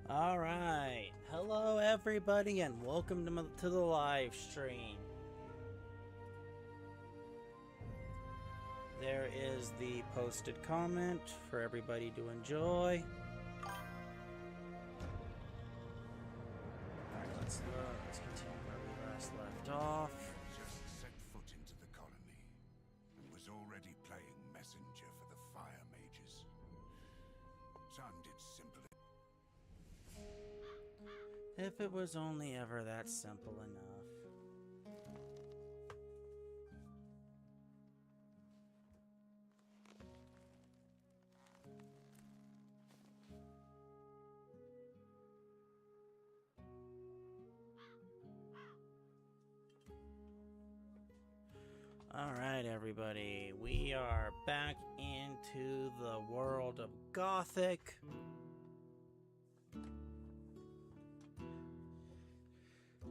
Alright, hello everybody and welcome to the live stream. There is the posted comment for everybody to enjoy. Alright, let's continue where we last left off. Just set foot into the colony and was already playing messenger for the fire mages. Sounded simple. If it was only ever that simple enough. Alright everybody, we are back into the world of Gothic.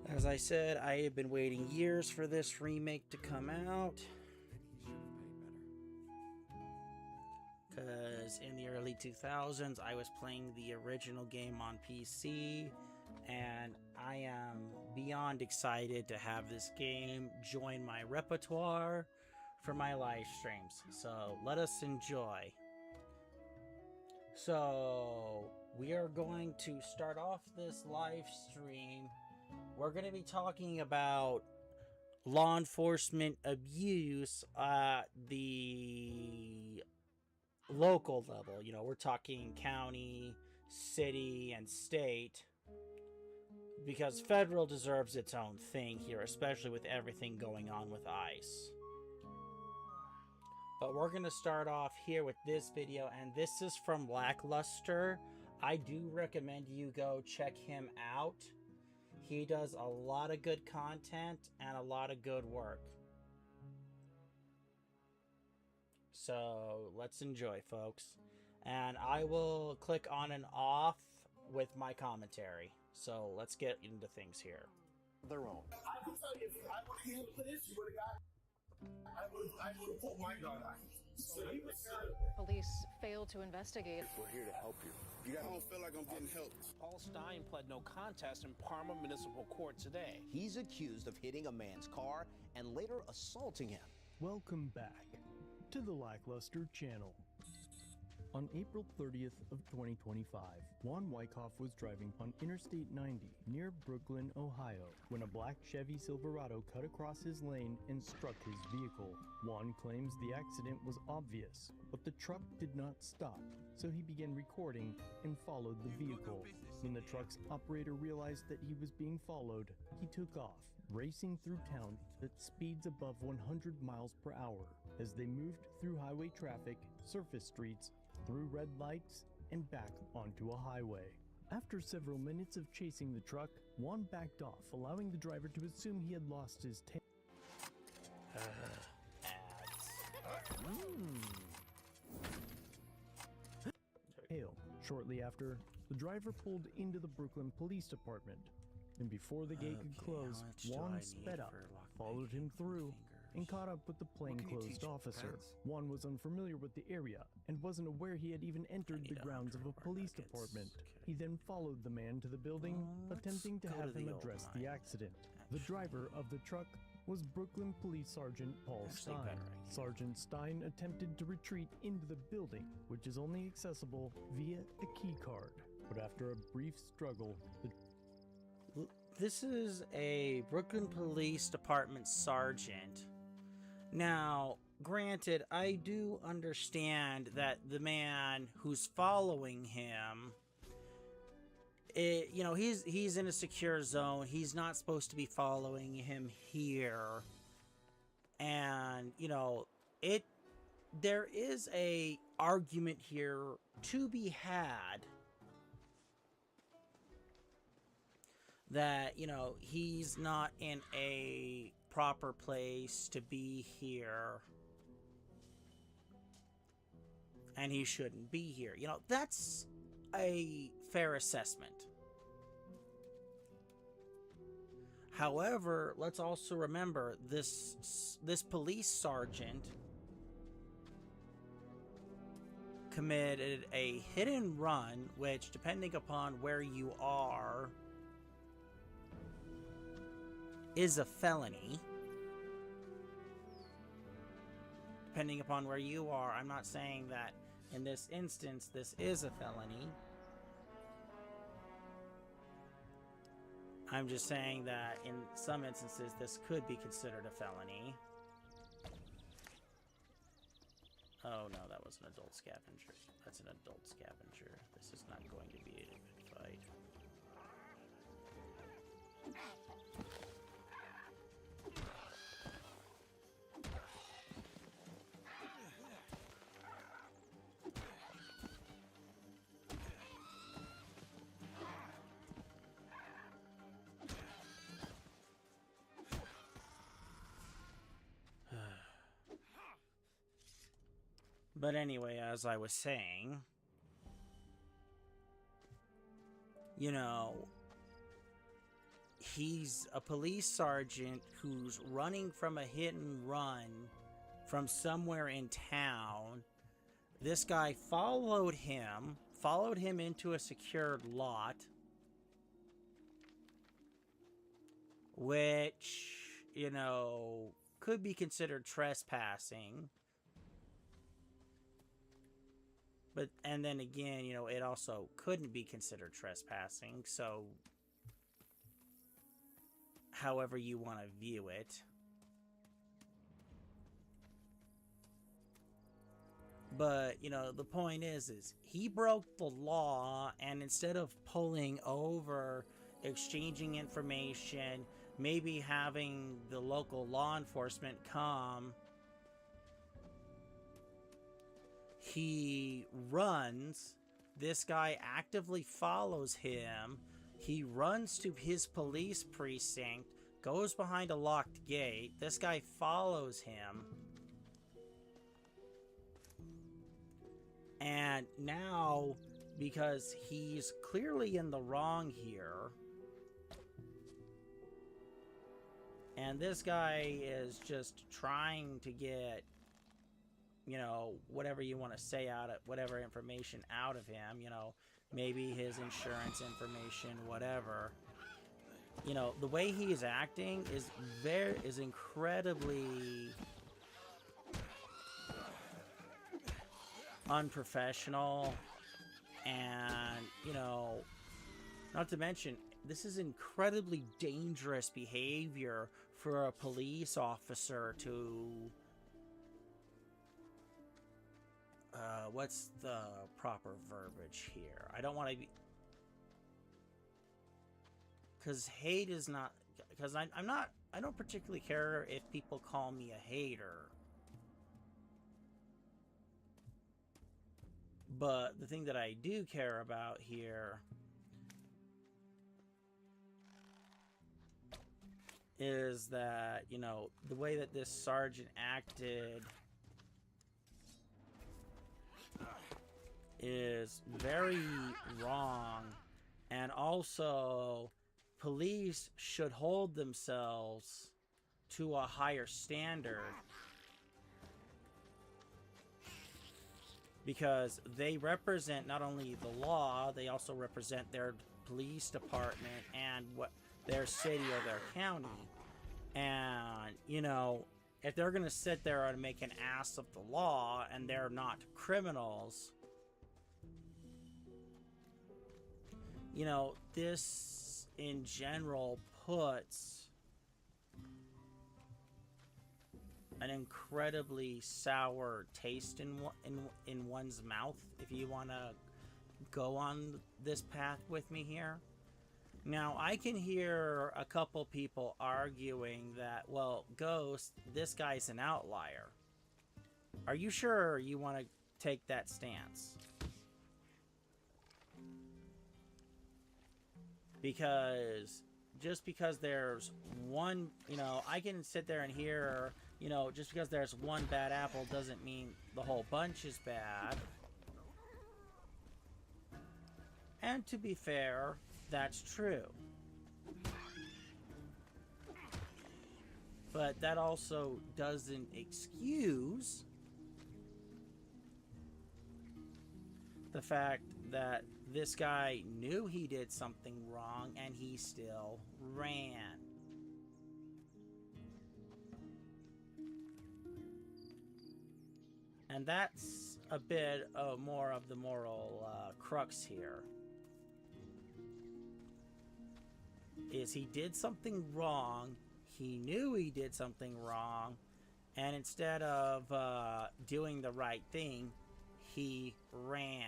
As I said, I have been waiting years for this remake to come out. Because in the early 2000s, I was playing the original game on PC. And I am beyond excited to have this game join my repertoire for my live streams. So let us enjoy. So we are going to start off this live stream. We're going to be talking about law enforcement abuse at the local level. You know, we're talking county, city, and state. Because federal deserves its own thing here, especially with everything going on with ICE. But we're going to start off here with this video, and this is from Lackluster. I do recommend you go check him out. He does a lot of good content and a lot of good work. So let's enjoy, folks. And I will click on and off with my commentary. So let's get into things here. Their own. I can tell you, if I would have handled this, you would have got. I would have pulled my gun out. So he was good. Police failed to investigate. We're here to help you. I don't feel like I'm getting helped. Paul Stein pled no contest in Parma Municipal Court today. He's accused of hitting a man's car and later assaulting him. Welcome back to the Lackluster channel. On April 30th of 2025, Juan Wyckoff was driving on Interstate 90 near Brooklyn, Ohio, when a black Chevy Silverado cut across his lane and struck his vehicle. Juan claims the accident was obvious, but the truck did not stop, so he began recording and followed the vehicle. When the truck's operator realized that he was being followed, he took off, racing through town at speeds above 100 miles per hour. As they moved through highway traffic, surface streets, through red lights, and back onto a highway. After several minutes of chasing the truck, Juan backed off, allowing the driver to assume he had lost his tail. Shortly after, the driver pulled into the Brooklyn Police Department, and before the gate could close, Juan sped up, followed him through, and caught up with the plainclothes officer. Juan was unfamiliar with the area and wasn't aware he had even entered the grounds of a police department. He then followed the man to the building, attempting to have him address the accident. The driver of the truck was Brooklyn Police Sergeant Paul Stein. Sergeant Stein attempted to retreat into the building, which is only accessible via a key card. But after a brief struggle, This is a Brooklyn Police Department sergeant. Now, granted, I do understand that the man who's following him, you know, he's in a secure zone. He's not supposed to be following him here. And, you know, there is a argument here to be had that, you know, he's not in a proper place to be here and he shouldn't be here. You know, that's a fair assessment. However, let's also remember this police sergeant committed a hit and run, which, depending upon where you are, is a felony. Depending upon where you are, I'm not saying that in this instance this is a felony. I'm just saying that in some instances this could be considered a felony. Oh no, that was an adult scavenger. That's an adult scavenger. This is not going to be a good fight. But anyway, as I was saying, you know, he's a police sergeant who's running from a hit and run from somewhere in town. This guy followed him into a secured lot, which, you know, could be considered trespassing. But, and then again, you know, it also couldn't be considered trespassing, so however you want to view it. But, you know, the point is he broke the law, and instead of pulling over, exchanging information, maybe having the local law enforcement come, he runs. This guy actively follows him. He runs to his police precinct, goes behind a locked gate. This guy follows him. And now, because he's clearly in the wrong here, and this guy is just trying to get, you know, whatever you want to say out of, whatever information out of him, you know, maybe his insurance information, whatever. You know, the way he is acting is incredibly unprofessional, and, you know, not to mention, this is incredibly dangerous behavior for a police officer to what's the proper verbiage here? I don't want to be... Because hate is not... Because I'm not... I don't particularly care if people call me a hater. But the thing that I do care about here is that, you know, the way that this sergeant acted is very wrong, and also police should hold themselves to a higher standard, because they represent not only the law, they also represent their police department and what their city or their county. And, you know, if they're gonna sit there and make an ass of the law and they're not criminals, you know, this in general puts an incredibly sour taste in one's mouth, if you want to go on this path with me here. Now, I can hear a couple people arguing that, well, Ghost, this guy's an outlier. Are you sure you want to take that stance? Because just because there's one, you know, I can sit there and hear, you know, just because there's one bad apple doesn't mean the whole bunch is bad. And to be fair, that's true. But that also doesn't excuse the fact that this guy knew he did something wrong and he still ran. And that's a bit more of the moral crux here. Is he did something wrong, he knew he did something wrong, and instead of doing the right thing, he ran.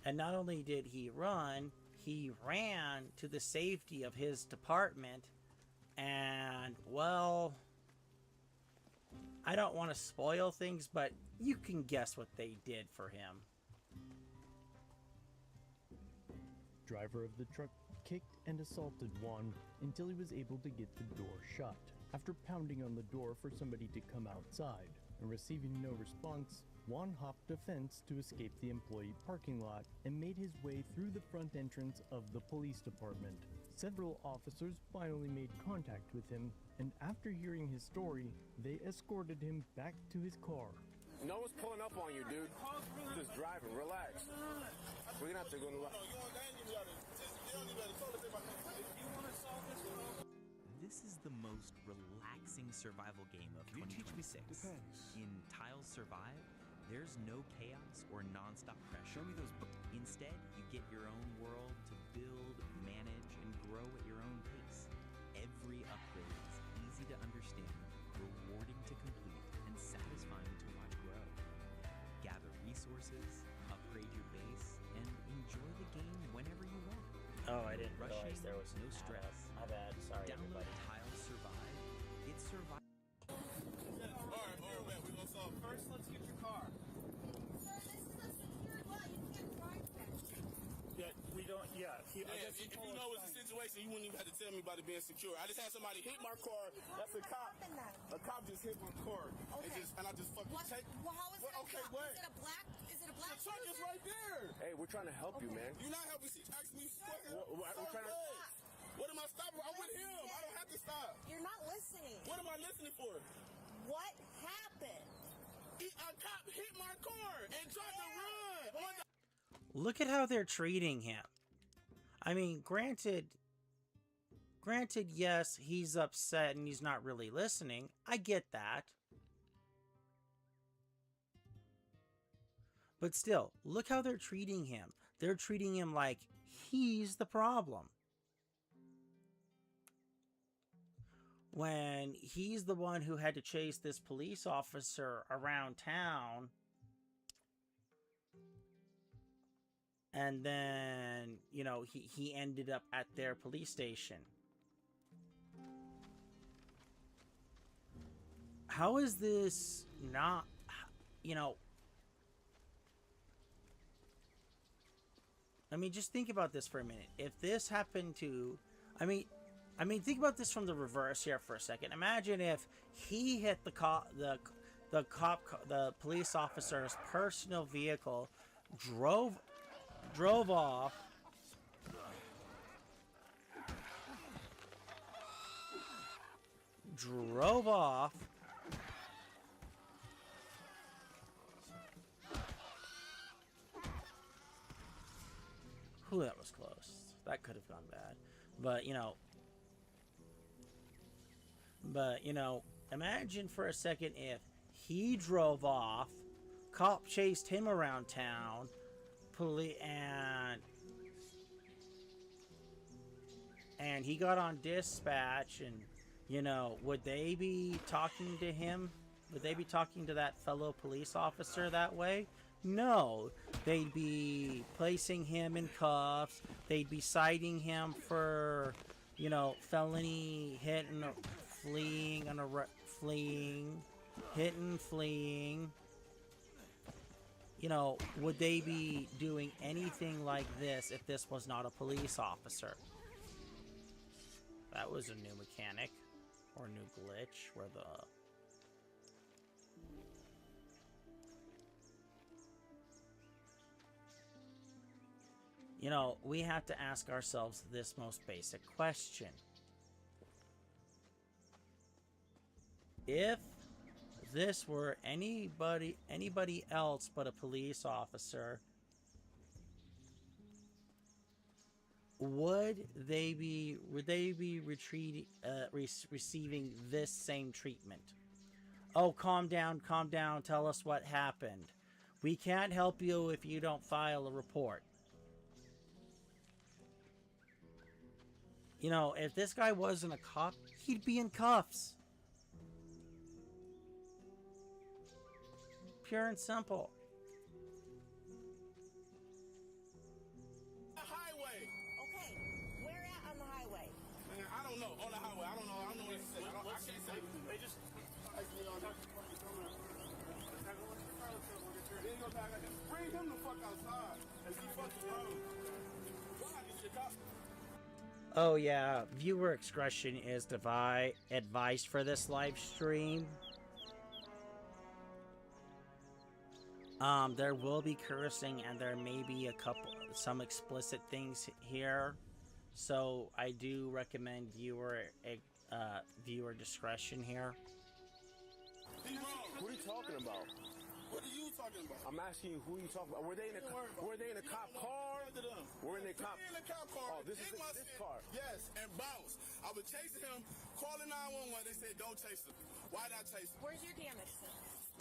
And not only did he run, he ran to the safety of his department. And, well, I don't want to spoil things, but you can guess what they did for him. Driver of the truck kicked and assaulted Juan until he was able to get the door shut. After pounding on the door for somebody to come outside and receiving no response, Juan hopped a fence to escape the employee parking lot and made his way through the front entrance of the police department. Several officers finally made contact with him, and after hearing his story, they escorted him back to his car. No one's pulling up on you, dude. Just driving, relax. We're gonna have to go to This is the most relaxing survival game of 2026. In Tiles Survive, there's no chaos or non-stop pressure. Show me those. Instead, you get your own world to build, manage, and grow at your own pace. Every upgrade is easy to understand, rewarding to complete, and satisfying to watch grow. Gather resources, upgrade your base, and enjoy the game whenever you want. Oh, I didn't Rushing, realize there was no stress. My bad. Sorry, Download everybody. Tiles Survive. It's survive. Alright, we're gonna solve. First, let's get your car. Yeah, we don't, yeah. If you know it's a situation, you wouldn't even have to tell me about it being secure. I just had somebody hit my car. That's a cop. A cop just hit my car. Okay. And I just fucking take. Well, how is it a okay, cop? wait. Is it a black The truck is right there. Hey, we're trying to help you, man. You're not helping me. Ask me fucking. We're trying to. What am I stopping? I'm with him. I don't have to stop. You're not listening. What am I listening for? What happened? A cop hit my car and tried to run. Look at how they're treating him. I mean, granted, yes, he's upset and he's not really listening. I get that. But still, look how they're treating him. They're treating him like he's the problem. When he's the one who had to chase this police officer around town. And then, you know, he ended up at their police station. How is this not, you know... I mean, just think about this for a minute. If this happened to... I mean, think about this from the reverse here for a second. Imagine if he hit the police officer's personal vehicle, drove off, Whew, that was close. That could have gone bad. But, you know, imagine for a second if he drove off, cop chased him around town, and he got on dispatch, and, you know, would they be talking to him? Would they be talking to that fellow police officer that way? No. They'd be placing him in cuffs. They'd be citing him for, you know, felony hit and fleeing, hit and fleeing. You know, would they be doing anything like this if this was not a police officer? That was a new mechanic or a new glitch where the... You know, we have to ask ourselves this most basic question. if this were anybody else but a police officer, would they be receiving this same treatment? Oh, calm down, tell us what happened. We can't help you if you don't file a report. You know, if this guy wasn't a cop, he'd be in cuffs. Pure and simple. The highway. Okay, where at on the highway? Man, I don't know. On the highway. I don't know what to say. I can't say. They just ice me on that. Then go back. Bring him the fuck outside and see fucking problem. Why? It's your cop. Oh yeah, viewer discretion is advised for this live stream. There will be cursing and there may be some explicit things here, so I do recommend viewer discretion here. What are you talking about? What are you talking about? I'm asking you, who are you talking about? Were they in a cop car? We're in a cop. In the cop car. Oh, this is this car. Yes, and bounce. I was chasing him, calling 911. They said don't chase him. Why not chase him? Where's your damage, sir?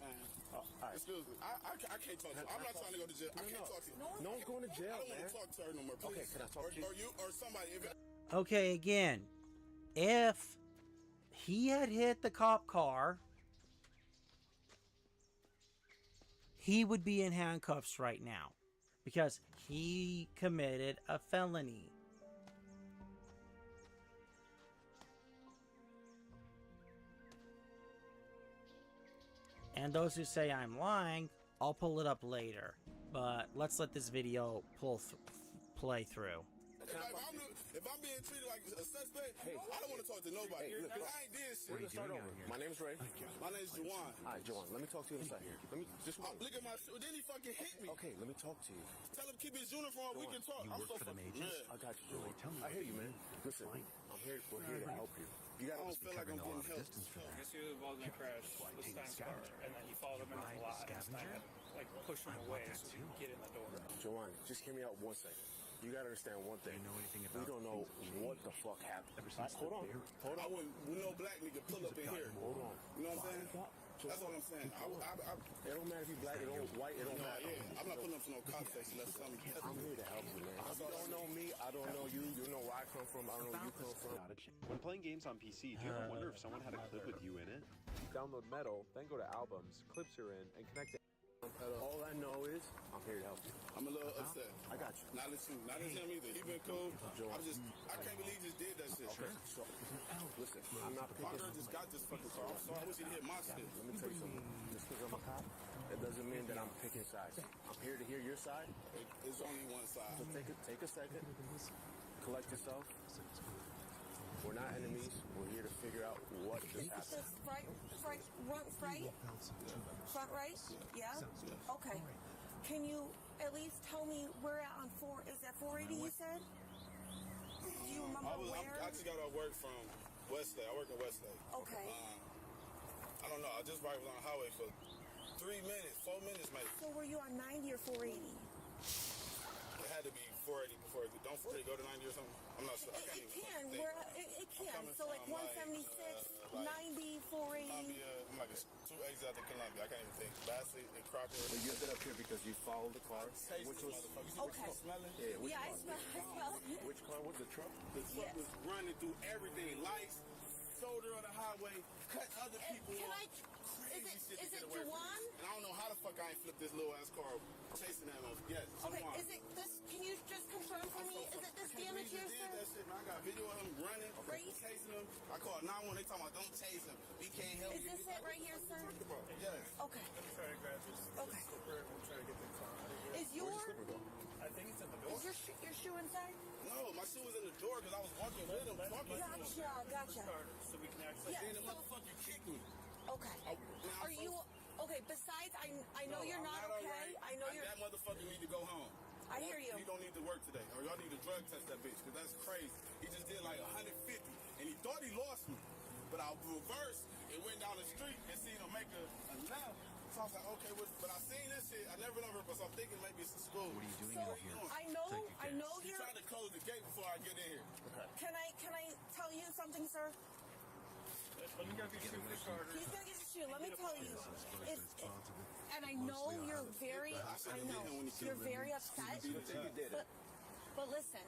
Man, all right. excuse me. I can't talk to you. I'm not trying to go to jail. I can't talk to you. No one's going to jail, I don't want to talk to her no more, please. Okay, can I talk to you? Or you or somebody. Okay, again, if he had hit the cop car, he would be in handcuffs right now because he committed a felony. And those who say I'm lying, I'll pull it up later. But let's let this video play through. If I'm being treated like a suspect, I don't want to talk to nobody. Hey, look, I ain't did shit. We're gonna start over. My name's Ray. My name's Juwan. All right, Juwan, let me talk to you inside here. Let me just look at my shit. Then he fucking hit me. Okay, let me talk to you. Tell him keep his uniform. We can talk. I'm so fucking mad. I got you, Juwan. I hear you, man. Listen, I'm here. We're here to help you. You I gotta don't feel like I'm getting help. I guess he was involved in a crash this time car, and then he followed him into the lot, and this time had like push him away so he could get in the door. Juwan, just hear me out 1 second. You gotta understand one thing. We don't know what the fuck happened. Hold on. I wouldn't, no black nigga pull up in here. Hold on. You know what I'm saying? That's what I'm saying. It don't matter if you black, it don't white, it don't matter. Yeah, I'm not putting up to no context unless something. I'm here to help you, man. You don't know me, I don't know you. You know where I come from, I don't know where you come from. When playing games on PC, do you ever wonder if someone had a clip with you in it? Download Metal, then go to Albums, Clips you're in, and connect to All I know is I'm here to help you. I'm a little upset. I got you. Not at you. Not at him either. He been cool. I can't believe he just did that shit. Okay, so listen, I'm not picking. My girl just got this fucking car. I'm sorry. I wish he hit my shit. Let me tell you something. Just because I'm a cop, it doesn't mean that I'm picking sides. I'm here to hear your side. There's only one side. So take a second. Collect yourself. We're not enemies. We're here to figure out what just happened. This right? Front right? Yeah? Okay. Can you at least tell me where at on 4? Is that 480 you said? Do you remember where? I just got off work from Westlake. I work in Westlake. Okay. I don't know. I just was on the highway for 3 minutes, 4 minutes maybe. So were you on 90 or 480? It had to be 480 before. Don't 480 go to 90 or something? I'm not sure. It can. It can. So like 176, 90, 480. I'm like 2 exits out to Columbia. I can't even think. Bassett and Crocker. So you ended up here because you followed the car. Which was okay. Smelling? Yeah, which I car? smell it. Which car was the truck? The truck was running through everything. Lights, shoulder of the highway, cut other people off. Is it Juwan? And I don't know how the fuck I ain't flipped this little ass car chasing that motherfucker. Yes, okay, Juwan. is it this? Can you just confirm for me? Is it this damage here, sir? That shit, man. I got video of him running, chasing him. I called 911. They talking about don't chase him. We can't help you. Is this it right here, sir? Yes. Okay. Okay. Is your? I think it's in the door. Is your shoe inside? No, my shoe was in the door because I was walking with him. Gotcha. So we can actually. Then the motherfucker kicked me. Okay. Are you okay? Besides, I know you're not okay. Right. I know you're. That motherfucker need to go home. I hear you. He don't need to work today, or y'all need to drug test that bitch, because that's crazy. He just did like 150, and he thought he lost me, but I reversed and went down the street and seen him make a left. So I was like, okay, but I seen this shit. I never know her, but so I'm thinking maybe it's a school. What are you doing out here? I know She you're... tried to close the gate before I get in here. Can I tell you something, sir? Let me get your shoe, Carter. He's gonna get your shoe. Let me tell you. And I know you're very upset. But listen,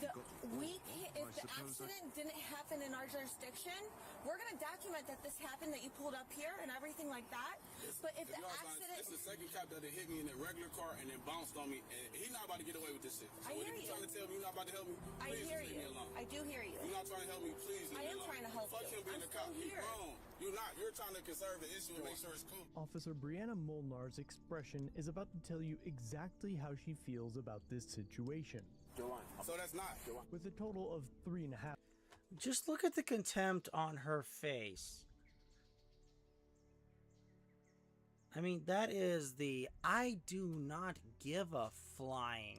if the accident didn't happen in our jurisdiction, we're going to document that this happened, that you pulled up here and everything like that. But if the accident... It's the second cop that hit me in a regular car and then bounced on me, and he's not about to get away with this shit. So I hear if you. you're trying to tell me you're not about to help me, I please hear leave you. me alone. I do hear you. You're not trying to help me, please leave me alone. I am trying to help Fuck you. him being a cop. He's grown. You're not. You're trying to conserve the issue and make sure it's cool. Officer Brianna Molnar's expression is about to tell you exactly how she feels about this situation. So that's not. With a total of 3.5. Just look at the contempt on her face. I mean, that is the I do not give a flying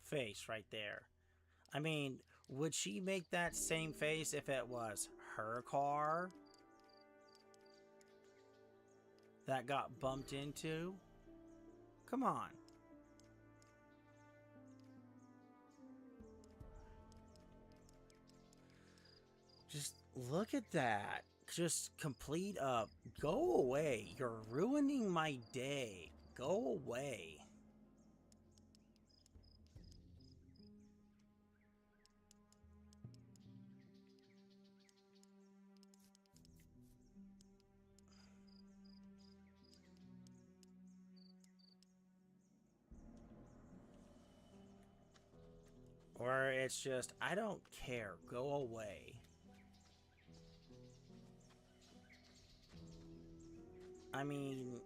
face right there. I mean, would she make that same face if it was her car that got bumped into? Come on. Just look at that. Just complete up. Go away. You're ruining my day. Go away. Or it's just, I don't care. Go away. I mean,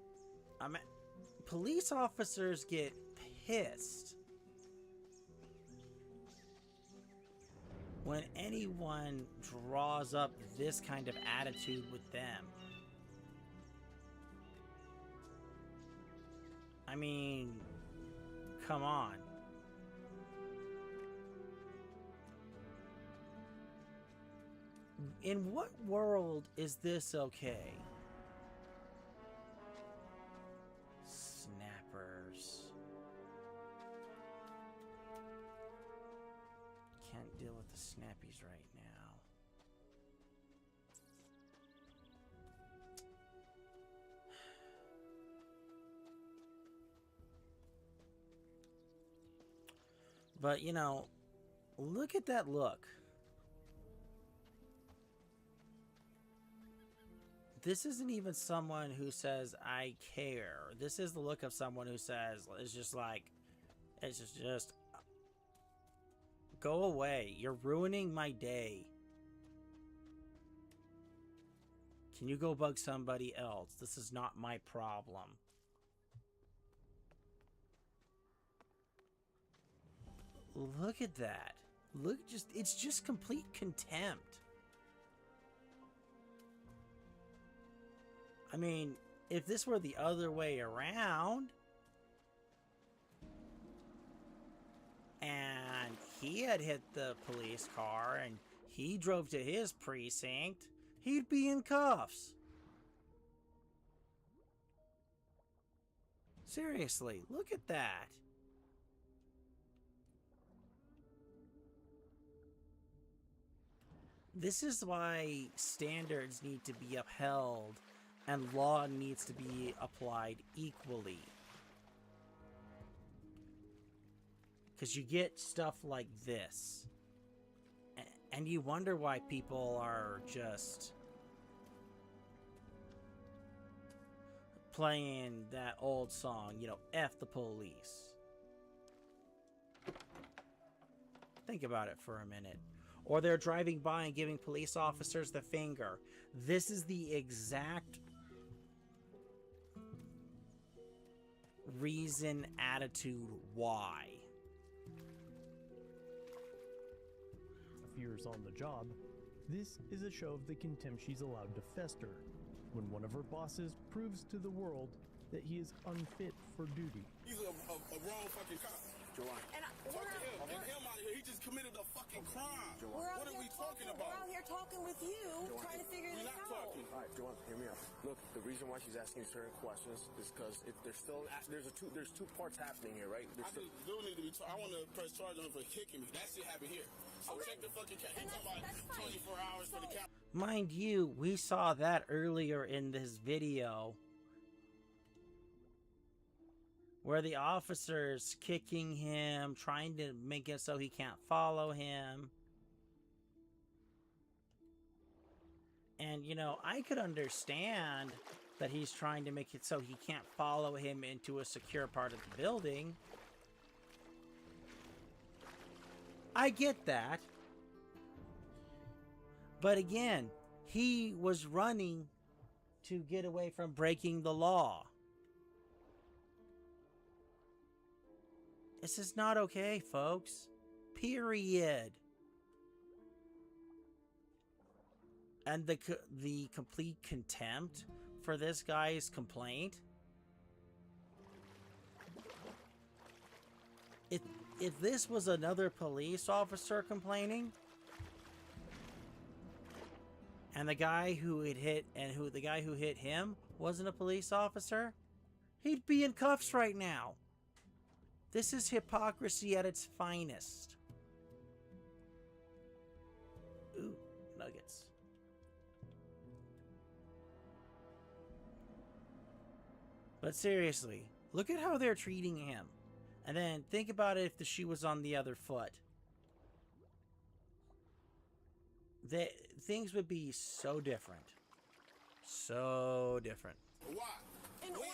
police officers get pissed when anyone draws up this kind of attitude with them. I mean, come on. In what world is this okay? Snappers. Can't deal with the snappies right now. But, you know, look at that look. This isn't even someone who says, I care. This is the look of someone who says, it's just like, it's just go away. You're ruining my day. Can you go bug somebody else? This is not my problem. Look at that. Look, it's just complete contempt. I mean, if this were the other way around, and he had hit the police car and he drove to his precinct, he'd be in cuffs. Seriously, look at that. This is why standards need to be upheld and law needs to be applied equally. Because you get stuff like this. And you wonder why people are just playing that old song, you know, F the police. Think about it for a minute. Or they're driving by and giving police officers the finger. This is the exact reason, attitude, why. Fears on the job, this is a show of the contempt she's allowed to fester when one of her bosses proves to the world that he is unfit for duty. He's a wrong fucking cop. And Fuck him. Get him out of here. He just committed a fucking crime. What are we talking talking about? We're out here talking with you, trying to figure this out. Talking. All right, Joanne, hear me out. Look, the reason why she's asking certain questions is because there's two parts happening here, right? I just do need to be. I want to press charge on him for kicking me. That shit happened here. So check the fucking cat. He talking about 24 hours for the cat. Mind you, we saw that earlier in this video, where the officer's kicking him, trying to make it so he can't follow him. And, you know, I could understand that he's trying to make it so he can't follow him into a secure part of the building. I get that. But again, he was running to get away from breaking the law. This is not okay, folks. Period. And the complete contempt for this guy's complaint. If this was another police officer complaining, and the guy who hit him wasn't a police officer, he'd be in cuffs right now. This is hypocrisy at its finest. Ooh, nuggets. But seriously, look at how they're treating him. And then think about it if the shoe was on the other foot. Things would be so different. So different. Why? In order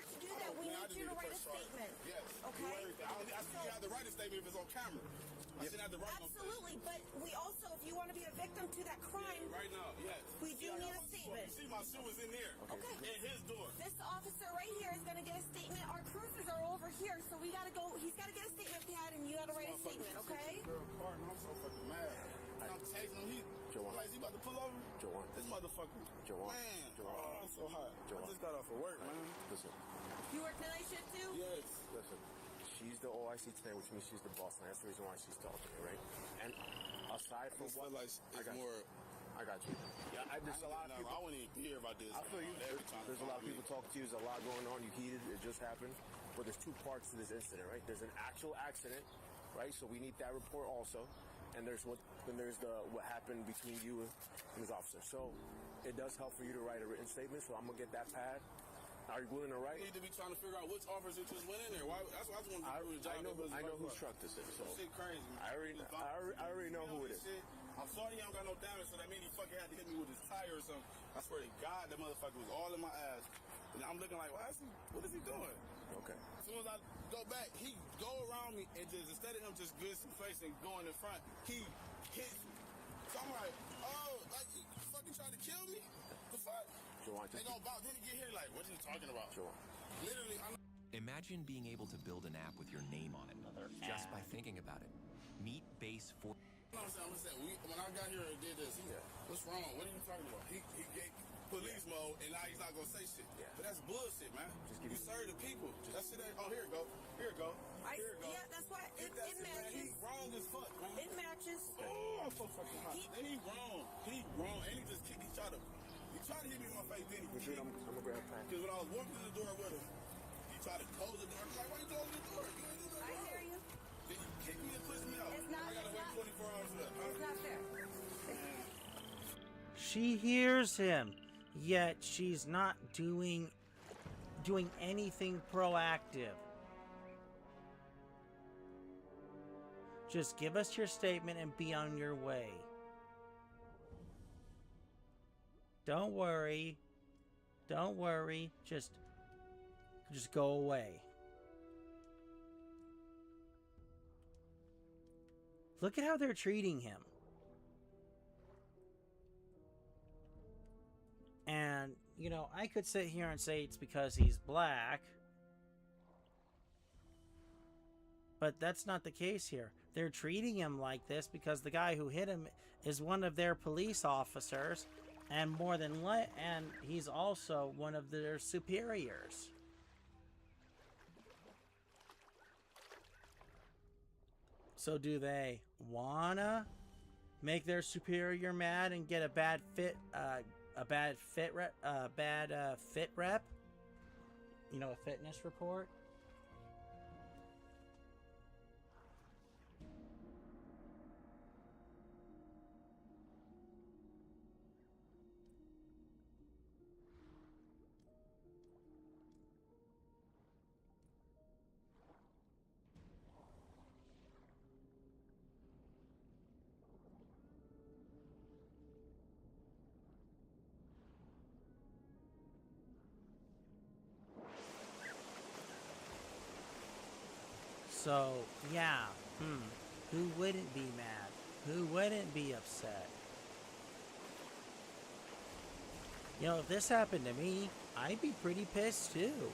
to do that, we need you to write a statement. Yes. Okay? I still have to write a statement if it's on camera. I shouldn't have to write. Absolutely, but we also, if you want to be a victim to that crime, right now, yes, we do need a statement. You see, my shoe is in there. Okay. In his door. This officer right here is going to get a statement. Our cruisers are over here, so we got to go. He's got to get a statement pad, and you got to write a statement, okay? I'm so fucking mad. I'm texting him. Like, he about to pull over? Joanne. This motherfucker. Joanne. Man. Joanne. Oh, I'm so hot. Joanne. I just got off of work, man. Listen. You work the night shift too? Yes. Listen. She's the OIC today, which means she's the boss, and that's the reason why she's talking, right? And aside from what, like I got you. Yeah, there's a lot of people. I wouldn't even hear about this. I feel you. There's a lot of people talking to you. There's a lot going on. You heated. It just happened. But there's two parts to this incident, right? There's an actual accident, right? So we need that report also. And there's what happened between you and this officer. So it does help for you to write a written statement. So I'm gonna get that pad. Are you willing to write? You need to be trying to figure out which officer just went in there. Why? That's why I just want to do the job. I know whose truck this is. So shit crazy. I already know who it is. I'm sorry he don't got no damage, so that means he fucking had to hit me with his tire or something. I swear to God, that motherfucker was all in my ass. And I'm looking like, what is he doing? Okay. As soon as I go back, he go around me and just, instead of him just getting some face and going in front, he hits me. So I'm like, oh, like, you fucking trying to kill me? The fuck? They go about, then he get here like, what are you talking about? Literally, Imagine being able to build an app with your name on it, just by thinking about it. Meet Base 4. I'm saying, when I got here and did this, what's wrong? What are you talking about? He gave police mode, and now he's not gonna say shit. Yeah. But that's bullshit, man. You serve the people. That shit ain't. Oh, here it go. Here it go. Here it go. Yeah, that's why it matches. Man, he wrong as fuck, man. It matches. Oh, I'm so fucking hot. He wrong. He wrong. And he just kicked. He tried to hit me in my face. Then he kicked. I'm gonna grab a pack. Because when I was walking to the door with him, he tried to close the door. I'm like, why you closing the door? You ain't do that. I hear you. Then he kicked me and pushed me out. It's not. I gotta wait 24 hours for that. It's not fair. She hears him, yet she's not doing anything proactive. Just give us your statement and be on your way. Don't worry. Don't worry. Just go away. Look at how they're treating him. And, you know, I could sit here and say it's because he's black. But that's not the case here. They're treating him like this because the guy who hit him is one of their police officers. And and he's also one of their superiors. So do they wanna make their superior mad and get a bad fit rep? You know, a fitness report? So, yeah, who wouldn't be mad? Who wouldn't be upset? You know, if this happened to me, I'd be pretty pissed too.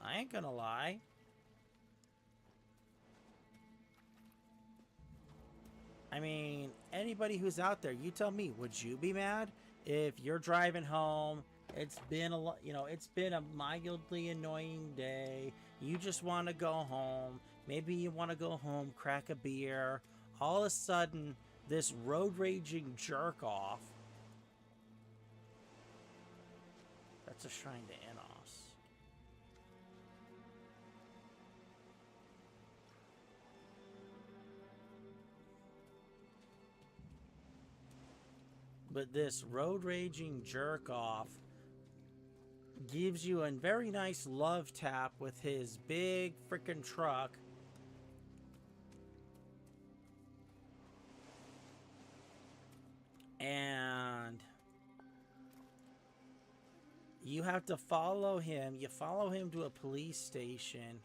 I ain't gonna lie. I mean, anybody who's out there, you tell me, would you be mad if you're driving home? It's been it's been a mildly annoying day. You just want to go home. Maybe you want to go home, crack a beer. All of a sudden, this road raging jerk off. That's a shrine to Enos. But this road raging jerk off gives you a very nice love tap with his big freaking truck. And you have to follow him. You follow him to a police station.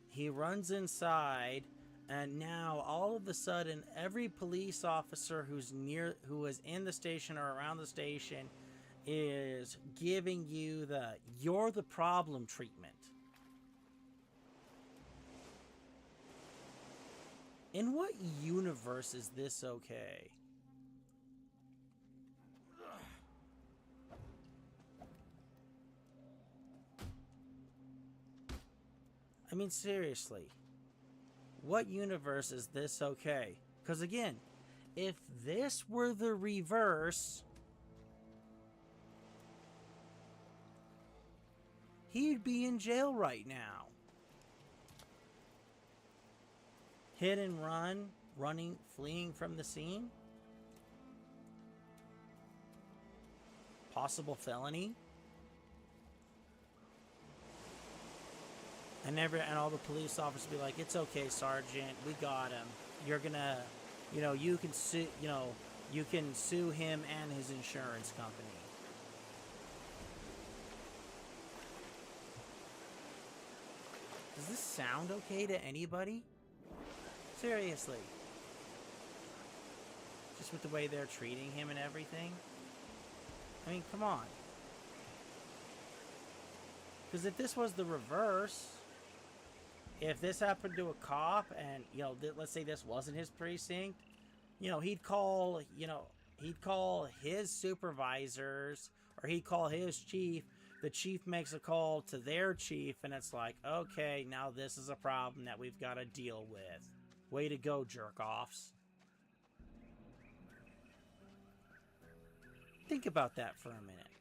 He runs inside, and now all of a sudden every police officer who is in the station or around the station is giving you the "you're the problem" treatment. In what universe is this okay? I mean, seriously. What universe is this okay? Because again, if this were the reverse, he'd be in jail right now. Hit and run, fleeing from the scene. Possible felony. And all the police officers be like, "It's okay, Sergeant. We got him. You're gonna, you can sue, you can sue him and his insurance company." Does this sound okay to anybody? Seriously. Just with the way they're treating him and everything. I mean, come on. Because if this was the reverse, if this happened to a cop and, let's say this wasn't his precinct, he'd call his supervisors or he'd call his chief. The chief makes a call to their chief and it's like, okay, now this is a problem that we've got to deal with. Way to go, jerk-offs. Think about that for a minute.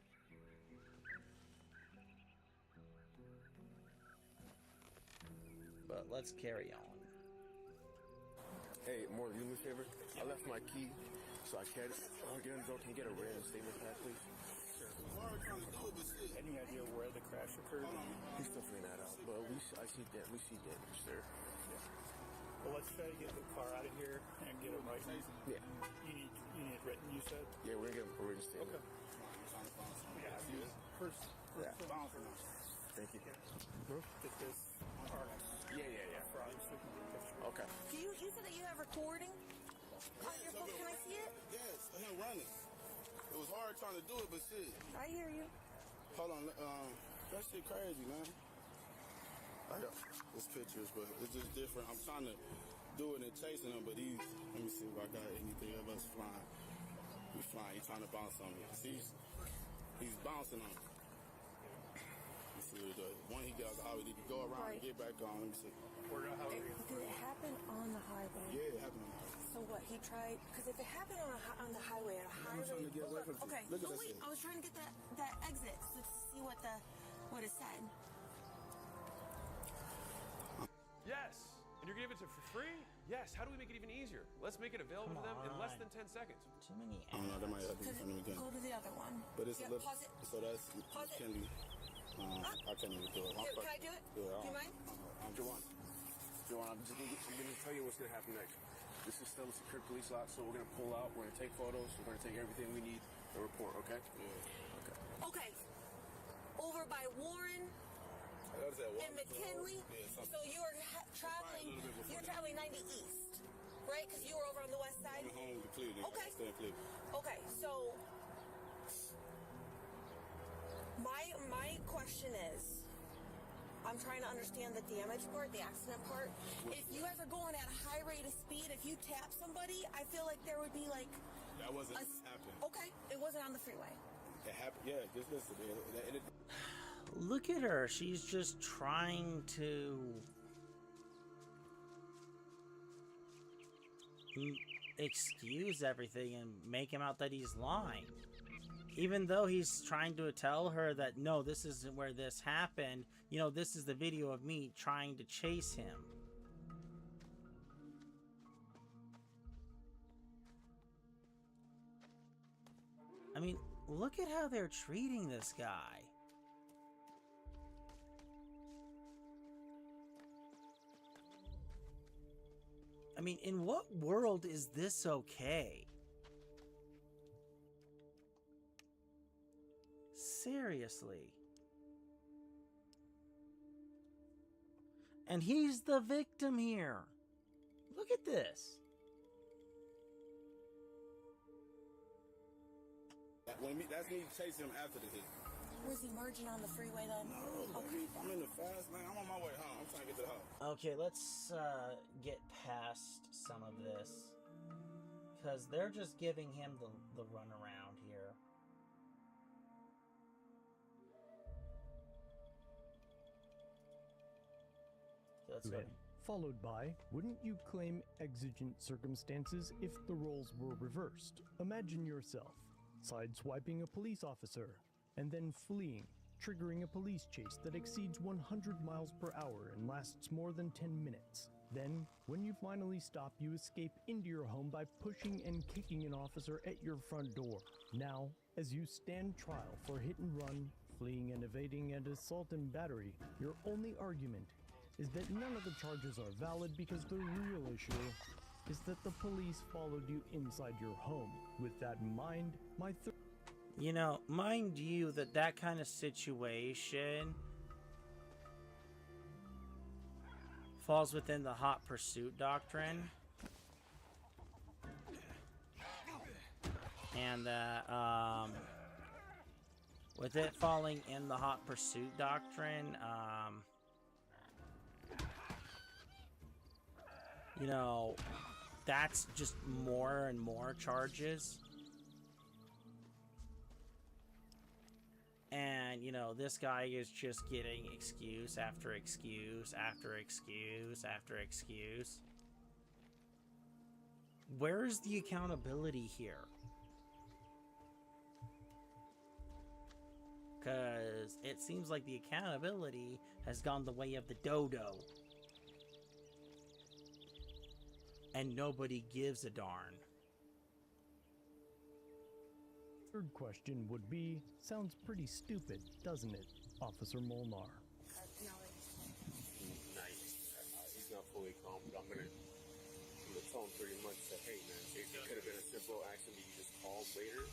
But let's carry on. Hey, more, do me a favor? I left my key, so I can't get in, bro. Can you get a random statement pad, please? Sure. Any idea where the crash occurred? He's still figuring that out, but we see damage there. Yeah. Well, let's try to get the car out of here and get it right. Yeah. You need it written, you said? Yeah, we're gonna get a written statement. Okay. Yeah, first bounce. Thank you. Get this car. Yeah. Okay. You said that you have recording on your phone. Can I see it? Yes, of him running. It was hard trying to do it, but shit. I hear you. Hold on, that shit crazy, man. It's pictures, but it's just different. I'm trying to do it and chasing him, but let me see if I got anything of us flying. He's flying, he's trying to bounce on me. See, he's bouncing on me. Let me see exactly what he does. One, he got off the highway, he could go around and get back on. Let me see. Did it happen on the highway? Yeah, it happened on the highway. So what, he tried, because if it happened on the highway at a high rate... trying to get away from you. Okay, Look at no, this wait, thing. I was trying to get that exit to see what it said. Yes! And you're gonna give it to for free? Yes, how do we make it even easier? Let's make it available to them in less than 10 seconds. Too many I don't know, that might have to be from the beginning. Go to the other one. But it's a little, pause it. so that's, Pause it. can be, I can't even do it. Here, can I do it? Yeah, Do you mind? Joanne, I'm just gonna tell you what's gonna happen next. This is still a secure police lot, so we're gonna pull out, we're gonna take photos, we're gonna take everything we need to report, okay? Yeah. Okay. Okay. Over by Warren and McKinley. So you are traveling. You're traveling 90 east, right? Because you were over on the west side. I'm home completely. Okay. Stay in Cleveland. Okay. So my question is, I'm trying to understand the damage part, the accident part. If you guys are going at a high rate of speed, if you tap somebody, I feel like there would be like. That wasn't happening. Okay. It wasn't on the freeway. It happened. Yeah. Just listen. Look at her. She's just trying to excuse everything and make him out that he's lying. Even though he's trying to tell her that, no, this isn't where this happened. You know, this is the video of me trying to chase him. I mean, look at how they're treating this guy. I mean, in what world is this okay? Seriously. And he's the victim here. Look at this. That's me chasing him after the hit. Was he merging on the freeway then? No, okay. I'm in the fast lane. I'm on my way home. I'm trying to get to the house. Okay, let's get past some of this. Because they're just giving him the runaround here. Let's go. Followed by, wouldn't you claim exigent circumstances if the roles were reversed? Imagine yourself sideswiping a police officer and then fleeing, triggering a police chase that exceeds 100 miles per hour and lasts more than 10 minutes. Then, when you finally stop, you escape into your home by pushing and kicking an officer at your front door. Now, as you stand trial for hit and run, fleeing and evading, and assault and battery, your only argument is that none of the charges are valid because the real issue is that the police followed you inside your home. With that in mind, you know, mind you that kind of situation falls within the hot pursuit doctrine. And with it falling in the hot pursuit doctrine, you know, that's just more and more charges. And, you know, this guy is just getting excuse after excuse after excuse after excuse. Where's the accountability here? Because it seems like the accountability has gone the way of the dodo. And nobody gives a darn. Third question would be, sounds pretty stupid, doesn't it, Officer Molnar? Nice. He's not fully calm, but I'm gonna tell him pretty much that, hey man, it could have been a simple accident you just called later.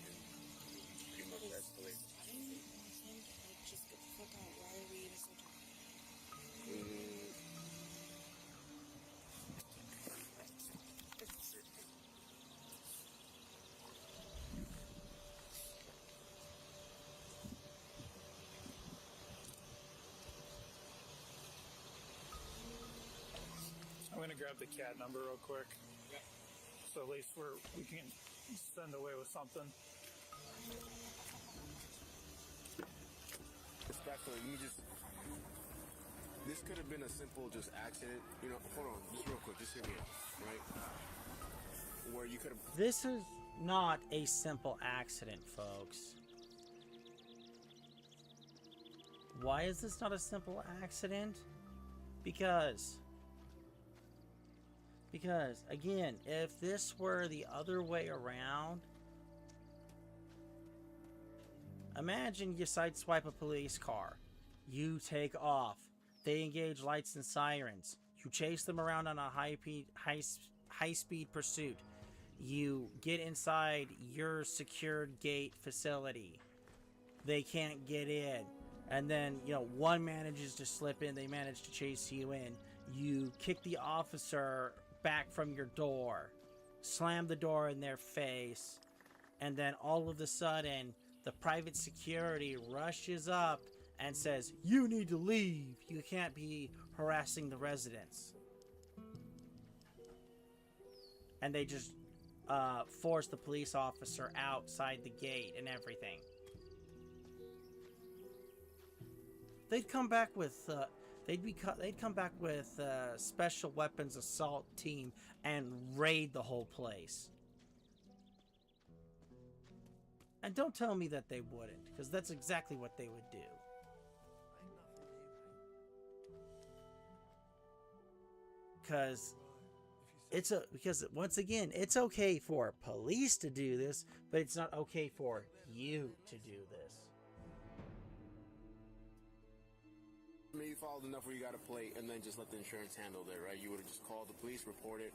And pretty much escalate. I don't think just get the fuck out. Why are we even so talking? I'm gonna grab the CAD number real quick. Yeah. So at least we can send away with something. backstory. Let me just. This could have been a simple just accident. You know, hold on, just real quick, just hear me out, right? Where you could have. This is not a simple accident, folks. Why is this not a simple accident? Because again, if this were the other way around, imagine you sideswipe a police car, you take off, they engage lights and sirens, you chase them around on a high-speed pursuit, you get inside your secured gate facility, they can't get in, and then, you know, one manages to slip in, they manage to chase you in, you kick the officer back from your door, slam the door in their face, and then all of a sudden, the private security rushes up and says, "You need to leave. You can't be harassing the residents." And they just force the police officer outside the gate and everything. They'd come back with they'd come back with special weapons assault team and raid the whole place. And don't tell me that they wouldn't, because that's exactly what they would do. Because once again, it's okay for police to do this, but it's not okay for you to do this. I mean, you followed enough where you got a plate and then just let the insurance handle it, right? You would have just called the police, report it.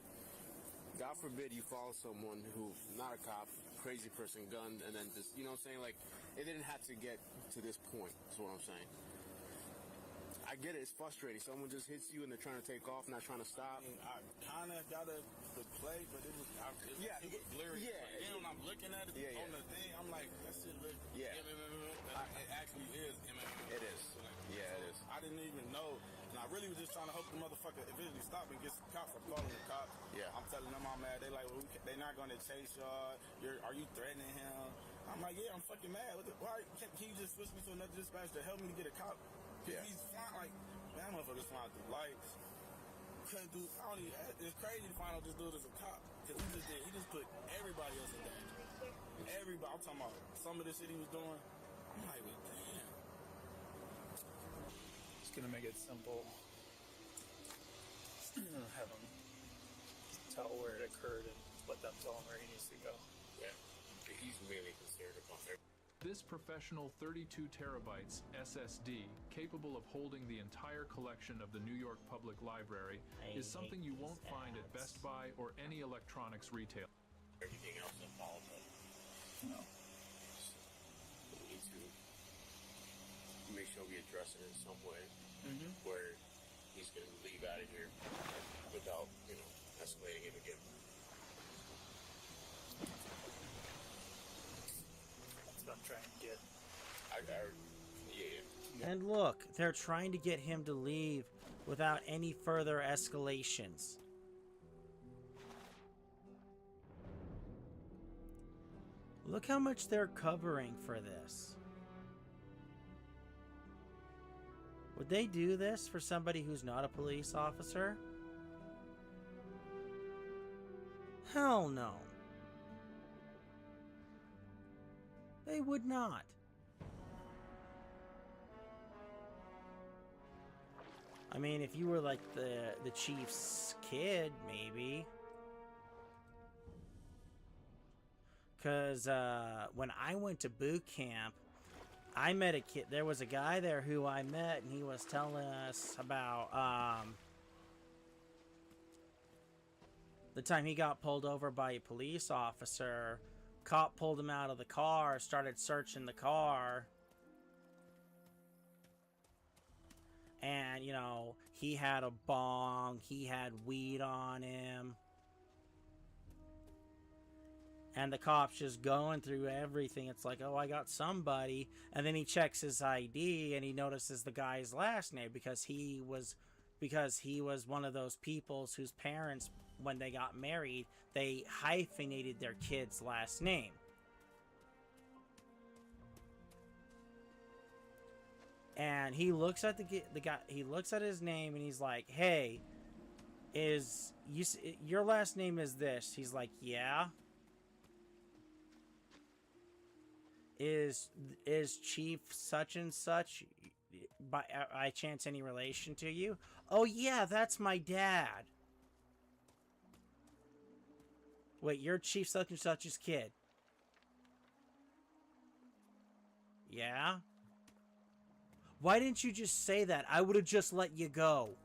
God forbid you follow someone who, not a cop, crazy person, gunned, and then just, you know what I'm saying? Like, it didn't have to get to this point, is what I'm saying. I get it, it's frustrating. Someone just hits you and they're trying to take off, not trying to stop. I mean, I kind of got the play, but it was blurry. Yeah. So then when I'm looking at it on the thing, I'm like, that shit look it actually is MMA. It is. Yeah, it is. I didn't even know, and I really was just trying to hope the motherfucker eventually stop and get some cops. I'm calling the cops. Yeah. I'm telling them I'm mad. They like, well, they're not going to chase y'all. Are you threatening him? I'm like, yeah, I'm fucking mad. Why can you just switch me to another dispatch to help me to get a cop? Cause he's flying like, man, that motherfucker's flying through lights. Couldn't do. It's crazy to find out this dude is a cop. Cause he just put everybody else in danger. Everybody. I'm talking about some of the shit he was doing. I'm like, well, damn. Just gonna make it simple. Have him tell where it occurred and let them tell him where he needs to go. Yeah. He's really concerned about it. This professional 32 terabytes SSD, capable of holding the entire collection of the New York Public Library, is something you won't find at Best Buy or any electronics retailer. Everything else involved. No. We need to make sure we address it in some way where he's going to leave out of here without, escalating it again. I'm trying to get. And look, they're trying to get him to leave without any further escalations. Look how much they're covering for this. Would they do this for somebody who's not a police officer? Hell no. They would not. I mean, if you were like the chief's kid, maybe. Because when I went to boot camp, I met a kid. There was a guy there who I met, and he was telling us about the time he got pulled over by a police officer. Cop pulled him out of the car, started searching the car. And, he had a bong, he had weed on him. And the cop's just going through everything. It's like, oh, I got somebody. And then he checks his ID and he notices the guy's last name because he was one of those peoples whose parents, when they got married, they hyphenated their kid's last name. And he looks at the guy. He looks at his name and he's like, "Hey, your last name is this?" He's like, "Yeah." Is Chief such and such by chance any relation to you? Oh yeah, that's my dad. Wait, you're Chief such and such's kid? Yeah? Why didn't you just say that? I would have just let you go.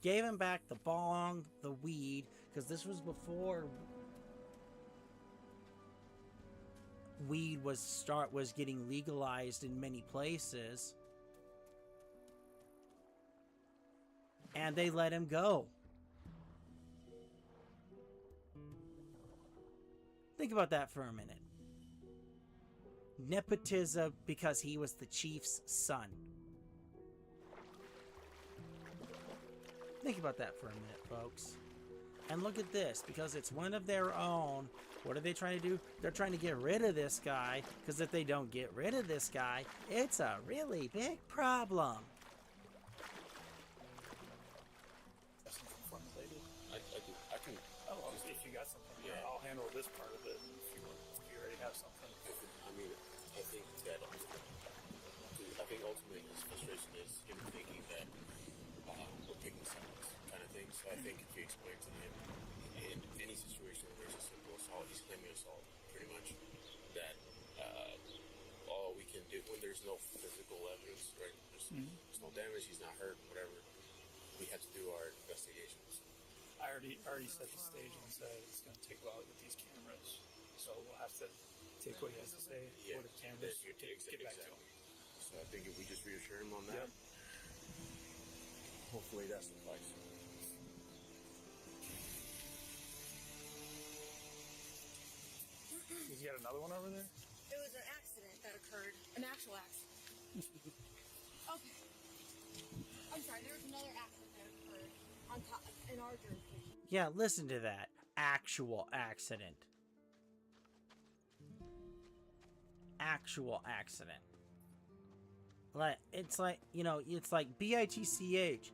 Gave him back the bong, the weed, because this was before weed was getting legalized in many places. And they let him go. Think about that for a minute. Nepotism because he was the chief's son. Think about that for a minute, folks. And look at this, because it's one of their own. What are they trying to do? They're trying to get rid of this guy, because if they don't get rid of this guy, it's a really big problem. I can. Oh, well, if you got something, yeah, I'll handle this part of it. If you already have something. I mean, I think ultimately his frustration is him thinking that we're picking sides, kind of thing. So I think if you explain to him in any situation where there's a simple assault, he's claiming assault, pretty much, that all we can do when there's no physical evidence, right? There's no damage, he's not hurt, whatever. We have to do our investigations. I already set the stage and said it's going to take a while with these cameras, so we'll have to take what he has to say, order the cameras, get back to him. So I think if we just reassure him on that, hopefully that suffices. You got another one over there? It was an accident that occurred, an actual accident. Okay. I'm sorry, there was another accident that occurred on top in our jurisdiction. Yeah, listen to that. Actual accident. Actual accident. Like, it's like, you know, it's like BITCH.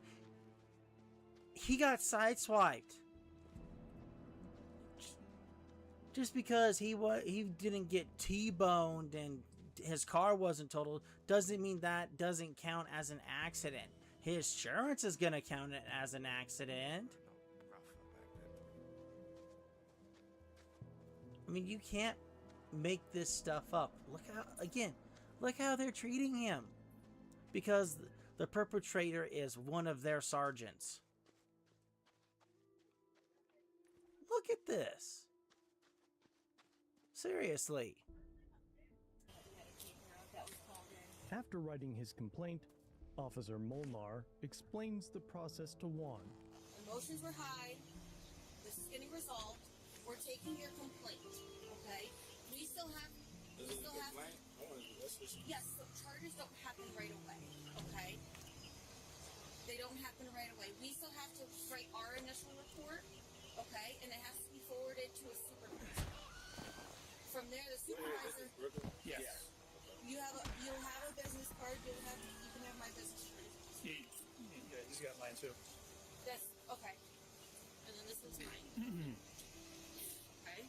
He got sideswiped. Just because he didn't get T-boned and his car wasn't totaled doesn't mean that doesn't count as an accident. His insurance is going to count it as an accident. I mean, you can't make this stuff up. Look how they're treating him. Because the perpetrator is one of their sergeants. Look at this. Seriously. After writing his complaint, Officer Molnar explains the process to Juan. Emotions were high. This is getting resolved. We're taking your complaint, okay? We still have. Yes, so charges don't happen right away, okay? They don't happen right away. We still have to write our initial report, okay? And it has to be forwarded to a supervisor. From there, the supervisor. Yes. You'll have a business card. You can have my business card. Yeah, he's got mine too. That's okay. And then this is mine. Okay.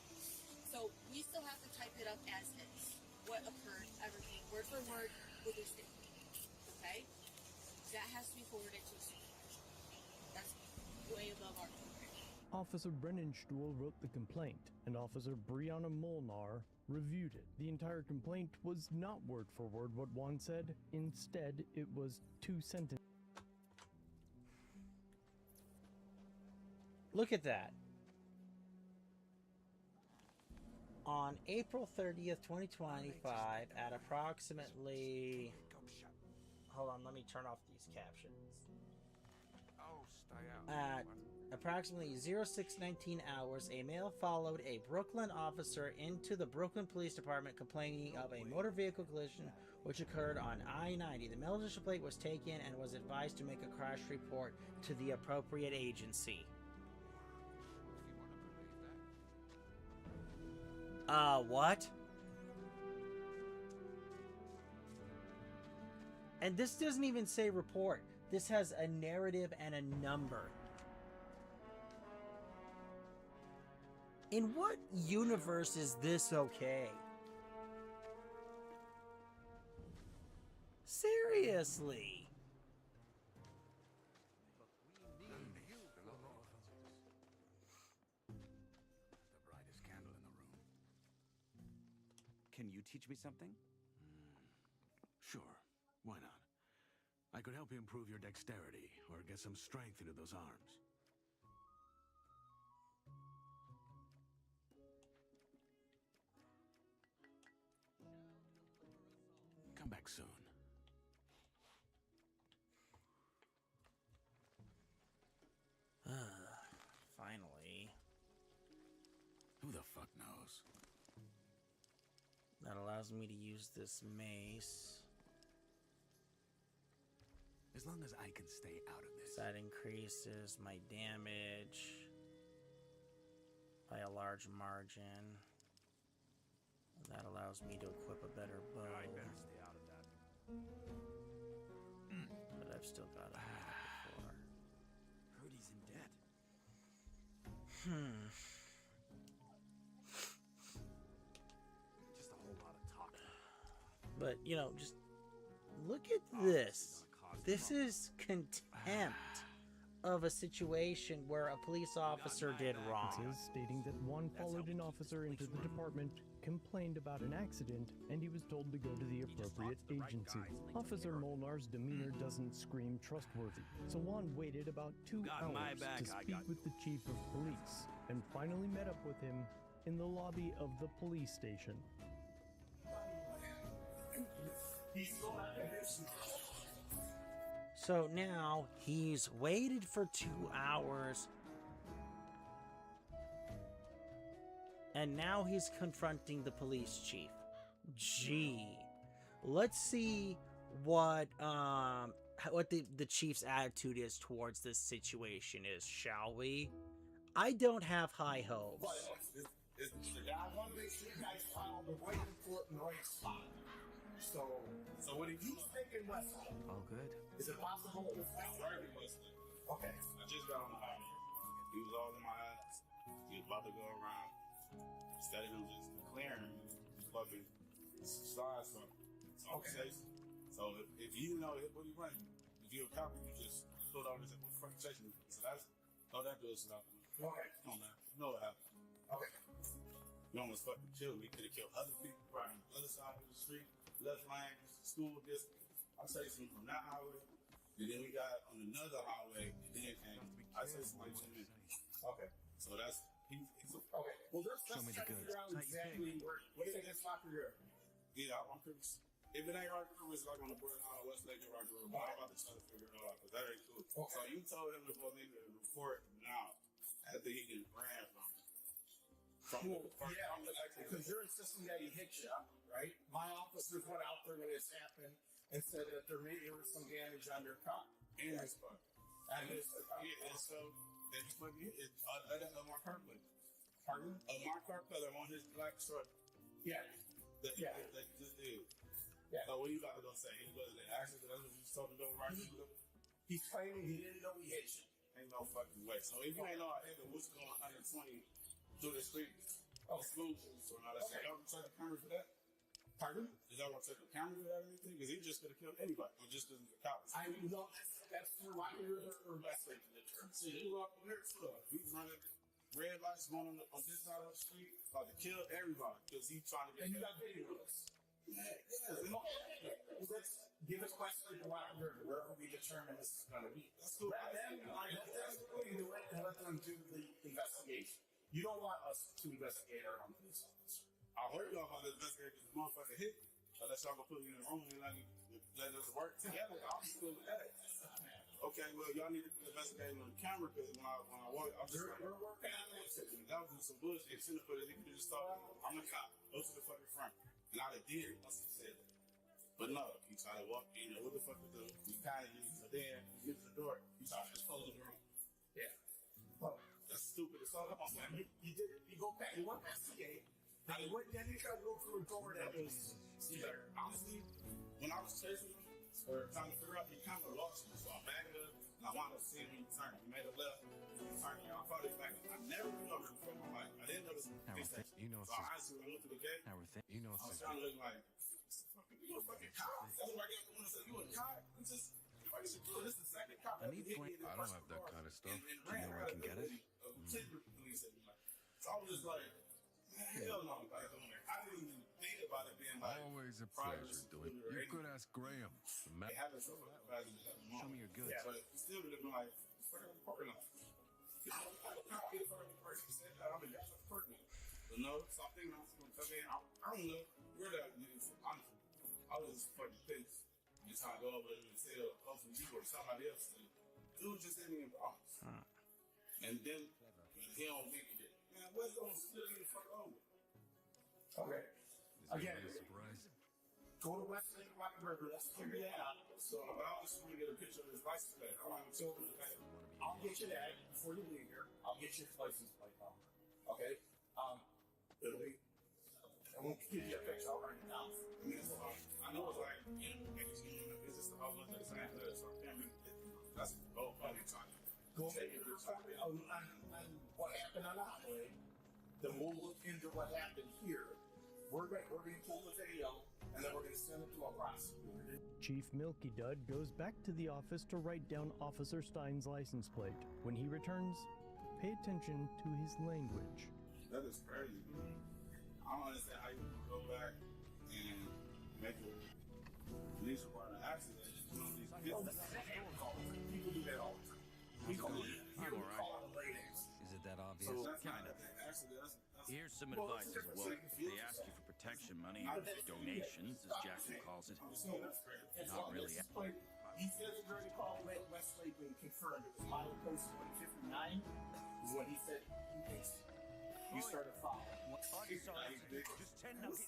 So we still have to type it up as is. What occurred, everything, word for word, with your statement. Okay? That has to be forwarded to a supervisor. That's way above our program. Officer Brennan Stuhl wrote the complaint, and Officer Brianna Molnar reviewed it. The entire complaint was not word for word what Juan said. Instead, it was 2 sentences. Look at that. On April 30th, 2025, at approximately... Hold on, let me turn off these captions. At approximately 0619 hours, a male followed a Brooklyn officer into the Brooklyn Police Department complaining of a motor vehicle collision which occurred on I-90. The male's license plate was taken and was advised to make a crash report to the appropriate agency. What? And this doesn't even say report. This has a narrative and a number. In what universe is this okay? Seriously. The brightest candle in the room. Can you teach me something? Sure, why not? I could help you improve your dexterity, or get some strength into those arms. Come back soon. Finally. Who the fuck knows? That allows me to use this mace. As long as I can stay out of this. That increases my damage by a large margin. That allows me to equip a better bow. I better stay out of that. But I've still got it before. Heard he's in debt. Just a whole lot of talking. But, you know, just look at this. This is contempt of a situation where a police officer did wrong. It says stating that one followed an officer into the department, complained about an accident, and he was told to go to the appropriate agency. Officer Molnar's demeanor doesn't scream trustworthy, so Juan waited about 2 hours to speak with the chief of police, and finally met up with him in the lobby of the police station. So now he's waited for 2 hours. And now he's confronting the police chief. Gee. Let's see what the chief's attitude is towards this situation is, shall we? I don't have high hopes. I want to make sure you guys found the right report in the right spot. So what are you thinking, Wesley? All good. Is it possible to find Wesley? Okay. I just got on the highway. He was all in my eyes. He was about to go around. Instead of him just clearing, fucking slides from conversation. So if you know what he running, if you're a cop, you just throw out this conversation. So that's all that does stuff. Okay. Come on, man. You know what happened. Okay. You almost fucking killed me. Could have killed other people right on the other side of the street, left lane, school distance. I chased him from that highway, and then we got on another highway, and then I chased him like 10 minutes. Okay. So that's he's okay. Well, let's try to figure out exactly what do you think that's not for your. Yeah, I'm pretty. If it ain't right here, it's like on the border of West Lake and Rock Road. I'm about to try to figure it out because that ain't cool. Okay. So you told him to go make a report now after he get ran from yeah, because you're insisting that he hit you, right? My officers went out there when this happened and said that there was some damage on your car. And his car. And so then he put me on my car plate. Pardon? My car color on his black truck. Yeah. That just did. Yeah. So what you got to go say? He was an accident. That's what you told him to do, right? He's claiming he didn't know he hit you. Ain't no fucking way. So if you ain't know I hit him, what's going 120 through the street? Oh, smooth. So now that's y'all gonna take the camera for that? Pardon? Is y'all gonna take the camera for that or anything? Because he just could have killed anybody. Or just the cops. I mean, no, that's through my ear or best way to determine. See, he was here for he was running red lights going on this side of the street, about to kill everybody because he's trying to get. And you got video of this. Yeah. Let's give us questions about wherever we determine this is going to be. That's cool. That's really the way to let them do the investigation. You don't want us to investigate our own police officer. I heard y'all about to investigate this motherfucker hit. Unless y'all gonna put me in the room and let us work together. I'll be cool with that. Okay, well, y'all need to investigate on the camera because when I walk, we're working on that shit. That was some bullshit. Send it for this. You can just talk. I'm a cop. Go to the fucking front. And I did it once he said that. But no, he tried to walk in. What the fuck to do? He kind of used it. Then he gets to the door. He tried to just close the room. Yeah. Well, that's stupid. It's all up on man. You did it. You go back. You went investigate. And then you tried to go through a door that was. Honestly, when I was chasing him, for trying to figure out, he kind of lost me. So I backed up. I wound up seeing him turn. He made a left. He turned. I caught his back. I never knew him before in my life. I didn't know this. You know So I honestly went to the gate. I was trying to look like, you a fucking cop. That's why I got the one that said, you a cop? You just, this is the second cop that hit me. I don't have that kind of stuff. Do you know where I can get it? So I was just like, hell no. Like, I didn't even think about it being like. Always a pleasure doing it. You could ask Graham. Show me your goods. Yeah, but he still would have been like, what are you parking on? You know, I can't get for the person who said that. I mean, that's a parking. You know, so I'm thinking I was going to come in. I don't know where that nigga from. Honestly, I was just fucking pissed. Just trying to go over and tell hopefully you or somebody else. Dude just hit me in the office. And then he don't think it did. Man, what's going to split me the fuck over? Okay. Again, surprise. Go to Westlake Rock River. Let's figure that out. So I just want to get a picture of his license plate. I want to tell him that I'll get you that before you leave here. I'll get you his license plate number. Okay? It'll be. I won't give you a picture. I'll write it down. I mean, I know it's like, you know, it's just the whole other side of it. So I can't really. That's the whole funny time. Go take it. What happened on the highway? Then we'll look into what happened here. We're going to pull the video, and then we're going to send it to a prosecutor. Chief Milky Dud goes back to the office to write down Officer Stein's license plate. When he returns, pay attention to his language. That is crazy. I don't understand how you can go back and make a police report an accident. People do that all the time. People call it a late accident. Is it that obvious? So that's kind of an accident. Here's some advice as well. They ask you for protection money, or donations, as Jackson calls it. Not really. He said the jury called Westlake and confirmed it was milepost 159 is when he said he thinks you started following. Just 10 nuggets.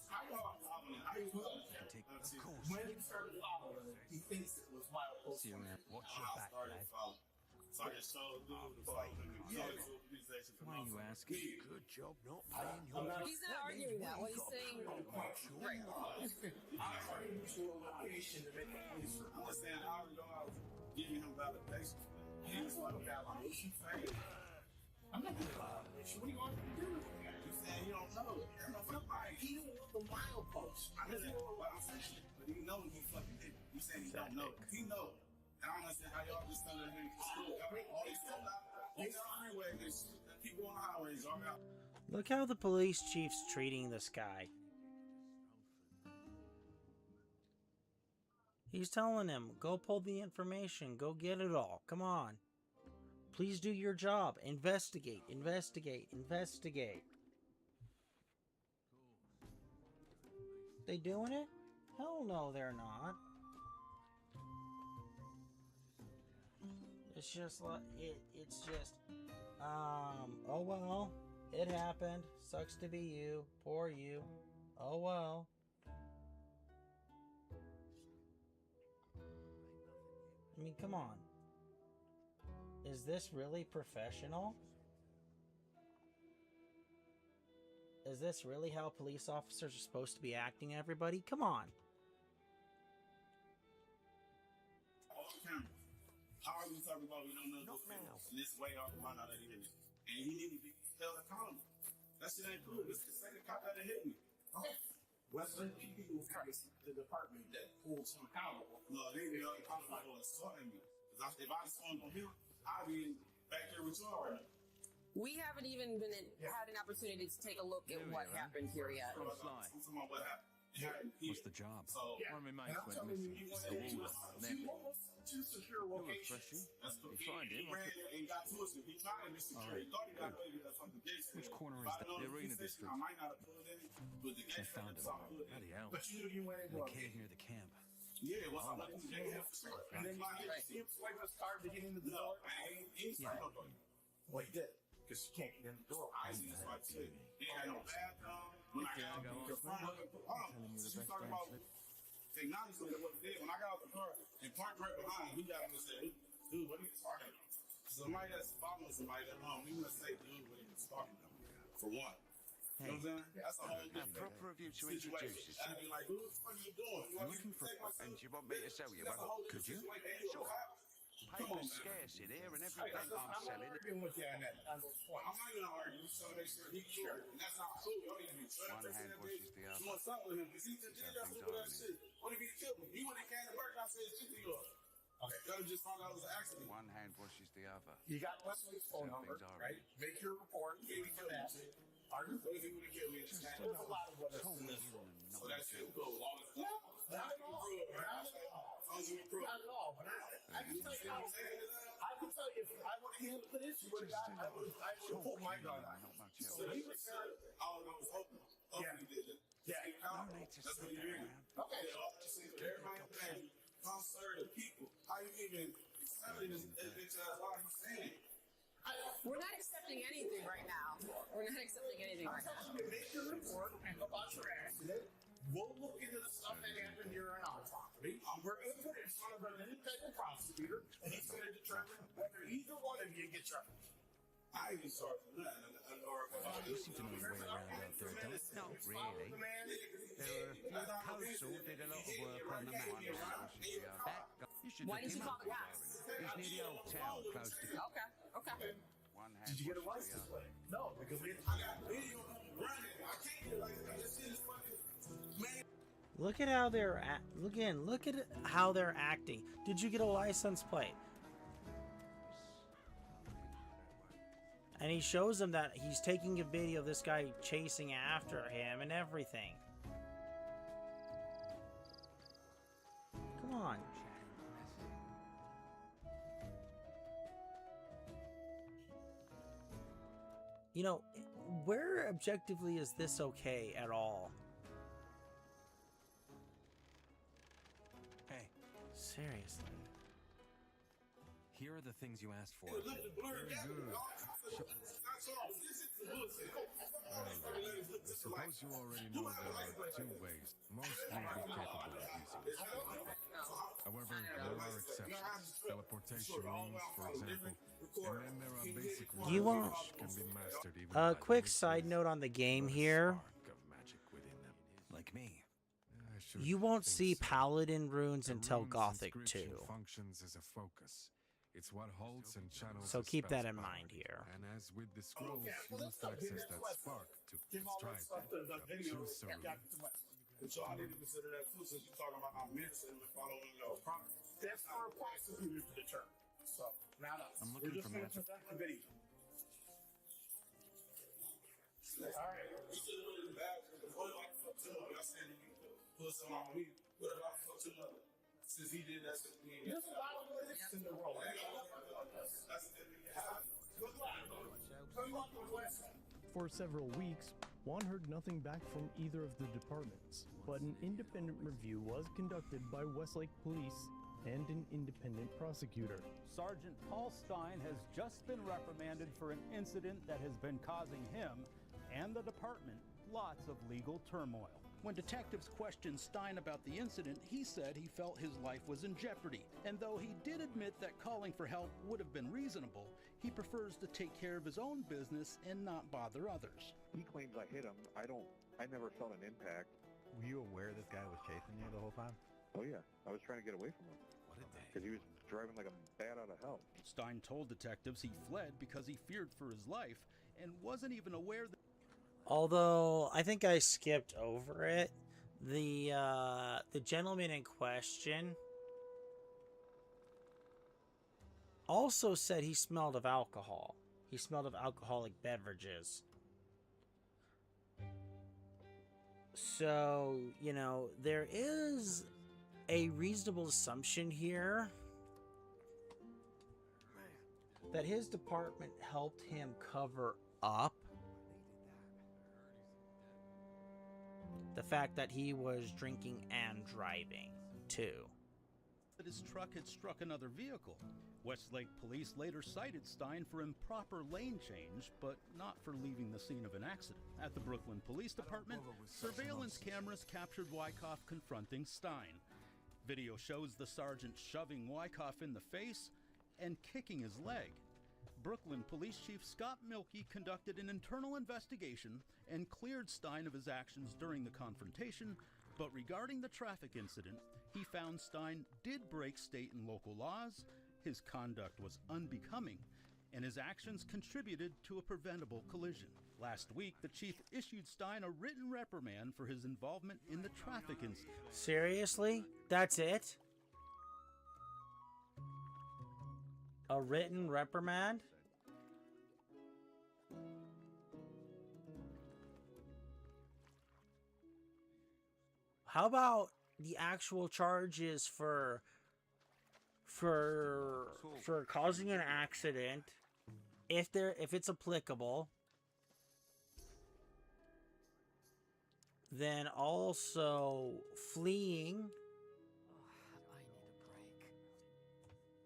When he started following, he thinks it was milepost 159. Watch your back, lad. So I just told the dude to follow him. Why are you asking? Good job not paying your... He's not arguing that. What he's saying, right. I'm trying to use your location to make a police report. I understand how we go out giving him validation. And he's like, validation? I'm not giving validation. What are you going to do? You saying you don't know. He didn't want the milepost. I know what I'm saying. But he knows he fucking did. You saying he don't know. He knows. I don't understand how y'all just stand there and all these people on the highway, people on the highways, all out. Look how the police chief's treating this guy. He's telling him, go pull the information, go get it all. Come on. Please do your job. Investigate, investigate, investigate. They doing it? Hell no, they're not. It's just like, it's just, oh well, it happened. Sucks to be you. Poor you. Oh well. I mean, come on. Is this really professional? Is this really how police officers are supposed to be acting, everybody? Come on. How are you talking about we don't know those people? And this way off find out that he hit me. And he didn't be held accountable. That shit ain't cool. This is the second cop that hit me. Western PD was the department that pulled him accountable. No, they didn't be held accountable for assaulting me. Because if I swung on him, I'd be back there with you already. We haven't even had an opportunity to take a look at what happened here yet. I'm talking about what happened. What's the job? So, One of my mates went missing. It's the woman. Two secure locations. You find him. He ran and got to us. He tried to be secure. He thought he got away with that fucking gate. Which corner is that? The arena district. I might not have put it in, but the gate found him. Bloody hell. But you knew you went in the cave near the camp. Yeah, well, I went in the gate. And then he swiped his card to get into the door. He swiped no door. Well, he did. Because you can't get in the door. I see this right too. He had no bathroom. When I got out the car, she's talking about technology. What it did. When I got out the car and parked right behind, he got him and said, dude, what are you talking about? Somebody that's following somebody that we must say, dude, what are you talking about? For one. You know what I'm saying? That's a whole How different proper of you to situation. introduce yourself. I'd be like, who the fuck are you doing? You I'm want me looking to for take myself? and you want me to sell you That's a one? whole Could you? different situation. Sure. Come on, Paper's man. scarce in here, and every Hey, bank I'm I'm selling. not arguing with you on that. On those points. I'm not even arguing. So make sure he cares. And that's not cool. Y'all need to be One hand washes the other. You want something with him? Because he just did that stupid ass shit. What if he killed me? He wouldn't have came to work and I said shit to you. Okay, y'all just found out it was an accident. One hand washes the other. You got Wesley's phone number, right? Make your report. Maybe for that. What if he would have killed me? There's a lot of what ifs in this one. So that's it. Go along with that. Not at all. Not at all. But I can tell you, I can tell you, if I would have handled this, you would have gotten, I would have pulled my gun out. So he was saying, all I was hoping. Yeah. He did it. Yeah. No need to That's what sit you're around. Okay. Everybody saying, come serve the people. How you even accepting this bitch ass lie he's saying? We're not accepting anything right now. We're not accepting anything right now. Make your report about your accident. We'll look into the stuff that happened here on our property. We're going to put it in front of an independent prosecutor, and he's going to determine whether either one of you get charged. I ain't sorry for that. You seem to know your way around out there, don't you? Not really. There were a few council did a lot of work on the map. You should Why look did you him call up. the cops? He's near the old town, close to. Okay, okay. One hand Did you get a washes the license other. plate? No, because I got video of him running. I can't get a license. I just see this fucking man. Look at how they're look at how they're acting. Did you get a license plate? And he shows him that he's taking a video of this guy chasing after him and everything. Come on. You know, where objectively is this okay at all? Hey, seriously. Here are the things you asked for. Very good. I suppose you already know there are two ways most will be capable of using this. However, there are exceptions. Teleportation rules, for example. And then there are basic rules You won't. which can be mastered even A by quick wizards side note on the game with a here. spark of magic within them. Like me. I should You won't see think so. Paladin runes The until rune's Gothic inscription 2. functions as a focus. It's what holds and channels So a keep that in spell's mind power. here. And as with the scrolls, you must access that spark to Give all that strike stuff to the video. choose a rune. And so I need to consider that too, since you're talking about how medicine and following your promise. That's for a prosecutor to determine. So, not us. I'm We're looking just for going to magic. present the video. All right. You should have really bad because what if I fuck too much? I said you put some on me. What if I fuck too much? Since he did that to me. There's a lot of lyrics in the world. For several weeks, Juan heard nothing back from either of the departments, but an independent review was conducted by Westlake Police and an independent prosecutor. Sergeant Paul Stein has just been reprimanded for an incident that has been causing him and the department lots of legal turmoil. When detectives questioned Stein about the incident, he said he felt his life was in jeopardy. And though he did admit that calling for help would have been reasonable, he prefers to take care of his own business and not bother others. He claims I hit him. I never felt an impact. Were you aware this guy was chasing you the whole time? Oh yeah, I was trying to get away from him. What a day. Because he was driving like a bat out of hell. Stein told detectives he fled because he feared for his life and wasn't even aware that Although I think I skipped over it. The gentleman in question also said he smelled of alcohol. He smelled of alcoholic beverages. So, you know, there is a reasonable assumption here that his department helped him cover up the fact that he was drinking and driving, too. that his truck had struck another vehicle. Westlake police later cited Stein for improper lane change, but not for leaving the scene of an accident. At the Brooklyn Police Department, surveillance cameras captured Wyckoff confronting Stein. Video shows the sergeant shoving Wyckoff in the face and kicking his leg. Brooklyn Police Chief Scott Milkey conducted an internal investigation and cleared Stein of his actions during the confrontation, but regarding the traffic incident, he found Stein did break state and local laws, his conduct was unbecoming, and his actions contributed to a preventable collision. Last week, the chief issued Stein a written reprimand for his involvement in the traffic incident. Seriously? That's it? A written reprimand? How about the actual charges for causing an accident, if it's applicable, then also fleeing,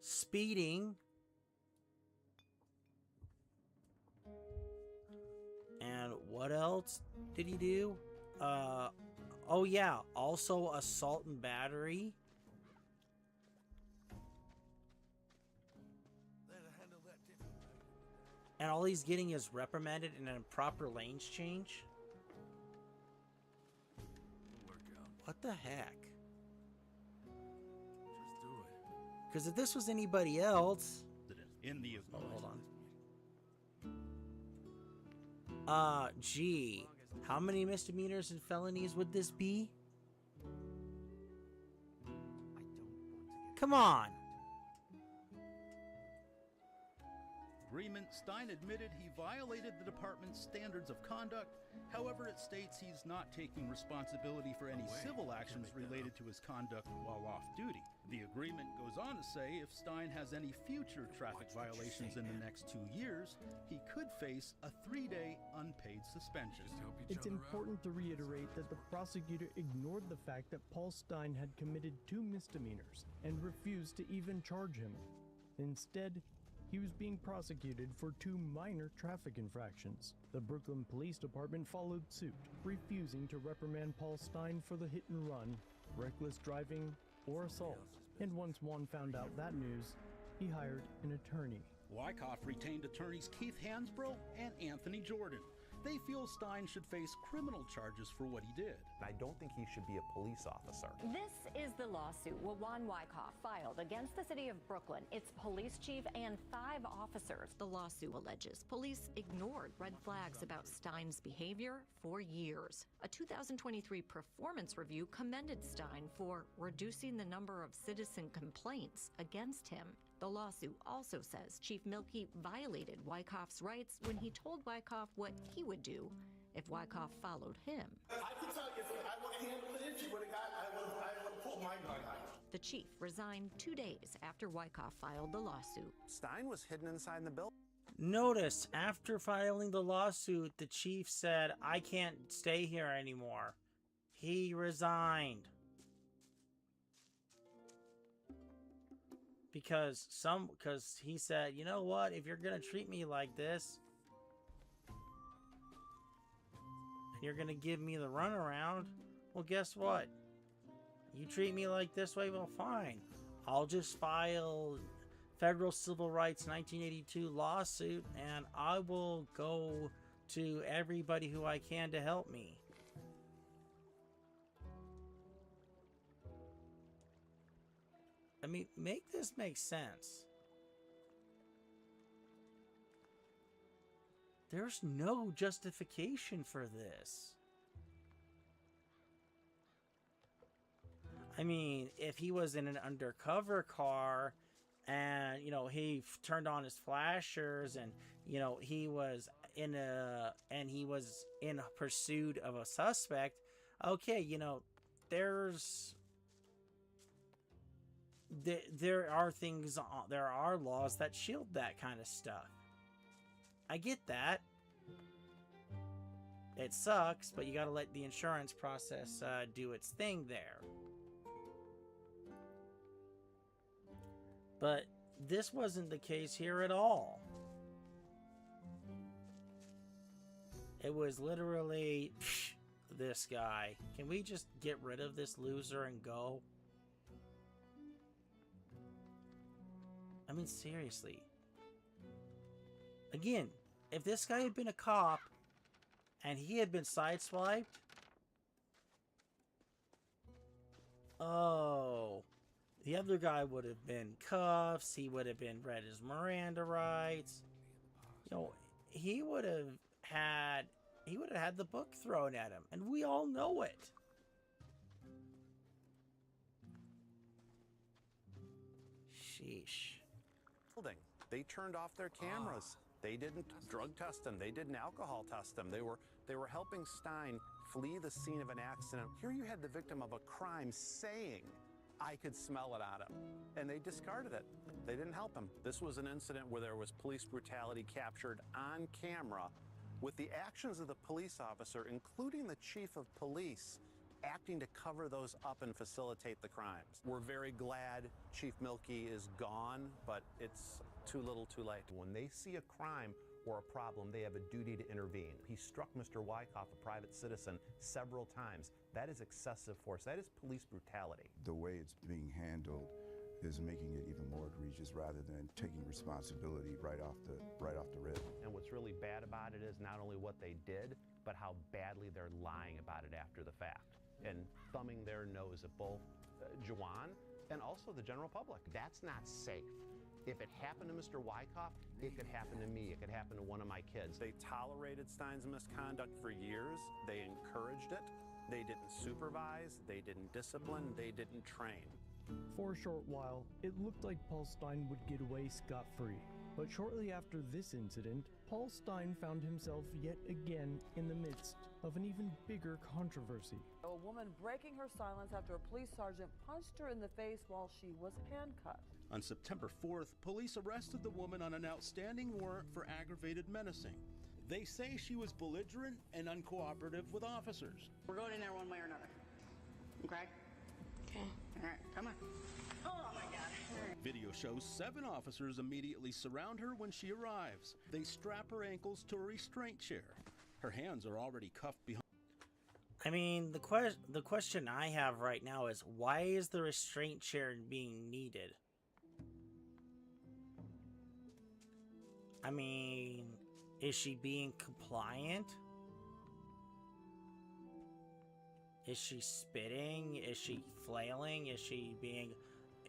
speeding, and what else did he do? Oh yeah, also assault and battery. And all he's getting is reprimanded and improper lanes change? What the heck? Just do it. Because if this was anybody else... In the hold on. Gee. How many misdemeanors and felonies would this be? Come on. Agreement, Stein admitted he violated the department's standards of conduct. However, it states he's not taking responsibility for any civil actions related to his conduct while off duty. The agreement goes on to say if Stein has any future traffic violations in the next 2 years, he could face a 3-day unpaid suspension. It's important to reiterate that the prosecutor ignored the fact that Paul Stein had committed 2 misdemeanors and refused to even charge him. Instead, he was being prosecuted for 2 minor traffic infractions. The Brooklyn Police Department followed suit, refusing to reprimand Paul Stein for the hit and run, reckless driving, or assault. And once one found out that news, he hired an attorney. Wyckoff retained attorneys Keith Hansbrough and Anthony Jordan. They feel Stein should face criminal charges for what he did. I don't think he should be a police officer. This is the lawsuit Wawan Wyckoff filed against the city of Brooklyn, its police chief, and 5 officers. The lawsuit alleges police ignored red flags about Stein's behavior for years. A 2023 performance review commended Stein for reducing the number of citizen complaints against him. The lawsuit also says Chief Milkey violated Wyckoff's rights when he told Wyckoff what he would do if Wyckoff followed him. I can tell you, if I would have handled it, if you would have got, I would have pulled my gun out. The chief resigned 2 days after Wyckoff filed the lawsuit. Stein was hidden inside the building. Notice, after filing the lawsuit, the chief said, I can't stay here anymore. He resigned. Because he said, you know what, if you're gonna treat me like this, and you're gonna give me the runaround, well, guess what? You treat me like this way, well, fine. I'll just file Federal Civil Rights 1982 lawsuit, and I will go to everybody who I can to help me. I mean, make this make sense. There's no justification for this. I mean, if he was in an undercover car and, you know, he turned on his flashers and, you know, he was in pursuit of a suspect, okay, you know, there are laws that shield that kind of stuff. I get that. It sucks, but you gotta let the insurance process do its thing there. But this wasn't the case here at all. It was literally, this guy. Can we just get rid of this loser and go? I mean, seriously. Again, if this guy had been a cop and he had been sideswiped, oh, the other guy would have been cuffs. He would have been read his Miranda rights. You know, he would have had the book thrown at him, and we all know it. Sheesh. They turned off their cameras. They didn't drug test him. They didn't alcohol test him. They were helping Stein flee the scene of an accident. Here you had the victim of a crime saying, "I could smell it on him," and they discarded it. They didn't help him. This was an incident where there was police brutality captured on camera with the actions of the police officer, including the chief of police, acting to cover those up and facilitate the crimes. We're very glad Chief Milkey is gone, but it's too little too late. When they see a crime or a problem, they have a duty to intervene. He struck Mr. Wyckoff, a private citizen, several times. That is excessive force. That is police brutality. The way it's being handled is making it even more egregious rather than taking responsibility right off the rip. And what's really bad about it is not only what they did, but how badly they're lying about it after the fact and thumbing their nose at both Juwan and also the general public. That's not safe. If it happened to Mr. Wyckoff, it could happen to me. It could happen to one of my kids. They tolerated Stein's misconduct for years. They encouraged it. They didn't supervise. They didn't discipline. They didn't train. For a short while, it looked like Paul Stein would get away scot-free. But shortly after this incident, Paul Stein found himself yet again in the midst of an even bigger controversy. A woman breaking her silence after a police sergeant punched her in the face while she was handcuffed. On September 4th, police arrested the woman on an outstanding warrant for aggravated menacing. They say she was belligerent and uncooperative with officers. We're going in there one way or another. Okay? Okay. All right, come on. Oh my God. Video shows 7 officers immediately surround her when she arrives. They strap her ankles to a restraint chair. Her hands are already cuffed behind. I mean, the question I have right now is, why is the restraint chair being needed? I mean, is she being compliant? Is she spitting? Is she flailing? Is she being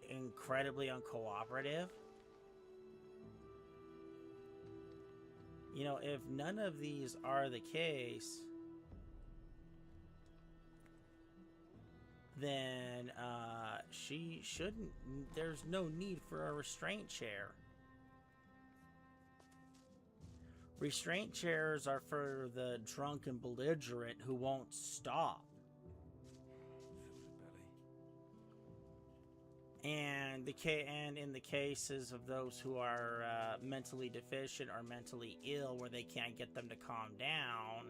incredibly uncooperative? You know, if none of these are the case, then she shouldn't, there's no need for a restraint chair. Restraint chairs are for the drunk and belligerent who won't stop. And in the cases of those who are mentally deficient or mentally ill, where they can't get them to calm down,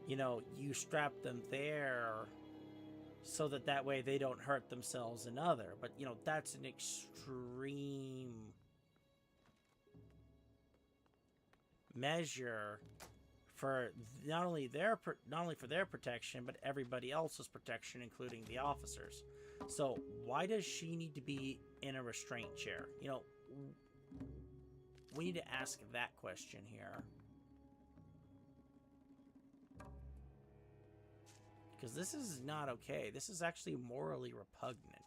you know, you strap them there so that way they don't hurt themselves another. But, you know, that's an extreme measure for not only for their protection, but everybody else's protection, including the officers. So why does she need to be in a restraint chair? You know, we need to ask that question here. Because this is not okay. This is actually morally repugnant.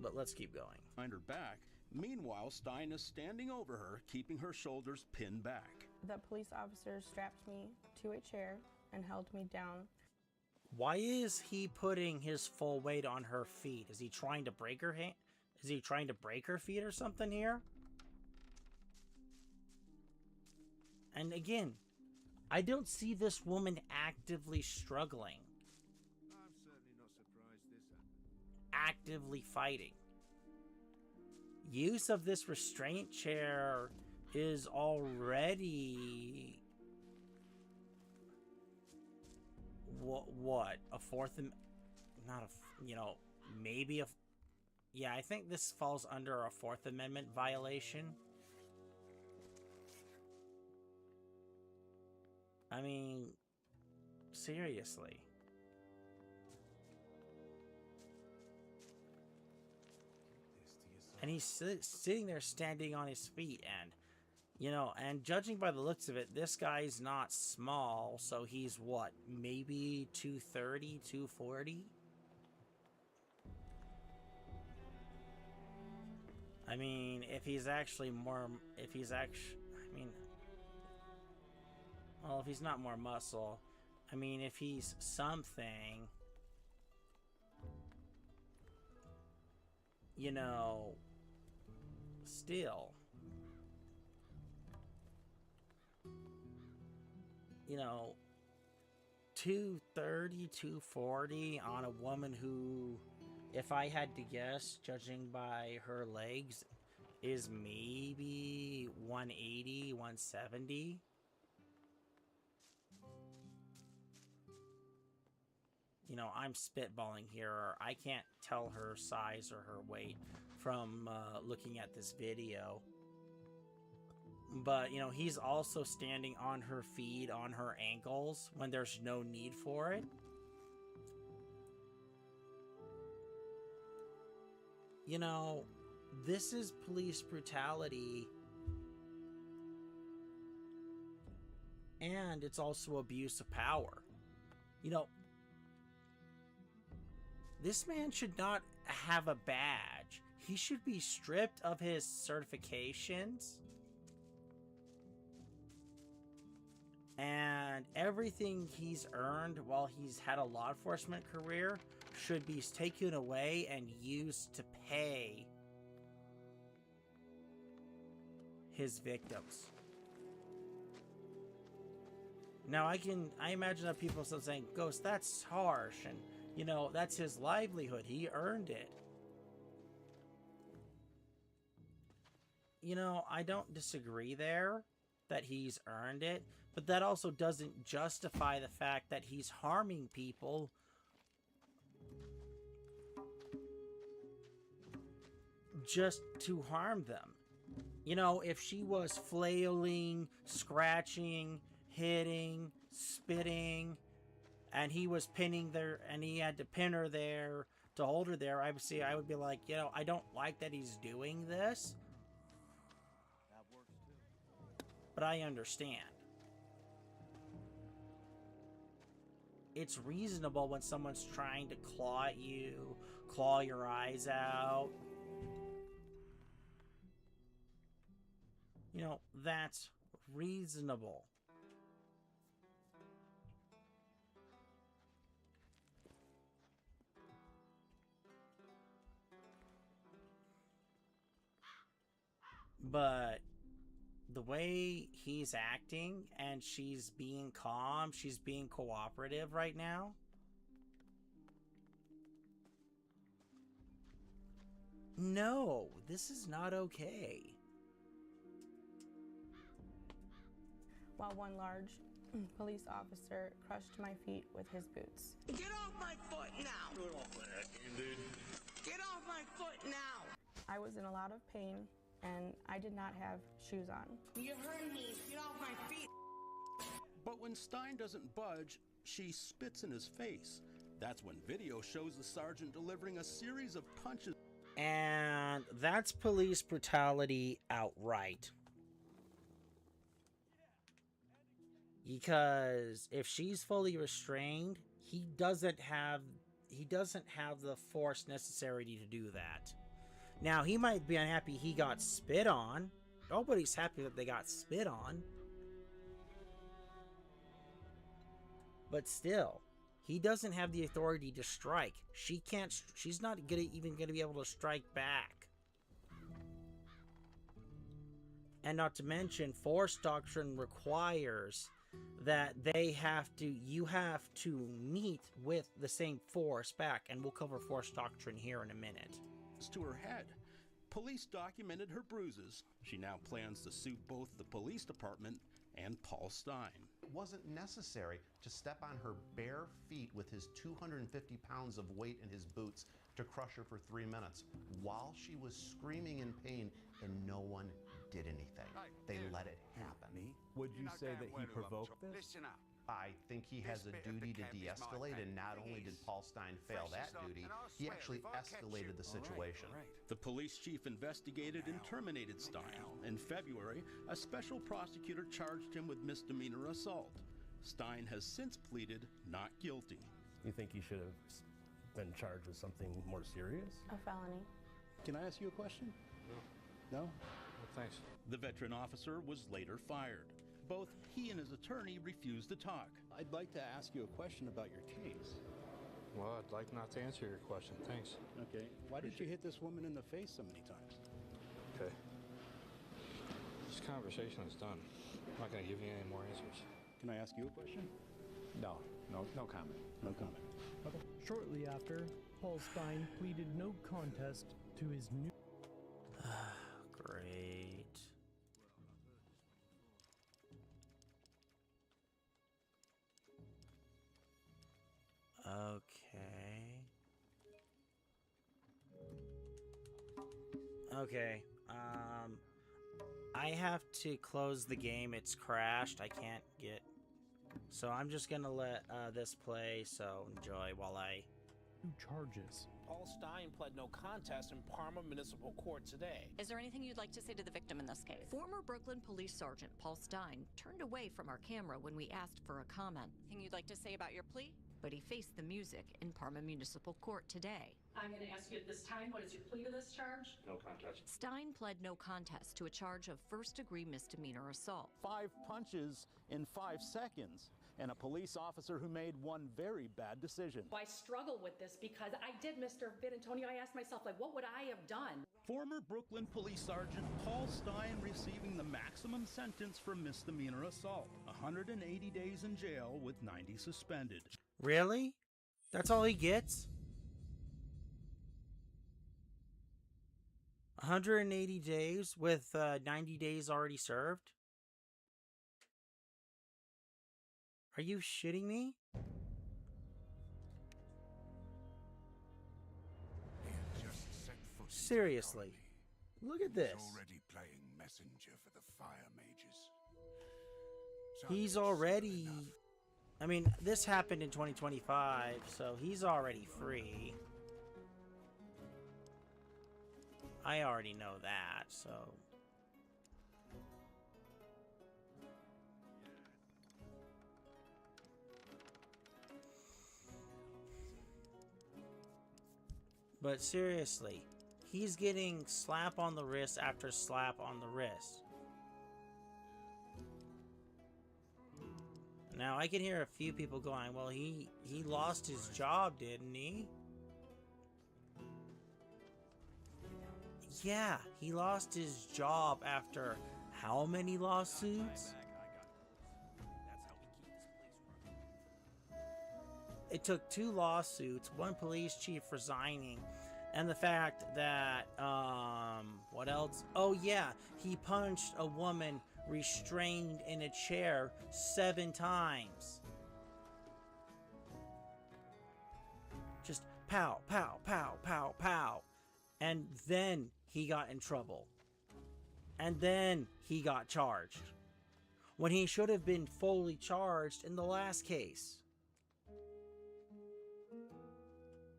But let's keep going. Behind her back. Meanwhile, Stein is standing over her, keeping her shoulders pinned back. The police officer strapped me to a chair and held me down. Why is he putting his full weight on her feet? Is he trying to break her hand? Is he trying to break her feet or something here? And again, I don't see this woman actively struggling. I'm certainly not surprised this happened. Actively fighting. Use of this restraint chair is already what a fourth, not a, you know, maybe a Yeah, I think this falls under a Fourth Amendment violation. I mean, seriously. And he's sitting there standing on his feet, and, you know, and judging by the looks of it, this guy's not small, so he's what, maybe 230, 240? I mean, if he's actually more, if he's actually, I mean, well, if he's not more muscle, I mean, if he's something, you know, still, you know, 230, 240 on a woman who, if I had to guess, judging by her legs, is maybe 180, 170. You know, I'm spitballing here. I can't tell her size or her weight from looking at this video. But, you know, he's also standing on her feet, on her ankles, when there's no need for it. You know, this is police brutality. And it's also abuse of power. You know, this man should not have a badge. He should be stripped of his certifications. And everything he's earned while he's had a law enforcement career should be taken away and used to pay his victims. Now I imagine that people still saying, Ghost, that's harsh, and you know, that's his livelihood. He earned it. You know, I don't disagree there that he's earned it, but that also doesn't justify the fact that he's harming people just to harm them. You know, if she was flailing, scratching, hitting, spitting, and he was pinning there, and he had to pin her there to hold her there, I would be like, you know, I don't like that he's doing this. But I understand. It's reasonable when someone's trying to claw at you, claw your eyes out. You know, that's reasonable. But the way he's acting, and she's being calm, she's being cooperative right now. No, this is not okay. While one large police officer crushed my feet with his boots. Get off my foot now! Get off my head, dude. Get off my foot now! I was in a lot of pain, and I did not have shoes on. You hurt me. Get off my feet. But when Stein doesn't budge, she spits in his face. That's when video shows the sergeant delivering a series of punches. And that's police brutality outright. Because if she's fully restrained, he doesn't have the force necessary to do that. Now, he might be unhappy he got spit on. Nobody's happy that they got spit on. But still, he doesn't have the authority to strike. She's not even going to be able to strike back. And not to mention, force doctrine requires that you have to meet with the same force back. And we'll cover force doctrine here in a minute. To her head. Police documented her bruises. She now plans to sue both the police department and Paul Stein. Wasn't necessary to step on her bare feet with his 250 pounds of weight in his boots to crush her for 3 minutes while she was screaming in pain, and no one did anything. They let it happen. Would you say that he provoked this? Listen up. I think he has a duty to de-escalate, and not only did Paul Stein fail that duty, he actually escalated the situation. The police chief investigated and terminated Stein. In February, a special prosecutor charged him with misdemeanor assault. Stein has since pleaded not guilty. You think he should have been charged with something more serious? A felony. Can I ask you a question? No. No? Well, thanks. The veteran officer was later fired. Both he and his attorney refused to talk. I'd like to ask you a question about your case. Well, I'd like not to answer your question. Thanks. Okay. Why did you hit this woman in the face so many times? Okay. This conversation is done. I'm not going to give you any more answers. Can I ask you a question? No comment. No comment. Okay. Shortly after, Paul Stein pleaded no contest to his new... Great. Okay. I have to close the game. It's crashed. I can't get... So I'm just gonna let this play, so enjoy while I... charges. Paul Stein pled no contest in Parma Municipal Court today. Is there anything you'd like to say to the victim in this case? Former Brooklyn Police Sergeant Paul Stein turned away from our camera when we asked for a comment. Anything you'd like to say about your plea? But he faced the music in Parma Municipal Court today. I'm going to ask you at this time, what is your plea to this charge? No contest. Stein pled no contest to a charge of first-degree misdemeanor assault. 5 punches in 5 seconds, and a police officer who made one very bad decision. I struggle with this because I did, Mr. VidIQ. I asked myself, like, what would I have done? Former Brooklyn Police Sergeant Paul Stein receiving the maximum sentence for misdemeanor assault. 180 days in jail with 90 suspended. Really? That's all he gets? 180 days with 90 days already served? Are you shitting me? Seriously. Look at this. Already playing messenger for the fire mages. He's already... I mean, this happened in 2025, so he's already free. I already know that, so... But seriously, he's getting slap on the wrist after slap on the wrist. Now, I can hear a few people going, well, he lost his job, didn't he? Yeah, he lost his job after how many lawsuits? It took 2 lawsuits, 1 police chief resigning, and the fact that, what else? Oh yeah, he punched a woman restrained in a chair 7 times. Just pow, pow, pow, pow, pow. And then he got in trouble. And then he got charged. When he should have been fully charged in the last case.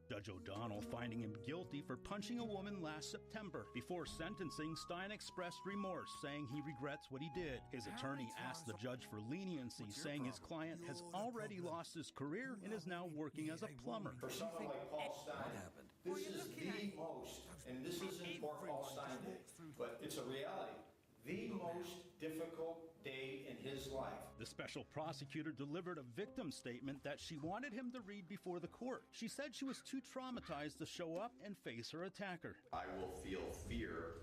Judge O'Donnell finding him guilty for punching a woman last September. Before sentencing, Stein expressed remorse, saying he regrets what he did. His attorney asked the judge for leniency, saying his client has already lost his career and is now working as a plumber. For someone like Paul Stein, this is the most, and this isn't for Paul Stein Day, but it's a reality, the most difficult day in his life. The special prosecutor delivered a victim statement that she wanted him to read before the court. She said she was too traumatized to show up and face her attacker. I will feel fear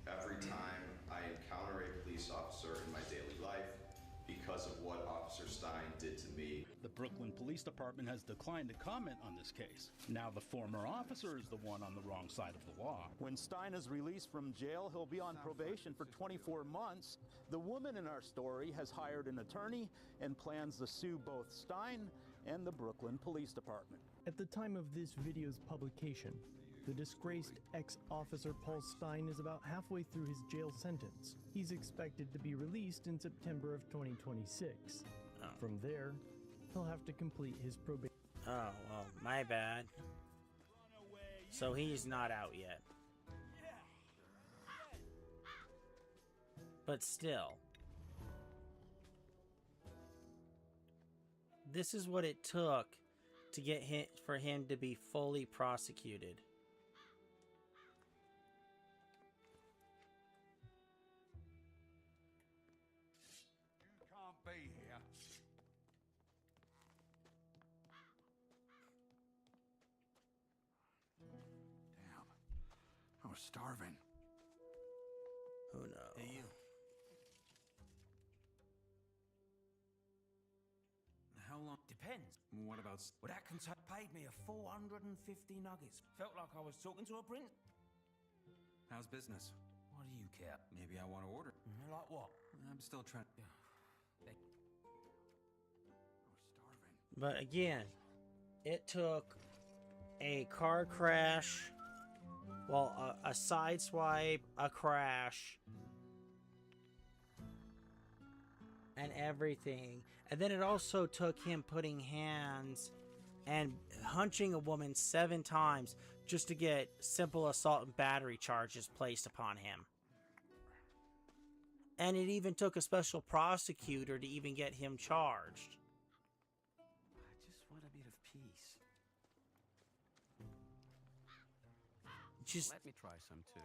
every time I encounter a police officer in my daily life, because of what Officer Stein did to me. The Brooklyn Police Department has declined to comment on this case. Now the former officer is the one on the wrong side of the law. When Stein is released from jail, he'll be on probation for 24 months. The woman in our story has hired an attorney and plans to sue both Stein and the Brooklyn Police Department. At the time of this video's publication, the disgraced ex-officer Paul Stein is about halfway through his jail sentence. He's expected to be released in September of 2026. From there, he'll have to complete his probation. Oh, well, my bad. So he's not out yet. But still. This is what it took to get for him to be fully prosecuted. Be here. Damn. I was starving. Who knows? Hey, you. How long? Depends. What about... Well, that container paid me a 450 nuggets. Felt like I was talking to a prince. How's business? What do you care? Maybe I want to order. Like what? I'm still trying... But again, it took a car crash, well, a side swipe, a crash, and everything. And then it also took him putting hands and hunching a woman 7 times just to get simple assault and battery charges placed upon him. And it even took a special prosecutor to even get him charged. What a bit of peace. Just let me try some too.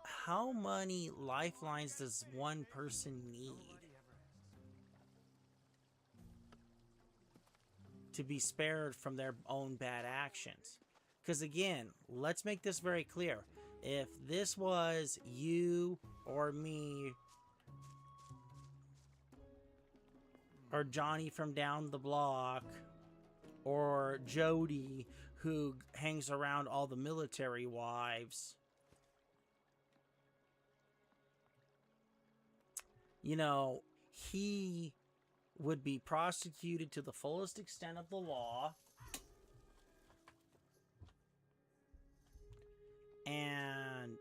How many lifelines does one person need to be spared from their own bad actions? Because again, let's make this very clear. If this was you or me or Johnny from down the block or Jody, who hangs around all the military wives, you know, he would be prosecuted to the fullest extent of the law. And,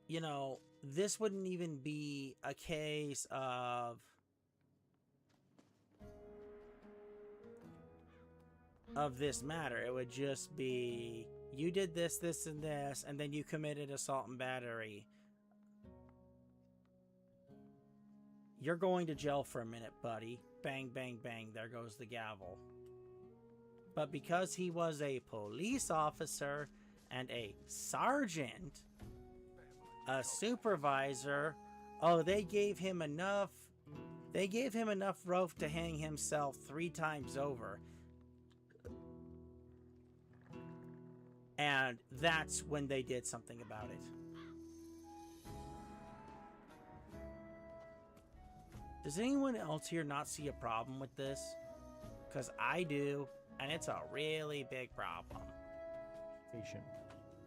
you know, this wouldn't even be a case of this matter. It would just be, you did this, this, and this, and then you committed assault and battery. You're going to jail for a minute, buddy. Bang, bang, bang. There goes the gavel. But because he was a police officer and a sergeant, a supervisor, oh, they gave him enough rope to hang himself 3 times over. And that's when they did something about it. Does anyone else here not see a problem with this? Because I do, and it's a really big problem.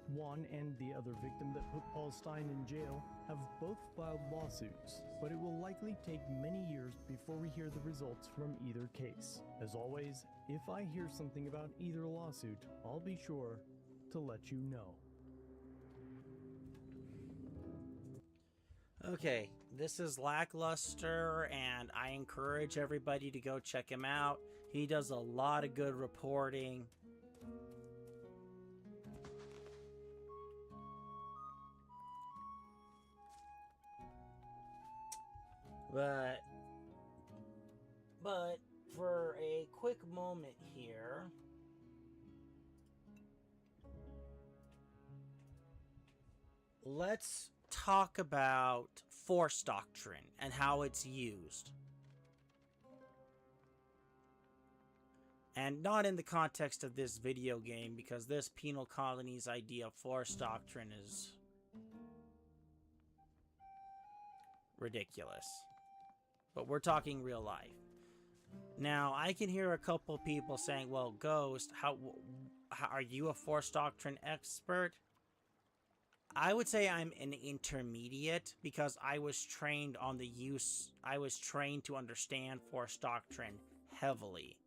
One and the other victim that put Paul Stein in jail have both filed lawsuits, but it will likely take many years before we hear the results from either case. As always, if I hear something about either lawsuit, I'll be sure to let you know. Okay, this is Lackluster, and I encourage everybody to go check him out. He does a lot of good reporting. But for a quick moment here, let's talk about force doctrine and how it's used. And not in the context of this video game, because this penal colony's idea of force doctrine is ridiculous. but we're talking real life. Now, I can hear a couple people saying, well, Ghost, how are you a Force Doctrine expert? I would say I'm an intermediate because I was trained to understand Force Doctrine heavily.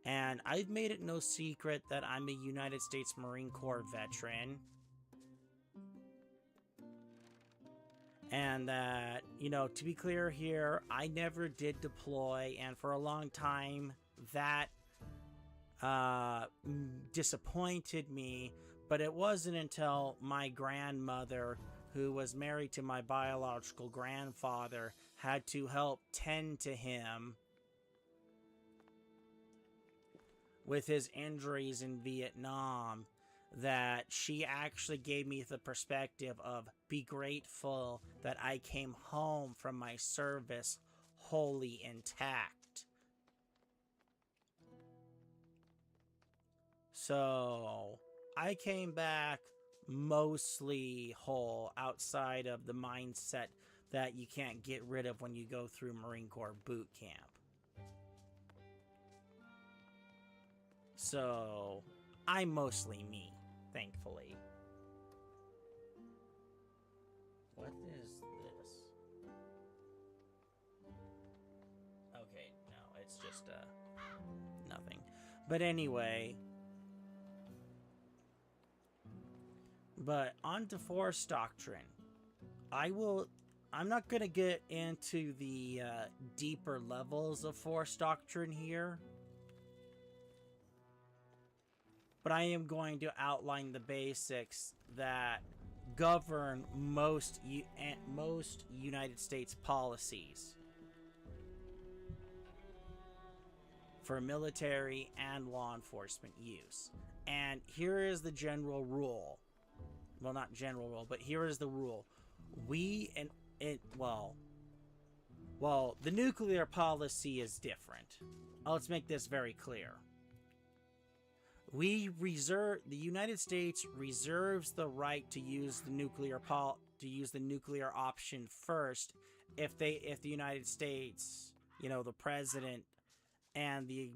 And I've made it no secret that I'm a United States Marine Corps veteran. And that, you know, to be clear here, I never did deploy, and for a long time, that disappointed me, but it wasn't until my grandmother, who was married to my biological grandfather, had to help tend to him with his injuries in Vietnam, that she actually gave me the perspective of be grateful that I came home from my service wholly intact. So I came back mostly whole, outside of the mindset that you can't get rid of when you go through Marine Corps boot camp. So I'm mostly me, thankfully. What is this? Okay, no, it's just nothing. But anyway, but on to Force Doctrine. I'm not going to get into the deeper levels of Force Doctrine here, but I am going to outline the basics that govern most United States policies for military and law enforcement use. And here is the general rule. Well, not general rule, but here is the rule. Well, the nuclear policy is different. Let's make this very clear. The United States reserves the right to use the nuclear option first if the United States, you know, the president and the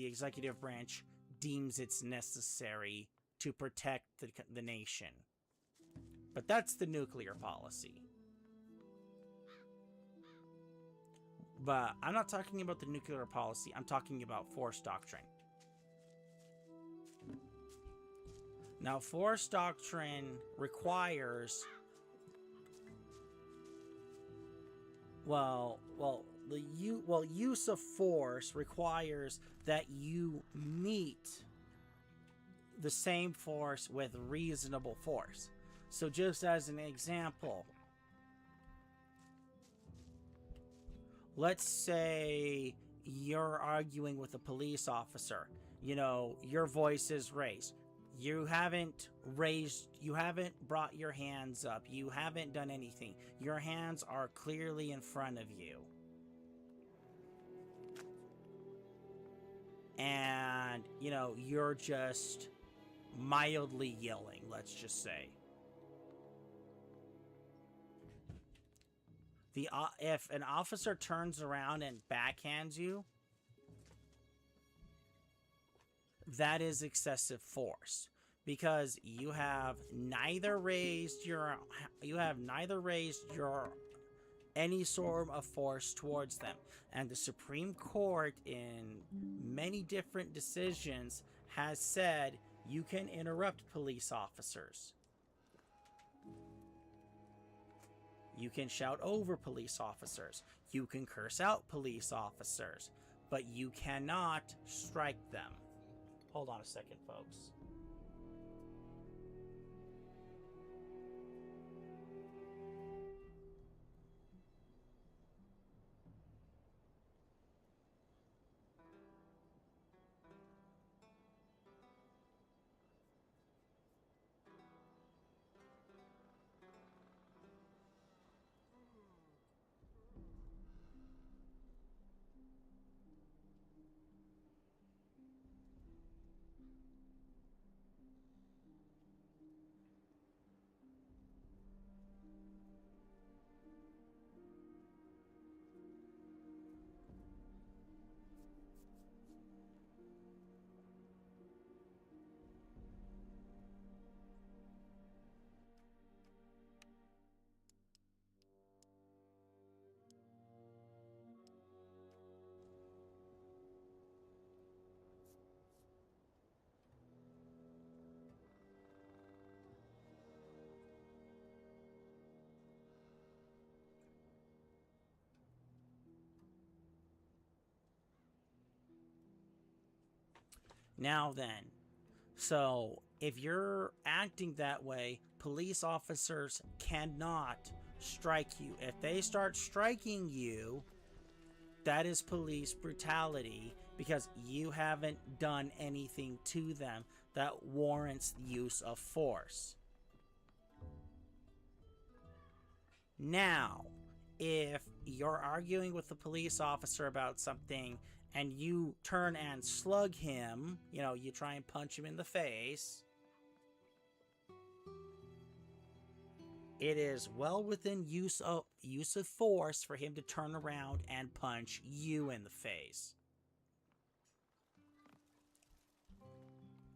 executive branch deems it's necessary to protect the nation. But that's the nuclear policy. But I'm not talking about the nuclear policy. I'm talking about Force Doctrine. Now, Force Doctrine requires, use of force requires that you meet the same force with reasonable force. So just as an example, let's say you're arguing with a police officer. You know, your voice is raised. You haven't brought your hands up. You haven't done anything. Your hands are clearly in front of you. And, you know, you're just mildly yelling, let's just say. If an officer turns around and backhands you, that is excessive force, because you have neither raised any sort of force towards them. And the Supreme Court, in many different decisions, has said you can interrupt police officers. You can shout over police officers. You can curse out police officers, but you cannot strike them. Hold on a second, folks. Now then, so if you're acting that way, police officers cannot strike you. If they start striking you, that is police brutality because you haven't done anything to them that warrants the use of force. Now, if you're arguing with the police officer about something and you turn and slug him, you know, you try and punch him in the face, it is well within use of force for him to turn around and punch you in the face.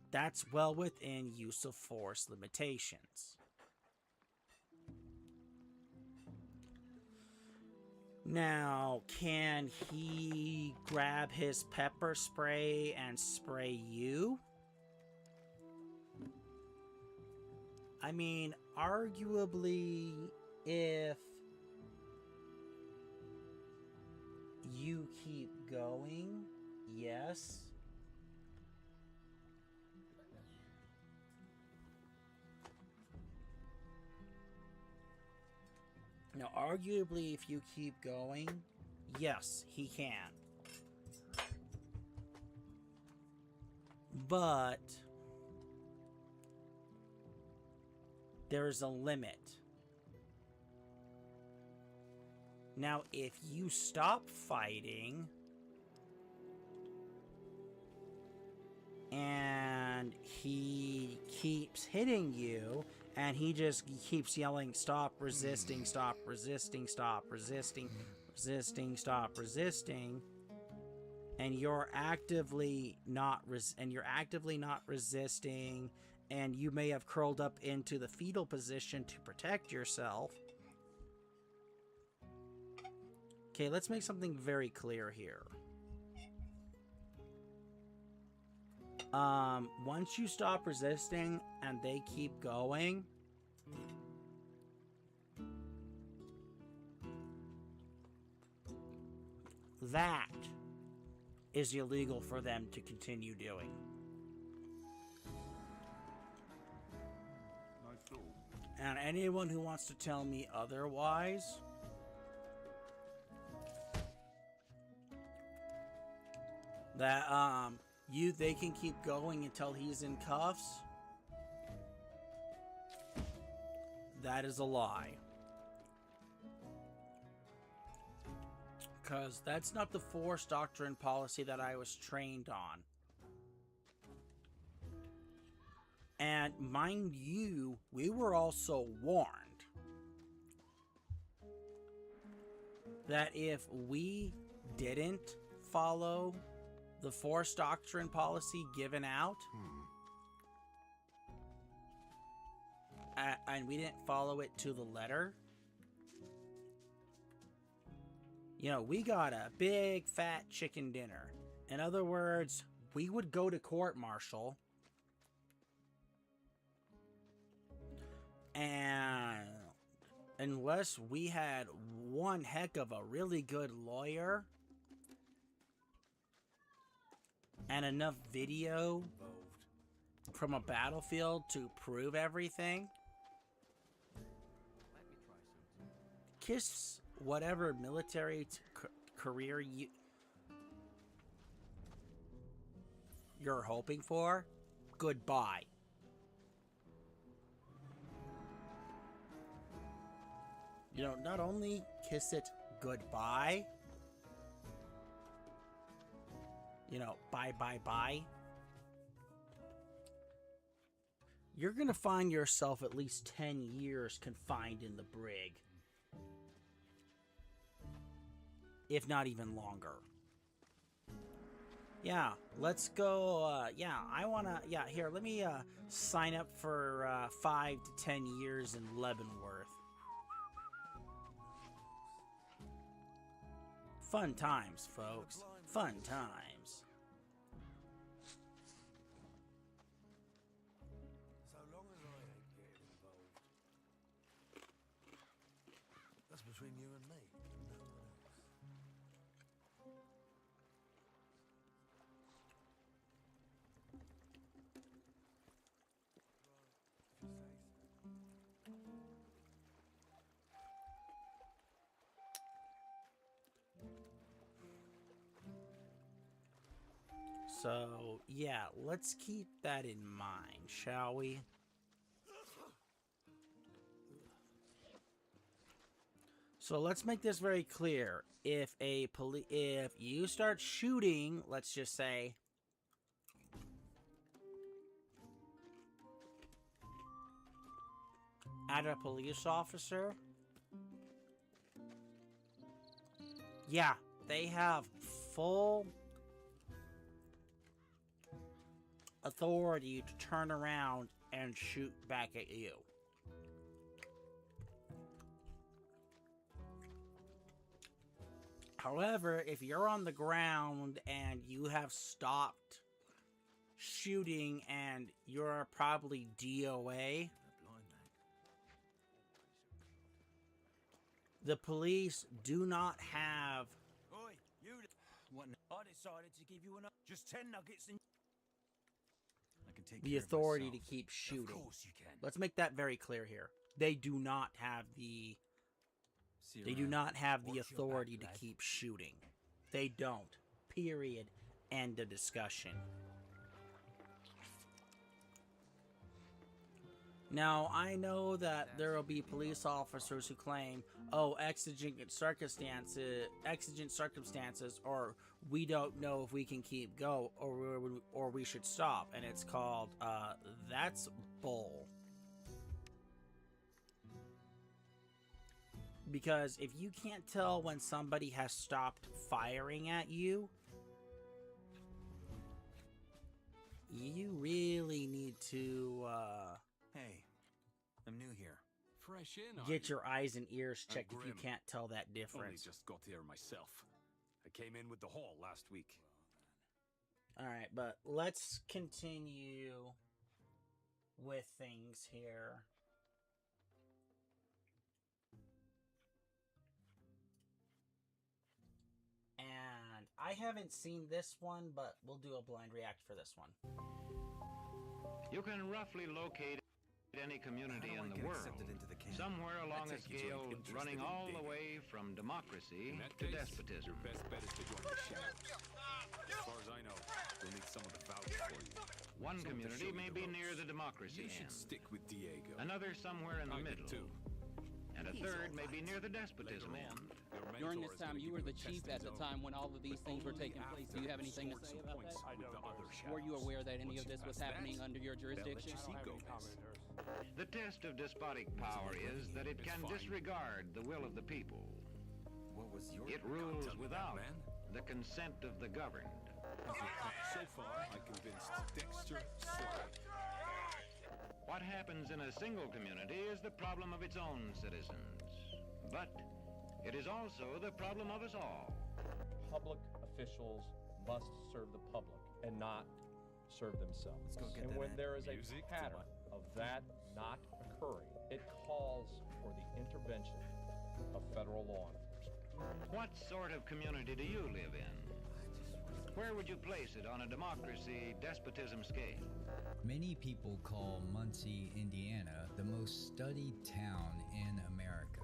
That's well within use of force limitations. Now, can he grab his pepper spray and spray you? I mean, arguably, if you keep going, yes. Now, arguably, if you keep going, yes, he can. But there's a limit. Now, if you stop fighting and he keeps hitting you, and he keeps yelling, stop resisting, stop resisting, stop resisting, resisting, stop resisting, and you're actively not resisting, and you may have curled up into the fetal position to protect yourself. Okay, let's make something very clear here. Once you stop resisting and they keep going, that is illegal for them to continue doing. And anyone who wants to tell me otherwise, that they can keep going until he's in cuffs, that is a lie. Because that's not the force doctrine policy that I was trained on. And mind you, we were also warned that if we didn't follow the force doctrine policy given out, and we didn't follow it to the letter, you know, we got a big fat chicken dinner. In other words, we would go to court-martial, and unless we had one heck of a really good lawyer and enough video from a battlefield to prove everything, kiss whatever military career you're hoping for, goodbye. You know, not only kiss it goodbye, you know, bye, bye, bye, you're gonna find yourself at least 10 years confined in the brig. If not even longer. Yeah, let's go, yeah, I wanna, yeah, here, let me, sign up for, 5 to 10 years in Leavenworth. Fun times, folks. Fun times. So long as I ain't getting involved. That's between you and me, no one else. So, yeah, let's keep that in mind, shall we? So let's make this very clear. If you start shooting, let's just say, at a police officer, yeah, they have full authority to turn around and shoot back at you. However, if you're on the ground and you have stopped shooting and you're probably DOA, the police do not have Oi, you. What? I decided to give you just 10 nuggets and I can take the care of authority to myself. keep shooting. Of course you can. Let's make that very clear here. They do not have the authority to keep shooting. They don't. Period. End of discussion. Now, I know that there will be police officers who claim, oh, exigent circumstances, or we don't know if we can keep go, or we should stop. And it's called, that's bull. Because if you can't tell when somebody has stopped firing at you, you really need to, Hey, I'm new here. Fresh in, get your eyes and ears checked if you Grim. can't tell that Only difference. just got here myself. I came in with the haul last week. Alright, but let's continue with things here. And I haven't seen this one, but we'll do a blind react for this one. You can roughly locate any community in the world, somewhere along a scale running all the way from democracy to despotism. Your best bet is to join the shadow. As far as I know, you'll need someone to vouch for you. One Someone to community show you may the be ropes. near the democracy You should end, stick with Diego. another somewhere in the I did middle, too. and a He's third all may be right. near the despotism Later end. on, During this time, you were the chief at the time when all of these things were taking place. Do you have anything to say about that? Were you aware that any of this was happening under your jurisdiction? The test of despotic power is that it can disregard the will of the people. What was your... It rules tell me that, without man. the consent of the governed. So far, I convinced Dexter Sly. What happens in a single community is the problem of its own citizens. But it is also the problem of us all. Public officials must serve the public and not serve themselves. Let's go get And that when there is a music. pattern of that not occurring, it calls for the intervention of federal law enforcement. What sort of community do you live in? Where would you place it on a democracy-despotism scale? Many people call Muncie, Indiana, the most studied town in America.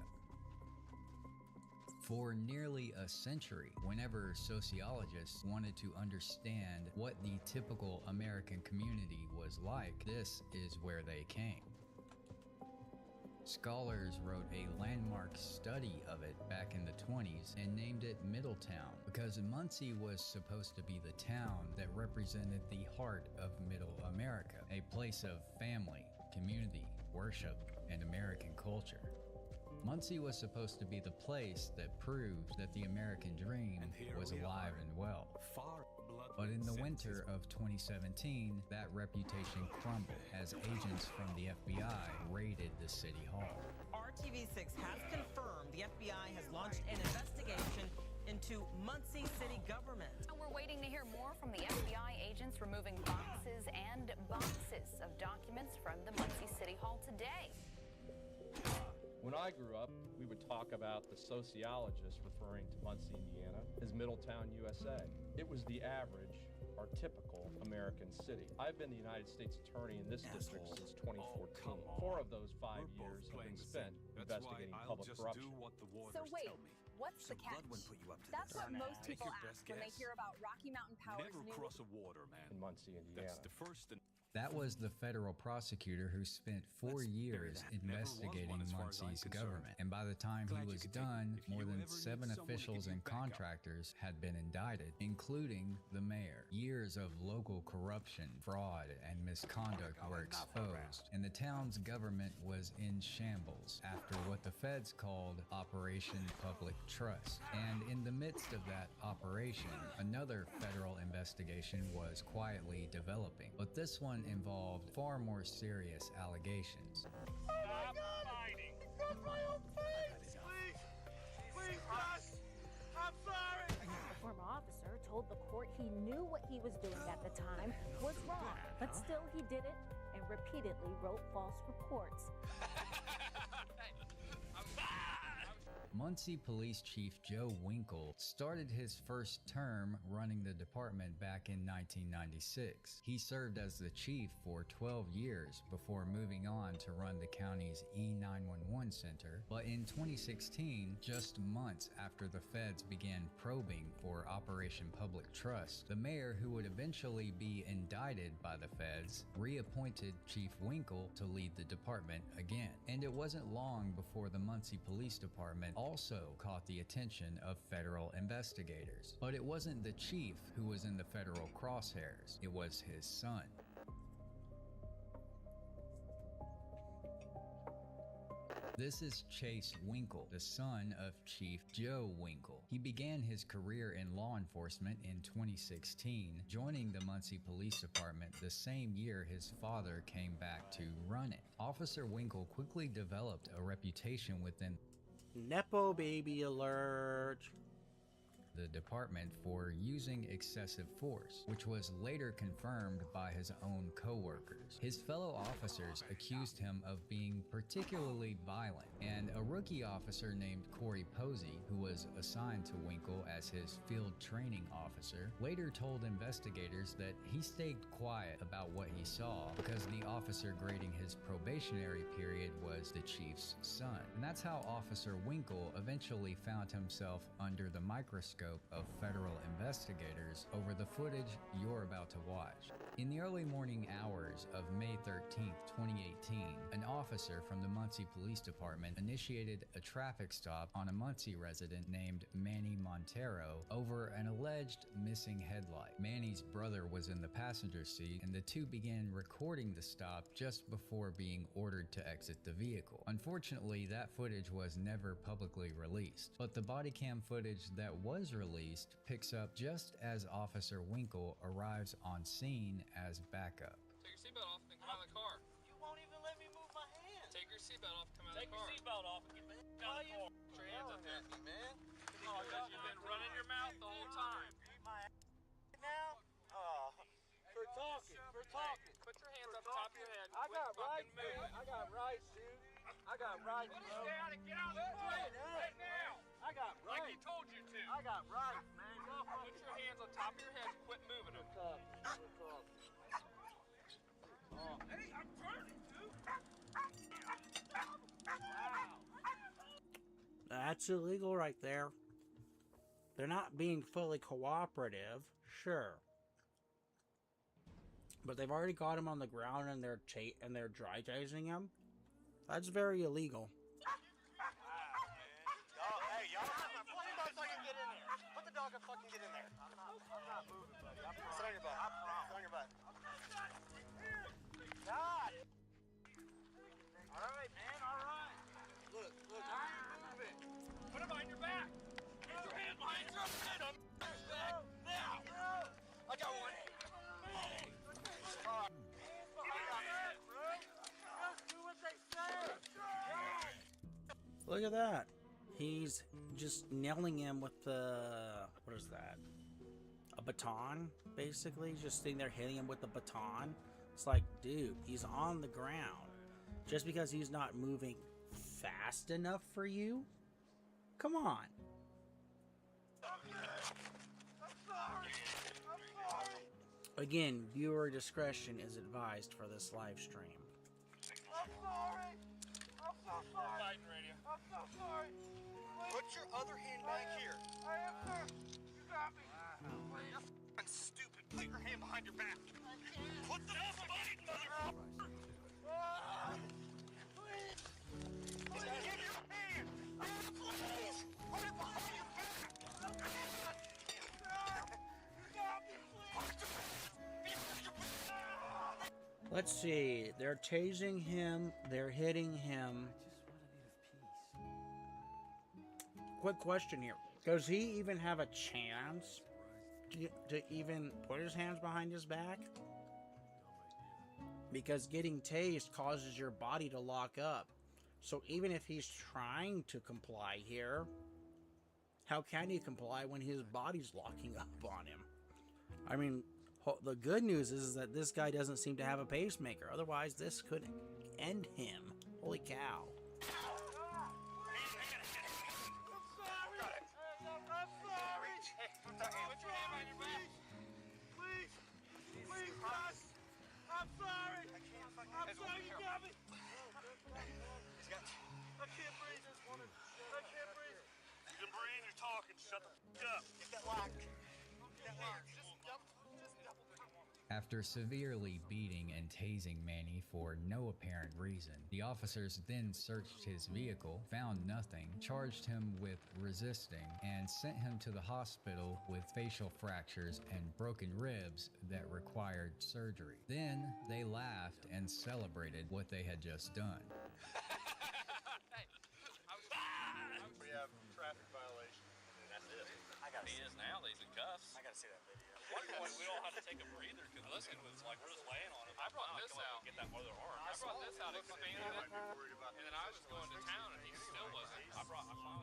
For nearly a century, whenever sociologists wanted to understand what the typical American community was like, this is where they came. Scholars wrote a landmark study of it back in the 20s and named it Middletown because Muncie was supposed to be the town that represented the heart of Middle America, a place of family, community, worship, and American culture. Muncie was supposed to be the place that proved that the American dream was alive and well. But in the winter of 2017, that reputation crumbled as agents from the FBI raided the city hall. RTV6 has confirmed the FBI has launched an investigation into Muncie city government. We're waiting to hear more from the FBI agents removing boxes and boxes of documents from the Muncie City Hall today. When I grew up, we would talk about the sociologist referring to Muncie, Indiana, as Middletown, USA. It was the average or typical American city. I've been the United States Attorney in this district since 2014. 4 of those 5 years have been spent investigating public corruption. So wait, What's the catch? Blood wouldn't put you up to That's this. what most Take people your ask best when they guess. hear about Rocky Mountain Power's Never new... cross a water, man. In Muncie, Indiana. That's the first and... That was the federal prosecutor who spent 4 years investigating Muncie's government. And by the time he was done, more than 7 officials and contractors had been indicted, including the mayor. Years of local corruption, fraud, and misconduct were exposed, and the town's government was in shambles after what the feds called Operation Public Trust. And in the midst of that operation, another federal investigation was quietly developing. But this one involved far more serious allegations. Oh my God! Fighting. That's my own face! Please, guys! I'm sorry! The former officer told the court he knew what he was doing at the time was wrong, but still he did it and repeatedly wrote false reports. Muncie Police Chief Joe Winkle started his first term running the department back in 1996. He served as the chief for 12 years before moving on to run the county's E911 center. But in 2016, just months after the feds began probing for Operation Public Trust, the mayor, who would eventually be indicted by the feds, reappointed Chief Winkle to lead the department again. And it wasn't long before the Muncie Police Department also caught the attention of federal investigators. But it wasn't the chief who was in the federal crosshairs, it was his son. This is Chase Winkle, the son of Chief Joe Winkle. He began his career in law enforcement in 2016, joining the Muncie Police Department the same year his father came back to run it. Officer Winkle quickly developed a reputation within Nepo baby alert. The department for using excessive force, which was later confirmed by his own co-workers. His fellow officers accused him of being particularly violent, and a rookie officer named Corey Posey, who was assigned to Winkle as his field training officer, later told investigators that he stayed quiet about what he saw because the officer grading his probationary period was the chief's son. And that's how Officer Winkle eventually found himself under the microscope of federal investigators over the footage you're about to watch. In the early morning hours of May 13th, 2018, an officer from the Muncie Police Department initiated a traffic stop on a Muncie resident named Manny Montero over an alleged missing headlight. Manny's brother was in the passenger seat, and the two began recording the stop just before being ordered to exit the vehicle. Unfortunately, that footage was never publicly released, but the body cam footage that was released picks up just as Officer Winkle arrives on scene as backup. Take your seatbelt off and come out of the car. You won't even let me move my hand. Take your seatbelt off and come out of the car. Take your seatbelt off and get the heck out of the car. Put your hands up there. Man. Oh, because you've been running your mouth the whole time. My now? Oh. For talking. Put your hands up top of your head. I got rights, man. I got rights, dude. I got rights, Put bro. us down and get out of the car right now. I got rights. Like he told you to. I got rights, man. Put your hands on top of your head and quit moving them. Hey, I'm burning, dude. That's illegal right there. They're not being fully cooperative, sure. But they've already got him on the ground and they're dry chasing him. That's very illegal. Hey, y'all. Put the dog fucking get in there. Put the dog fucking get in there. I'm not moving, buddy. Sit on your butt. Sit on your butt. God. All right, man. All right. Look. I ain't moving. Put him behind your back. Get your hand behind your head. I'm back now. I got one. Look at that. He's just nailing him with the... what is that? A baton, basically. Just sitting there hitting him with the baton. It's like, dude, he's on the ground. Just because he's not moving fast enough for you? Come on. I'm sorry. Again, viewer discretion is advised for this live stream. I'm sorry. I'm so sorry. Biden radio. I'm so sorry. Put your other hand back here. You got me. I'm stupid. Put your hand behind your back. Put the button, mother. Please. Give your hand. Please. Put it behind your back. You got me, please. Let's see. They're tasing him. They're hitting him. Quick question here. Does he even have a chance to even put his hands behind his back? Because getting tased causes your body to lock up. So even if he's trying to comply here, how can he comply when his body's locking up on him? I mean, the good news is that this guy doesn't seem to have a pacemaker. Otherwise, this could end him. Holy cow. I'm sorry. I'm sorry, you got me. I can't breathe. I can't breathe. You can breathe, you're talking. Shut the f up. Get that lock. Get that lock. Just double tap on it. After severely beating and tasing Manny for no apparent reason, the officers then searched his vehicle, found nothing, charged him with resisting, and sent him to the hospital with facial fractures and broken ribs that required surgery. Then they laughed and celebrated what they had just done. We have traffic violation, and that's it. He is now. He's in cuffs. I gotta see that video. At one point, we all had to take a breather because listen, it was like we're just laying on him. I brought this out. Get that other arm. I brought this out, expanded it, and then I was going to town, and he still wasn't. I finally got.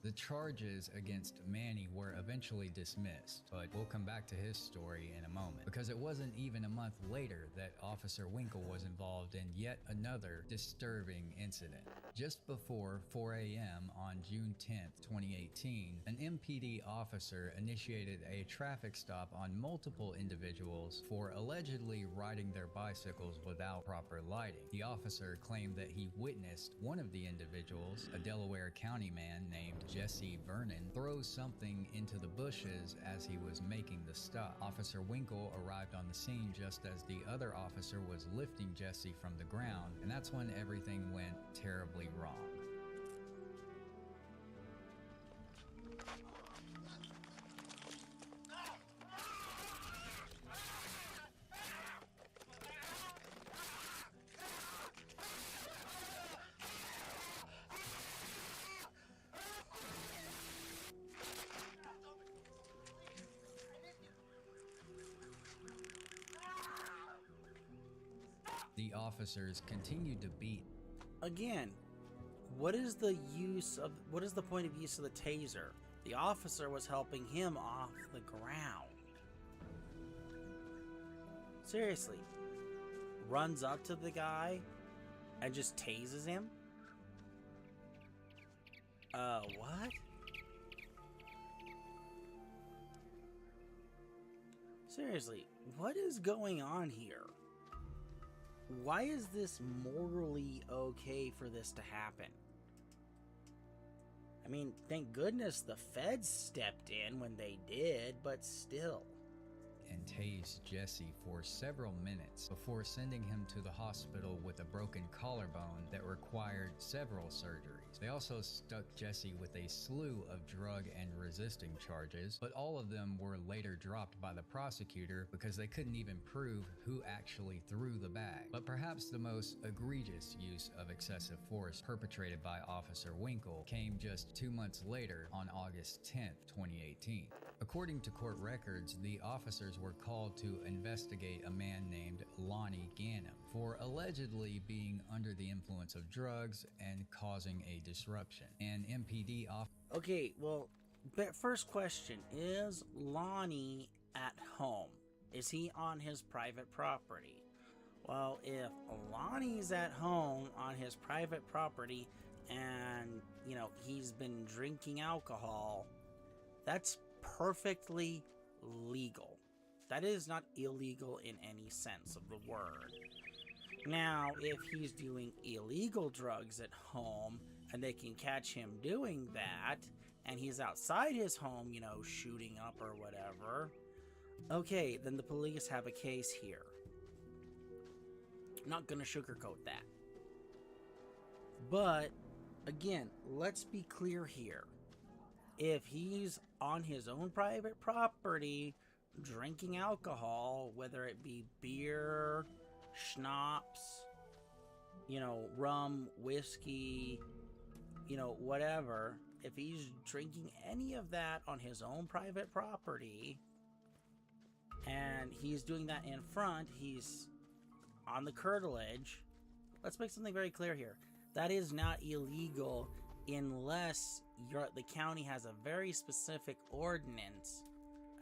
The charges against Manny were eventually dismissed, but we'll come back to his story in a moment, because it wasn't even a month later that Officer Winkle was involved in yet another disturbing incident. Just before 4 a.m. on June 10th, 2018, an MPD officer initiated a traffic stop on multiple individuals for allegedly riding their bicycles without proper lighting. The officer claimed that he witnessed one of the individuals, a Delaware County man named Jesse Vernon, throw something into the bushes as he was making the stop. Officer Winkle arrived on the scene just as the other officer was lifting Jesse from the ground, and that's when everything went terribly wrong. The officers continued to beat. Again, what is the point of use of the taser? The officer was helping him off the ground. Seriously. Runs up to the guy and just tases him? What? Seriously, what is going on here? Why is this morally okay for this to happen? I mean, thank goodness the feds stepped in when they did, but still. And tased Jesse for several minutes before sending him to the hospital with a broken collarbone that required several surgeries. They also stuck Jesse with a slew of drug and resisting charges, but all of them were later dropped by the prosecutor because they couldn't even prove who actually threw the bag. But perhaps the most egregious use of excessive force perpetrated by Officer Winkle came just 2 months later on August 10th, 2018. According to court records, the officers were called to investigate a man named Lonnie Gannum for allegedly being under the influence of drugs and causing a disruption. An MPD Okay, well, first question, is Lonnie at home? Is he on his private property? Well, if Lonnie's at home on his private property and, you know, he's been drinking alcohol, that's perfectly legal. That is not illegal in any sense of the word. Now, if he's doing illegal drugs at home and they can catch him doing that, and he's outside his home, you know, shooting up or whatever, okay, then the police have a case here. I'm not gonna sugarcoat that. But, again, let's be clear here. If he's on his own private property, drinking alcohol, whether it be beer, schnapps, you know, rum, whiskey, you know, whatever, if he's drinking any of that on his own private property, and he's doing that in front, he's on the curtilage, let's make something very clear here. That is not illegal unless the county has a very specific ordinance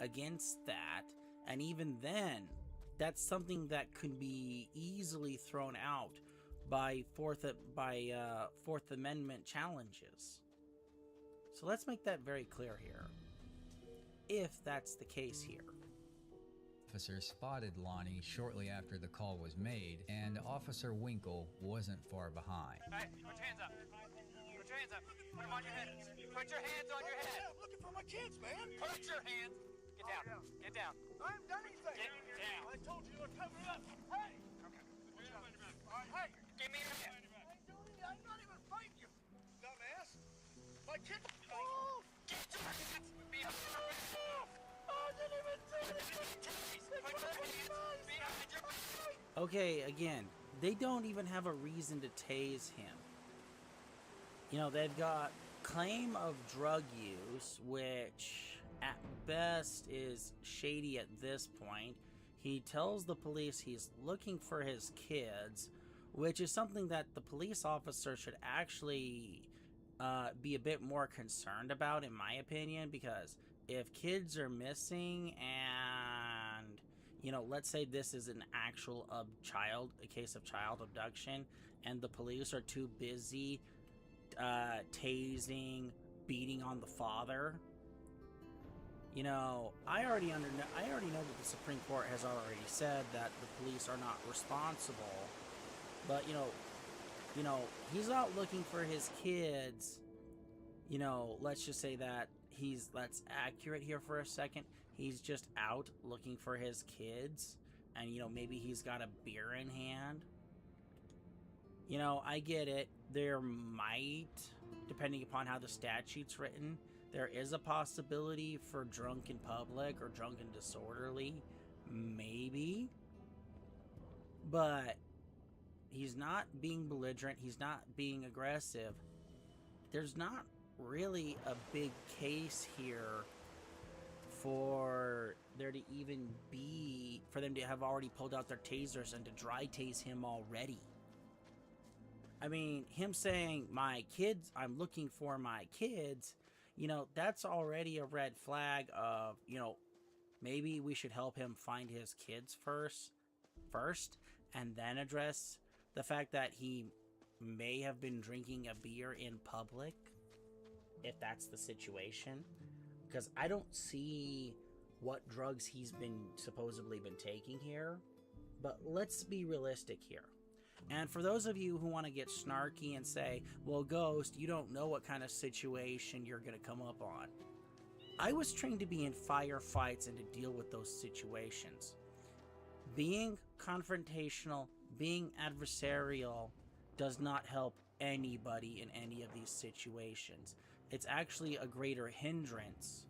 against that, and even then, that's something that could be easily thrown out by Fourth Amendment challenges. So let's make that very clear here, if that's the case here. Officer spotted Lonnie shortly after the call was made, and Officer Winkle wasn't far behind. Hey, put your hands up. Put your hands up. Put them on your head. Put your hands on your head. I'm looking for my kids, man. Put your hands. Get down. Get down. I haven't done anything. Get down. I told you to cover it up. Hey. Okay. All right. Hey, give me your hand. I'm not even fighting you, dumbass. My kid. Oh, get your hands behind your back. I didn't even do anything. Put your hands behind your back. Okay, again, they don't even have a reason to tase him. You know, they've got claim of drug use, which at best is shady at this point. He tells the police he's looking for his kids, which is something that the police officer should actually be a bit more concerned about, in my opinion, because if kids are missing and, you know, let's say this is an actual a case of child abduction, and the police are too busy tasing, beating on the father, you know, I already know that the Supreme Court has already said that the police are not responsible, but you know, he's out looking for his kids. You know, let's just say that that's accurate here for a second. He's just out looking for his kids, and you know, maybe he's got a beer in hand. You know, I get it. There might, depending upon how the statute's written, there is a possibility for drunk in public or drunk and disorderly, maybe. But he's not being belligerent. He's not being aggressive. There's not really a big case here for there to even be, for them to have already pulled out their tasers and to dry tase him already. I mean, him saying, my kids, I'm looking for my kids, you know, that's already a red flag of, you know, maybe we should help him find his kids first, and then address the fact that he may have been drinking a beer in public, if that's the situation. Because I don't see what drugs he's supposedly been taking here, but let's be realistic here. And for those of you who want to get snarky and say, well, Ghost, you don't know what kind of situation you're going to come up on. I was trained to be in firefights and to deal with those situations. Being confrontational, being adversarial does not help anybody in any of these situations. It's actually a greater hindrance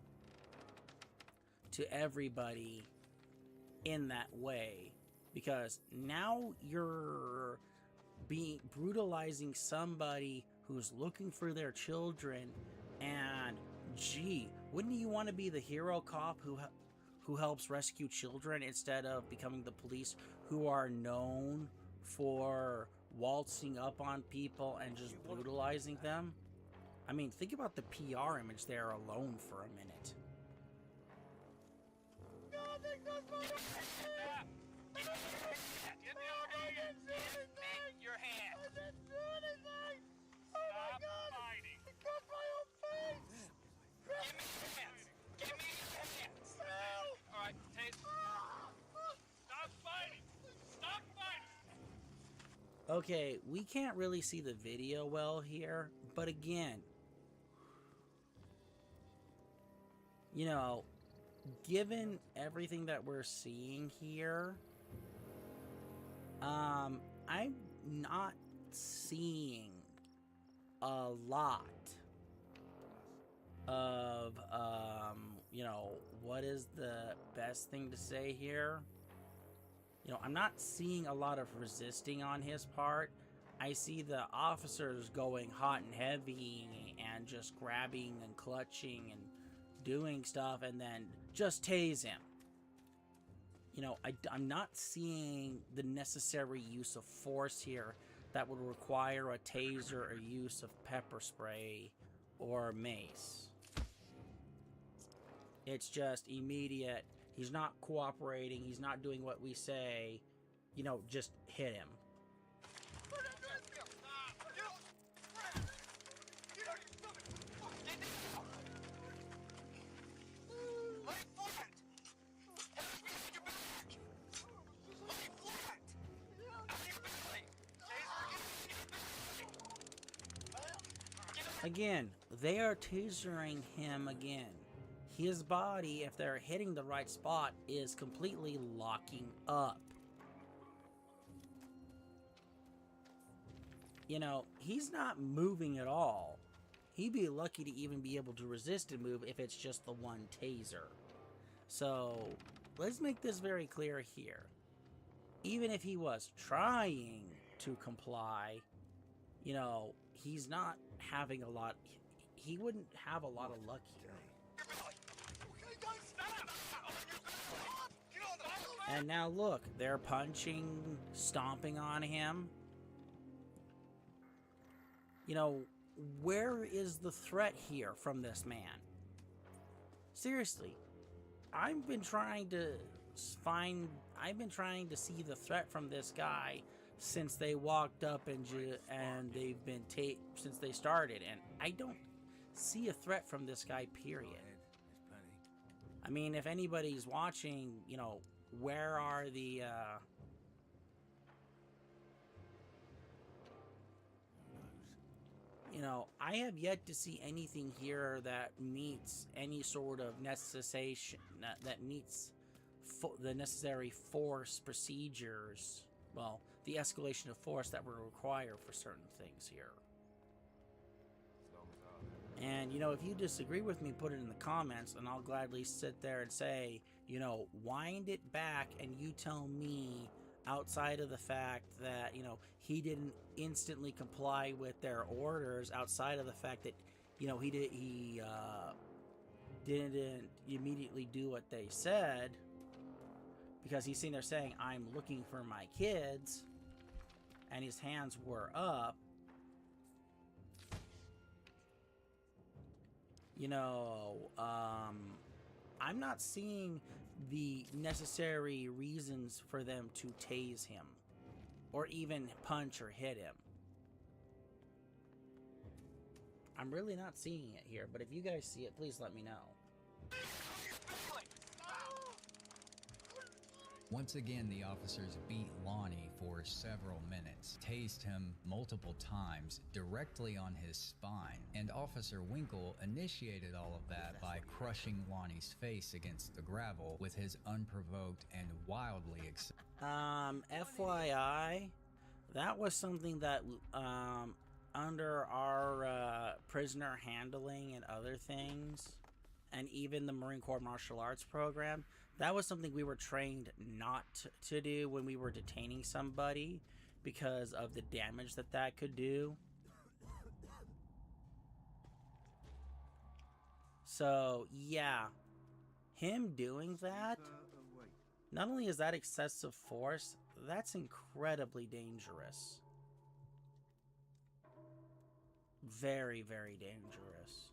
to everybody in that way. Because now you're brutalizing somebody who's looking for their children, and gee, wouldn't you want to be the hero cop who helps rescue children instead of becoming the police who are known for waltzing up on people and just brutalizing them? I mean, think about the PR image there alone for a minute. Give me your hands! Give me your hands! I didn't do anything! Oh my God! Fighting! I cut my own face! Give me your hands! Give me your hands! Alright, Tate. Stop fighting! Stop fighting! Okay, we can't really see the video well here, but again, you know, given everything that we're seeing here, I'm not seeing a lot of, you know, what is the best thing to say here? You know, I'm not seeing a lot of resisting on his part. I see the officers going hot and heavy and just grabbing and clutching and doing stuff and then just tase him. You know, I'm not seeing the necessary use of force here that would require a taser or use of pepper spray or mace. It's just immediate. He's not cooperating. He's not doing what we say. You know, just hit him. Again, they are tasering him again. His body, if they're hitting the right spot, is completely locking up. You know, he's not moving at all. He'd be lucky to even be able to resist a move if it's just the one taser. So, let's make this very clear here. Even if he was trying to comply, you know, he's not having a lot... He wouldn't have a lot of luck here. And now look, they're punching, stomping on him. You know, where is the threat here from this man? Seriously, I've been trying to see the threat from this guy since they walked up and they've been since they started, and I don't see a threat from this guy, period. I mean, if anybody's watching, you know, where are the you know, I have yet to see anything here that meets any sort of necessation, that meets the necessary force procedures, well, the escalation of force that were required for certain things here. And, you know, if you disagree with me, put it in the comments, and I'll gladly sit there and say, you know, wind it back and you tell me, outside of the fact that, you know, he didn't instantly comply with their orders, outside of the fact that, you know, he didn't immediately do what they said, because he's sitting there saying, I'm looking for my kids, and his hands were up. You know, I'm not seeing the necessary reasons for them to tase him or even punch or hit him. I'm really not seeing it here, but if you guys see it, please let me know. Once again, the officers beat Lonnie for several minutes, tased him multiple times directly on his spine, and Officer Winkle initiated all of that by crushing Lonnie's face against the gravel with his unprovoked and wildly FYI, that was something that under our prisoner handling and other things, and even the Marine Corps martial arts program, that was something we were trained not to do when we were detaining somebody because of the damage that that could do. So, yeah, him doing that, not only is that excessive force, that's incredibly dangerous. Very, very dangerous.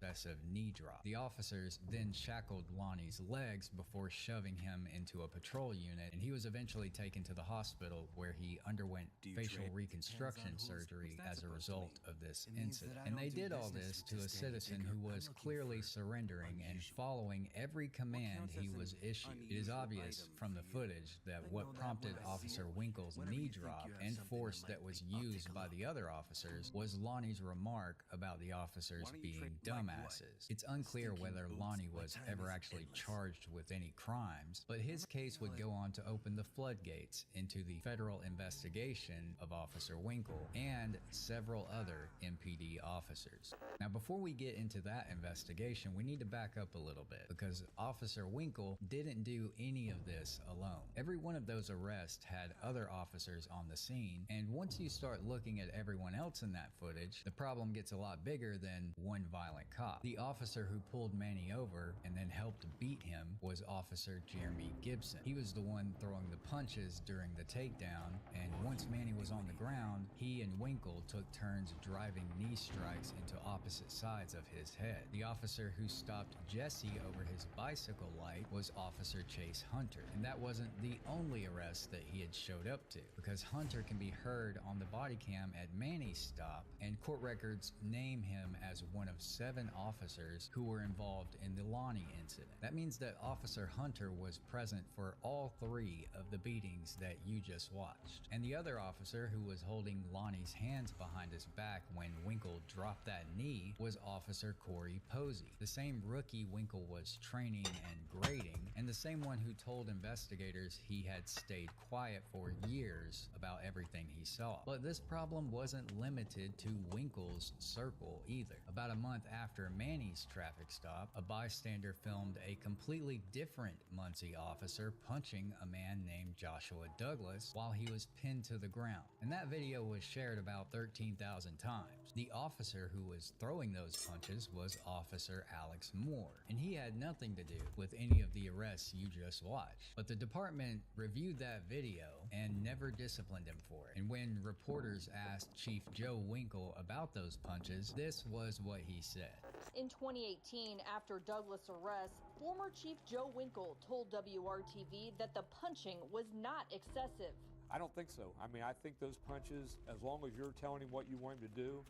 excessive knee drop. The officers then shackled Lonnie's legs before shoving him into a patrol unit, and he was eventually taken to the hospital where he underwent facial reconstruction surgery as a result of this incident. And they did all this to a citizen who was clearly surrendering and following every command he was issued. It is obvious from the footage that what prompted Officer Winkle's knee drop and force that was used by the other officers was Lonnie's remark about the officers being dumbasses. It's unclear whether Lonnie was ever actually charged with any crimes, but his case would go on to open the floodgates into the federal investigation of Officer Winkle and several other MPD officers. Now, before we get into that investigation, we need to back up a little bit because Officer Winkle didn't do any of this alone. Every one of those arrests had other officers on the scene, and once you start looking at everyone else in that footage, the problem gets a lot bigger than one violent cop. The officer who pulled Manny over and then helped beat him was Officer Jeremy Gibson. He was the one throwing the punches during the takedown, and once Manny was on the ground, he and Winkle took turns driving knee strikes into opposite sides of his head. The officer who stopped Jesse over his bicycle light was Officer Chase Hunter, and that wasn't the only arrest that he had showed up to, because Hunter can be heard on the body cam at Manny's stop, and court records name him as one of 7 officers who were involved in the Lonnie incident. That means that Officer Hunter was present for all 3 of the beatings that you just watched. And the other officer who was holding Lonnie's hands behind his back when Winkle dropped that knee was Officer Corey Posey, the same rookie Winkle was training and grading, and the same one who told investigators he had stayed quiet for years about everything he saw. But this problem wasn't limited to Winkle's circle either. About a month after Manny's traffic stop, a bystander filmed a completely different Muncie officer punching a man named Joshua Douglas while he was pinned to the ground. And that video was shared about 13,000 times. The officer who was throwing those punches was Officer Alex Moore, and he had nothing to do with any of the arrests you just watched. But the department reviewed that video and never disciplined him for it. And when reporters asked Chief Joe Winkle about those punches, this was what he said. In 2018, after Douglas' arrest, former Chief Joe Winkle told WRTV that the punching was not excessive. I don't think so. I mean, I think those punches, as long as you're telling him what you want him to do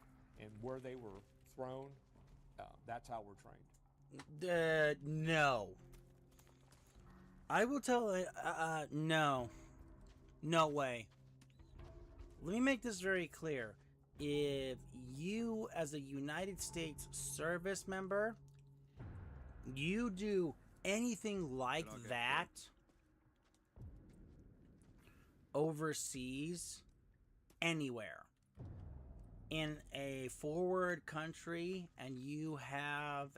and where they were thrown, that's how we're trained. No. I will tell no. No way. Let me make this very clear. If you, as a United States service member, you do anything like that overseas, anywhere, in a forward country, and you have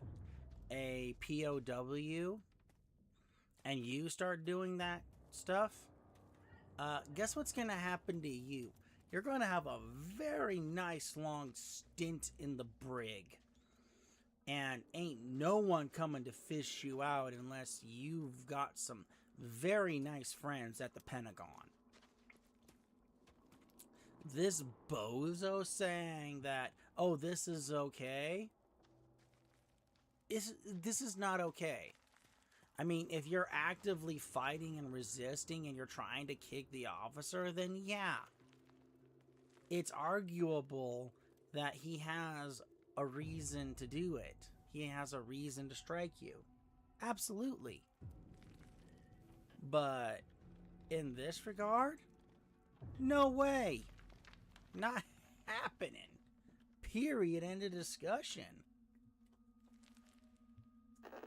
a POW, and you start doing that stuff, guess what's going to happen to you? You're going to have a very nice long stint in the brig. And ain't no one coming to fish you out unless you've got some very nice friends at the Pentagon. This bozo saying that, oh, this is okay, this is not okay. I mean, if you're actively fighting and resisting and you're trying to kick the officer, then yeah. It's arguable that he has a reason to do it. He has a reason to strike you. Absolutely. But in this regard, no way. Not happening. Period. End of discussion.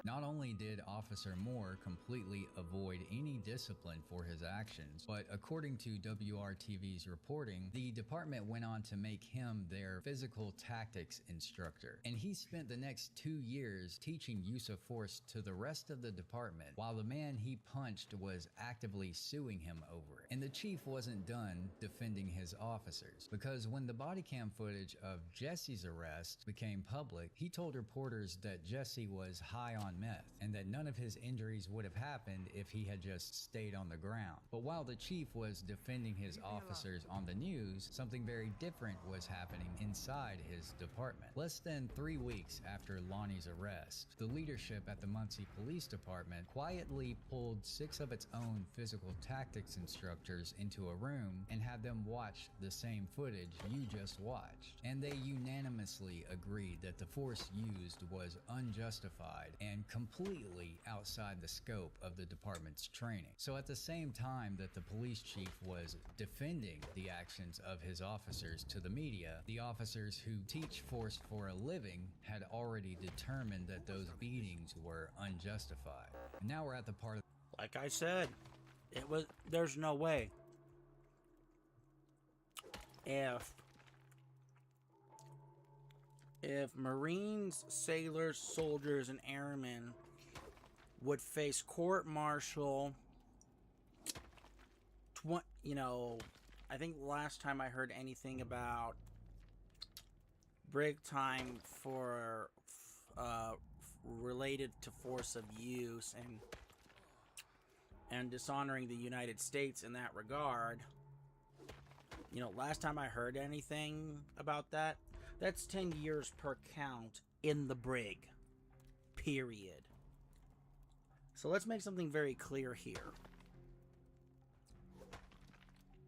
Not only did Officer Moore completely avoid any discipline for his actions, but according to WRTV's reporting, the department went on to make him their physical tactics instructor. And he spent the next 2 years teaching use of force to the rest of the department, while the man he punched was actively suing him over it. And the chief wasn't done defending his officers, because when the body cam footage of Jesse's arrest became public, he told reporters that Jesse was high on on meth, and that none of his injuries would have happened if he had just stayed on the ground. But while the chief was defending his officers on the news, something very different was happening inside his department. Less than 3 weeks after Lonnie's arrest, the leadership at the Muncie Police Department quietly pulled 6 of its own physical tactics instructors into a room and had them watch the same footage you just watched. And they unanimously agreed that the force used was unjustified and completely outside the scope of the department's training. So at the same time that the police chief was defending the actions of his officers to the media, the officers who teach force for a living had already determined that those beatings were unjustified. And now we're at the part of... Like I said, there's no way. If Marines, sailors, soldiers, and airmen would face court-martial, I think the last time I heard anything about brig time for related to force of use and dishonoring the United States in that regard, last time I heard anything about that, that's 10 years per count in the brig. Period. So let's make something very clear here.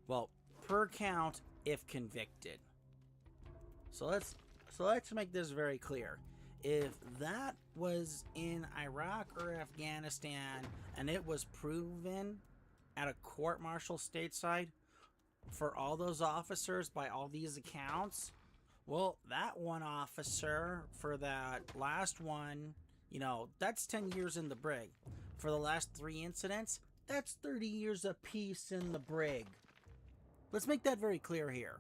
Well, per count if convicted. So let's make this very clear. If that was in Iraq or Afghanistan and it was proven at a court-martial stateside for all those officers by all these accounts, well, that one officer for that last one, that's 10 years in the brig. For the last 3 incidents, that's 30 years apiece in the brig. Let's make that very clear here.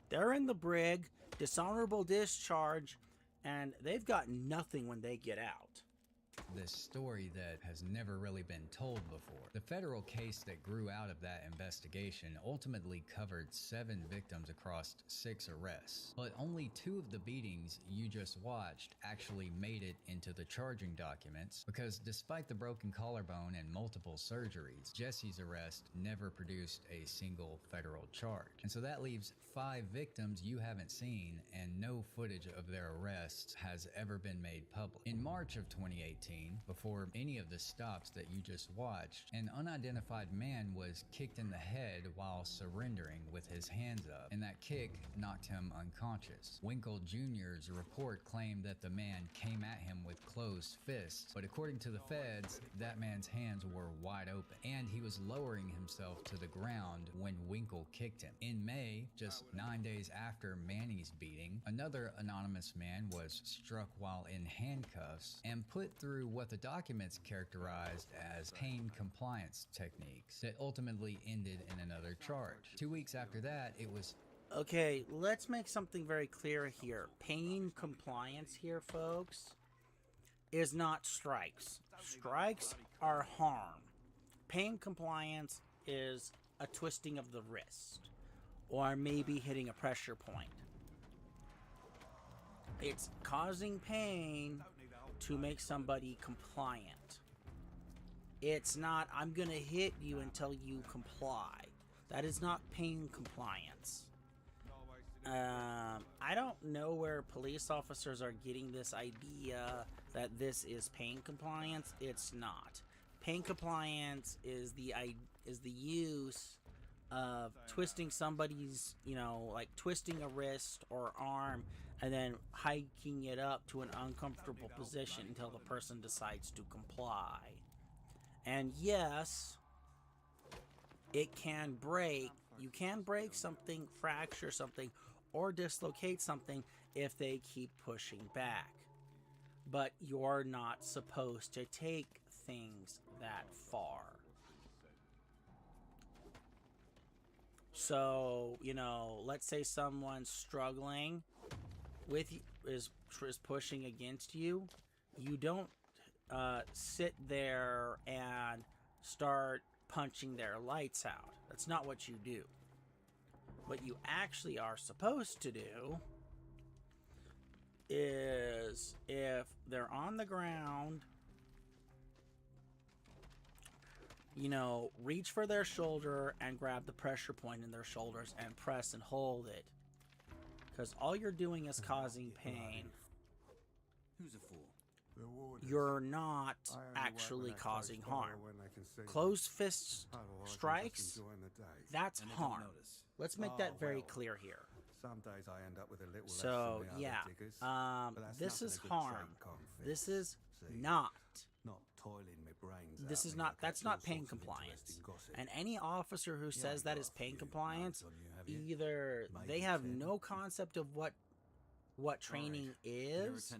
They're in the brig, dishonorable discharge, and they've got nothing when they get out. This story that has never really been told before. The federal case that grew out of that investigation ultimately covered 7 victims across 6 arrests, but only 2 of the beatings you just watched actually made it into the charging documents, because despite the broken collarbone and multiple surgeries, Jesse's arrest never produced a single federal charge. And so that leaves 5 victims you haven't seen, and no footage of their arrests has ever been made public. In March of 2018, before any of the stops that you just watched, an unidentified man was kicked in the head while surrendering with his hands up, and that kick knocked him unconscious. Winkle Jr.'s report claimed that the man came at him with closed fists, but according to the feds, that man's hands were wide open, and he was lowering himself to the ground when Winkle kicked him. In May, just 9 days after Manny's beating, another anonymous man was struck while in handcuffs and put through what the documents characterized as pain compliance techniques that ultimately ended in another charge. 2 weeks after that, it was... Okay, let's make something very clear here. Pain compliance here, folks, is not strikes. Strikes are harm. Pain compliance is a twisting of the wrist, or maybe hitting a pressure point. It's causing pain to make somebody compliant. It's not, I'm gonna hit you until you comply. That is not pain compliance. I don't know where police officers are getting this idea that this is pain compliance. It's not. Pain compliance is the use of twisting somebody's, like twisting a wrist or arm and then hiking it up to an uncomfortable position until the person decides to comply. And yes, it can break. You can break something, fracture something, or dislocate something if they keep pushing back. But you're not supposed to take things that far. So, let's say someone's struggling with you, is pushing against you. You don't sit there and start punching their lights out. That's not what you do. What you actually are supposed to do is if they're on the ground, you know, reach for their shoulder and grab the pressure point in their shoulders and press and hold it. Because all you're doing is causing pain. Who's a fool? You're not actually causing harm. Closed fist strikes, that's harm. Let's make that very clear here. Some days I end up with a little So, yeah, this is harm. This is not. This is not, that's not pain compliance. And any officer who says that is pain compliance, either they have no concept of what training is,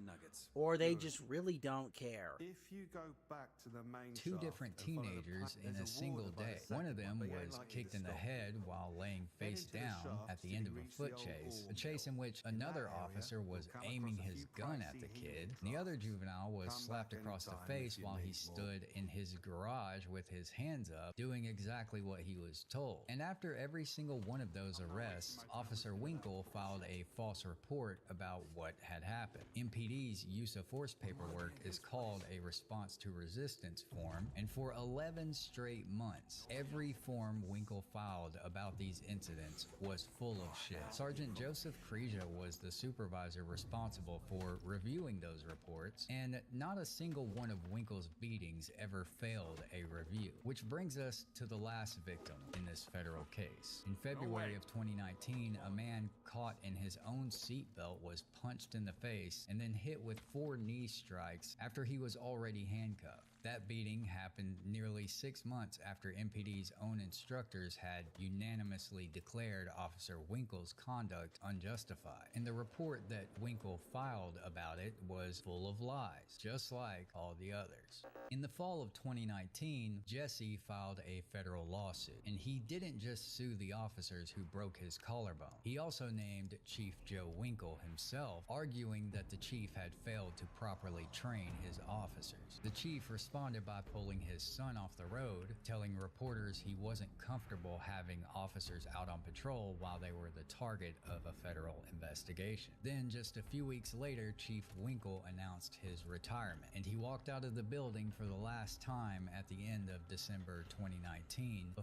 or they just really don't care. If you go back to the main Two different teenagers in a single day. One of them was kicked in the head while laying face down at the end of a foot chase, a chase in which another officer was aiming his gun at the kid. The other juvenile was slapped across the face while he stood in his garage with his hands up, doing exactly what he was told. And after every single one of those arrests, Officer Winkle filed a false report about what had happened. MPD's use of force paperwork is called a response to resistance form, and for 11 straight months, every form Winkle filed about these incidents was full of shit. Sergeant Joseph Kreja was the supervisor responsible for reviewing those reports, and not a single one of Winkle's beatings ever failed a review. Which brings us to the last victim in this federal case. In February of 2019, a man caught in his own seatbelt was punched in the face and then hit with 4 knee strikes after he was already handcuffed. That beating happened nearly 6 months after MPD's own instructors had unanimously declared Officer Winkle's conduct unjustified. And the report that Winkle filed about it was full of lies, just like all the others. In the fall of 2019, Jesse filed a federal lawsuit, and he didn't just sue the officers who broke his collarbone. He also named Chief Joe Winkle himself, arguing that the chief had failed to properly train his officers. The chief responded by pulling his son off the road, telling reporters he wasn't comfortable having officers out on patrol while they were the target of a federal investigation. Then, just a few weeks later, Chief Winkle announced his retirement, and he walked out of the building for the last time at the end of December 2019.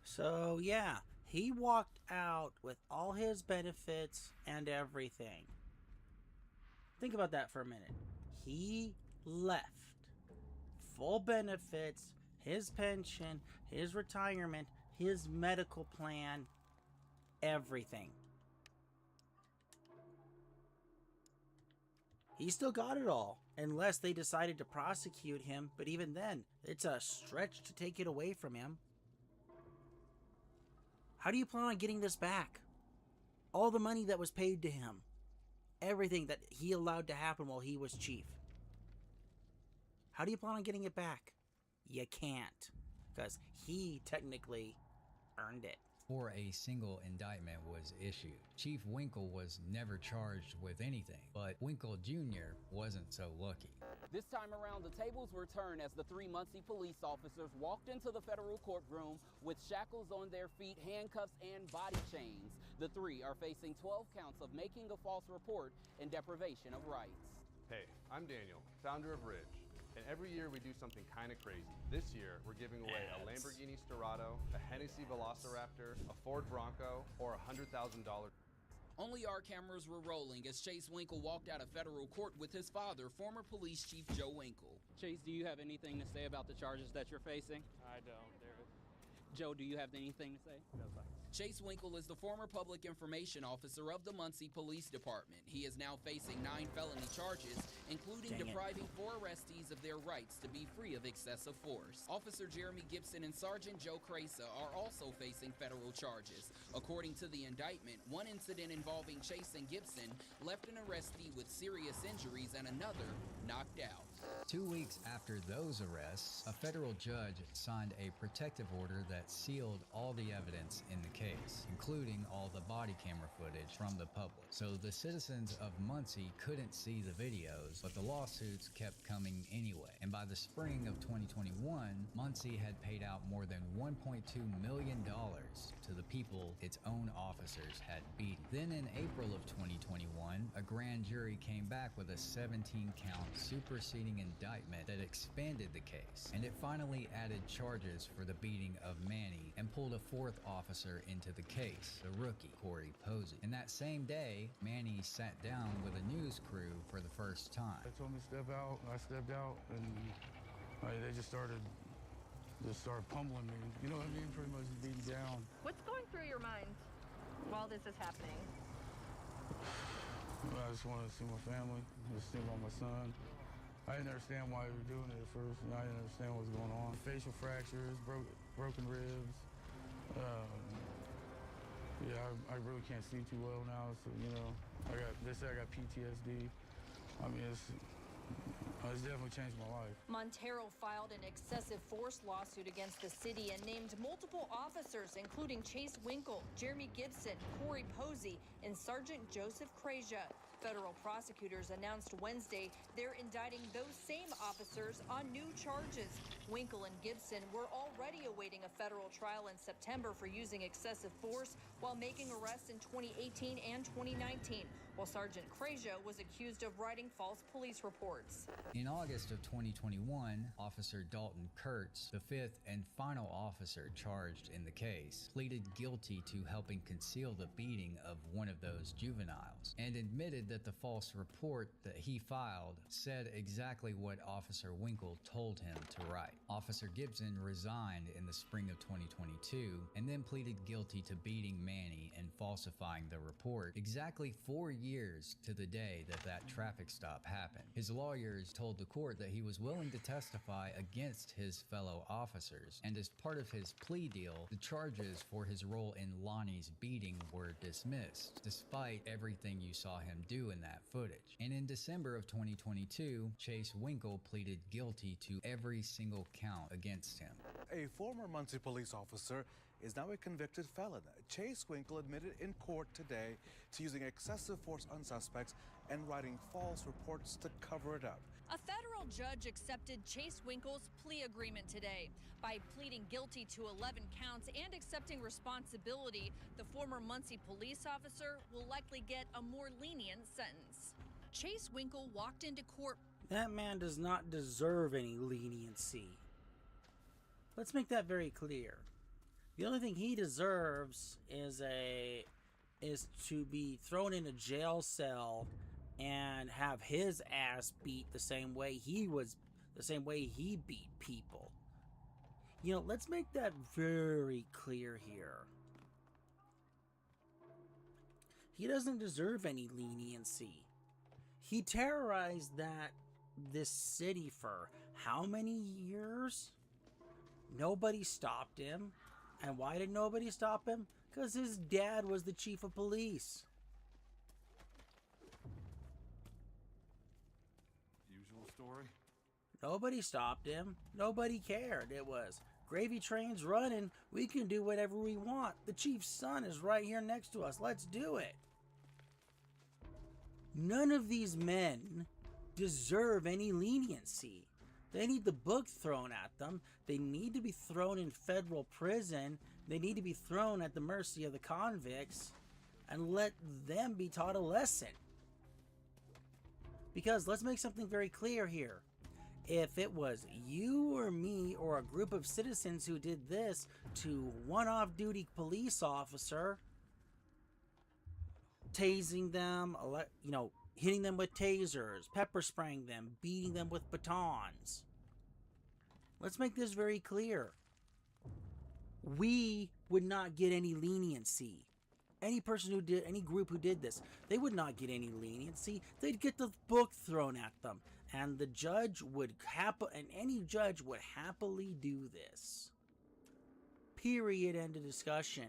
So, yeah, he walked out with all his benefits and everything. Think about that for a minute. He left. Full benefits, his pension, his retirement, his medical plan, everything. He still got it all, unless they decided to prosecute him, but even then, it's a stretch to take it away from him. How do you plan on getting this back? All the money that was paid to him. Everything that he allowed to happen while he was chief. How do you plan on getting it back? You can't, because he technically earned it. Before a single indictment was issued, Chief Winkle was never charged with anything, but Winkle Jr. wasn't so lucky. This time around, the tables were turned as the 3 Muncie police officers walked into the federal courtroom with shackles on their feet, handcuffs, and body chains. The 3 are facing 12 counts of making a false report and deprivation of rights. Hey, I'm Daniel, founder of Ridge. And every year we do something kind of crazy. This year, we're giving away a Lamborghini Storado, a Hennessy Velociraptor, a Ford Bronco, or a $100,000. Only our cameras were rolling as Chase Winkle walked out of federal court with his father, former police chief Joe Winkle. Chase, do you have anything to say about the charges that you're facing? I don't, David. Joe, do you have anything to say? No, thanks. Chase Winkle is the former public information officer of the Muncie Police Department. He is now facing 9 felony charges, including depriving 4 arrestees of their rights to be free of excessive force. Officer Jeremy Gibson and Sergeant Joe Kresa are also facing federal charges. According to the indictment, one incident involving Chase and Gibson left an arrestee with serious injuries and another knocked out. 2 weeks after those arrests, a federal judge signed a protective order that sealed all the evidence in the case, including all the body camera footage from the public. So the citizens of Muncie couldn't see the videos, but the lawsuits kept coming anyway. And by the spring of 2021, Muncie had paid out more than $1.2 million to the people its own officers had beaten. Then in April of 2021, a grand jury came back with a 17-count superseding indictment that expanded the case, and it finally added charges for the beating of Manny and pulled a fourth officer into the case, the rookie, Corey Posey. And that same day, Manny sat down with a news crew for the first time. They told me to step out, I stepped out, and they just started pummeling me. You know what I mean? Pretty much beating down. What's going through your mind while this is happening? I just wanted to see my family, just think about my son. I didn't understand why we were doing it at first, and I didn't understand what was going on. Facial fractures, broken ribs. Yeah, I really can't see too well now, so, you know, they say I got PTSD. I mean, it's definitely changed my life. Montero filed an excessive force lawsuit against the city and named multiple officers, including Chase Winkle, Jeremy Gibson, Corey Posey, and Sergeant Joseph Krasia. Federal prosecutors announced Wednesday they're indicting those same officers on new charges. Winkle and Gibson were already awaiting a federal trial in September for using excessive force while making arrests in 2018 and 2019, while Sergeant Krasia was accused of writing false police reports. In August of 2021, Officer Dalton Kurtz, the fifth and final officer charged in the case, pleaded guilty to helping conceal the beating of one of those juveniles and admitted that the false report that he filed said exactly what Officer Winkle told him to write. Officer Gibson resigned in the spring of 2022 and then pleaded guilty to beating Manny and falsifying the report exactly 4 years to the day that that traffic stop happened. His lawyers told the court that he was willing to testify against his fellow officers, and as part of his plea deal, the charges for his role in Lonnie's beating were dismissed, despite everything you saw him do in that footage. And in December of 2022, Chase Winkle pleaded guilty to every single count against him. A former Muncie police officer is now a convicted felon. Chase Winkle admitted in court today to using excessive force on suspects and writing false reports to cover it up. A federal judge accepted Chase Winkle's plea agreement today. By pleading guilty to 11 counts and accepting responsibility, the former Muncie police officer will likely get a more lenient sentence. Chase Winkle walked into court. That man does not deserve any leniency. Let's make that very clear. The only thing he deserves is to be thrown in a jail cell and have his ass beat the same way he beat people. You know, let's make that very clear here. He doesn't deserve any leniency. He terrorized this city for how many years? Nobody stopped him. And why did nobody stop him? Because his dad was the chief of police. Usual story? Nobody stopped him. Nobody cared. It was, gravy train's running. We can do whatever we want. The chief's son is right here next to us. Let's do it. None of these men deserve any leniency. They need the book thrown at them. They need to be thrown in federal prison. They need to be thrown at the mercy of the convicts and let them be taught a lesson. Because let's make something very clear here. If it was you or me or a group of citizens who did this to one off-duty police officer, tasing them, hitting them with tasers, pepper spraying them, beating them with batons. Let's make this very clear. We would not get any leniency. Any group who did this, they would not get any leniency. They'd get the book thrown at them. And the judge would any judge would happily do this. Period. End of discussion.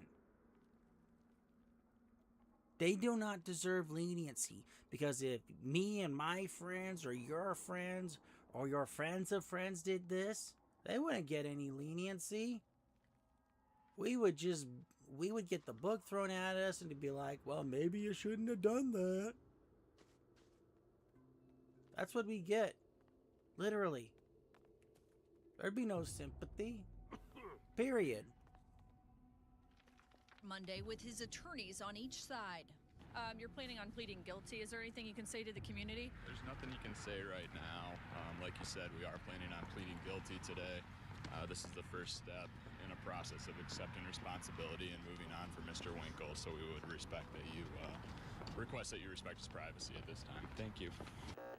They do not deserve leniency, because if me and my friends or your friends or your friends of friends did this, they wouldn't get any leniency. We would get the book thrown at us and to be like, well, maybe you shouldn't have done that. That's what we get. Literally. There'd be no sympathy. Period. Monday with his attorneys on each side. You're planning on pleading guilty. Is there anything you can say to the community? There's nothing you can say right now. Like you said, we are planning on pleading guilty today. This is the first step in a process of accepting responsibility and moving on for Mr. Winkle, so we would request that you respect his privacy at this time. Thank you.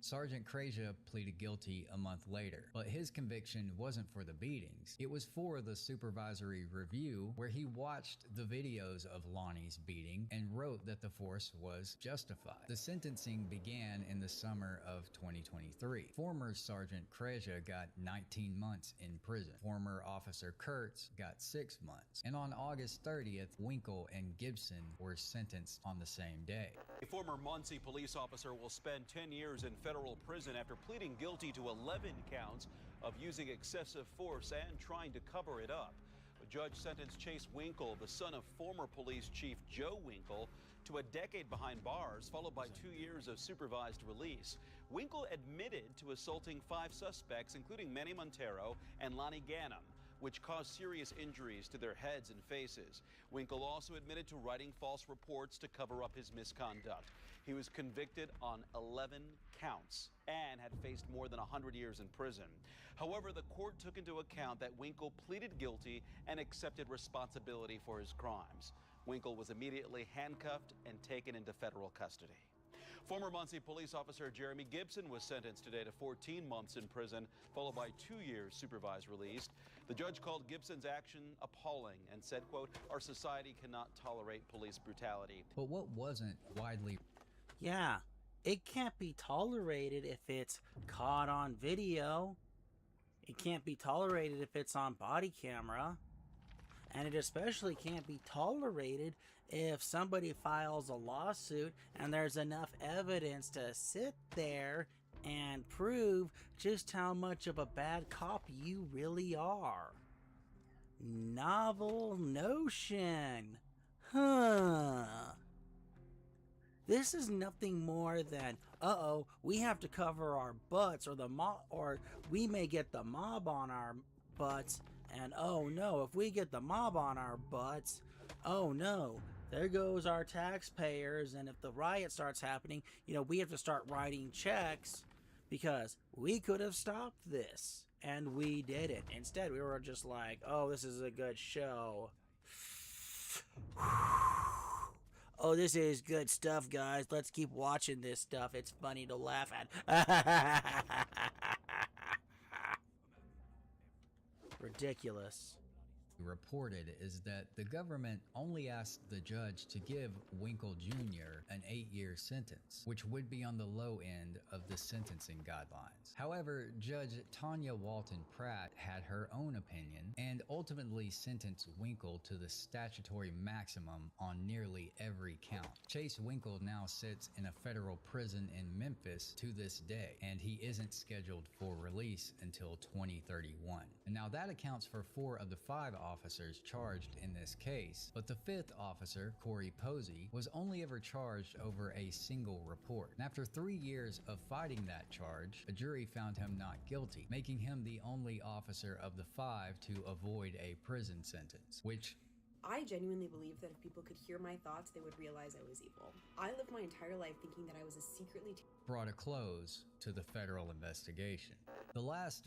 Sergeant Krejcia pleaded guilty a month later, but his conviction wasn't for the beatings. It was for the supervisory review, where he watched the videos of Lonnie's beating and wrote that the force was justified. The sentencing began in the summer of 2023. Former Sergeant Krejcia got 19 months in prison. Former Officer Kurtz got 6 months. And on August 30th, Winkle and Gibson were sentenced on the same day. A former Muncie police officer will spend 10 years in federal prison after pleading guilty to 11 counts of using excessive force and trying to cover it up. The judge sentenced Chase Winkle, the son of former police chief Joe Winkle, to a decade behind bars, followed by 2 years of supervised release. Winkle admitted to assaulting 5 suspects, including Manny Montero and Lonnie Gannum, which caused serious injuries to their heads and faces. Winkle also admitted to writing false reports to cover up his misconduct. He was convicted on 11 counts and had faced more than 100 years in prison. However, the court took into account that Winkle pleaded guilty and accepted responsibility for his crimes. Winkle was immediately handcuffed and taken into federal custody. Former Muncie police officer Jeremy Gibson was sentenced today to 14 months in prison, followed by 2 years supervised release. The judge called Gibson's action appalling and said, quote, "Our society cannot tolerate police brutality." But what wasn't widely... Yeah, it can't be tolerated if it's caught on video. It can't be tolerated if it's on body camera. And it especially can't be tolerated if somebody files a lawsuit and there's enough evidence to sit there and prove just how much of a bad cop you really are. Novel notion. Huh. This is nothing more than, uh-oh, we have to cover our butts, or we may get the mob on our butts, and oh no, if we get the mob on our butts, oh no, there goes our taxpayers, and if the riot starts happening, we have to start writing checks because we could have stopped this, and we didn't. Instead, we were just like, oh, this is a good show. Oh, this is good stuff, guys. Let's keep watching this stuff. It's funny to laugh at. Ridiculous. Reported is that the government only asked the judge to give Winkle Jr. an 8-year sentence, which would be on the low end of the sentencing guidelines. However, Judge Tanya Walton Pratt had her own opinion and ultimately sentenced Winkle to the statutory maximum on nearly every count. Chase Winkle now sits in a federal prison in Memphis to this day, and he isn't scheduled for release until 2031. And now that accounts for 4 of the 5 officers charged in this case, but the 5th officer, Corey Posey, was only ever charged over a single report. And after 3 years of fighting that charge, a jury found him not guilty, making him the only officer of the 5 to avoid a prison sentence, which I genuinely believe that if people could hear my thoughts, they would realize I was evil. I lived my entire life thinking that I was a secretly brought a close to the federal investigation. The last...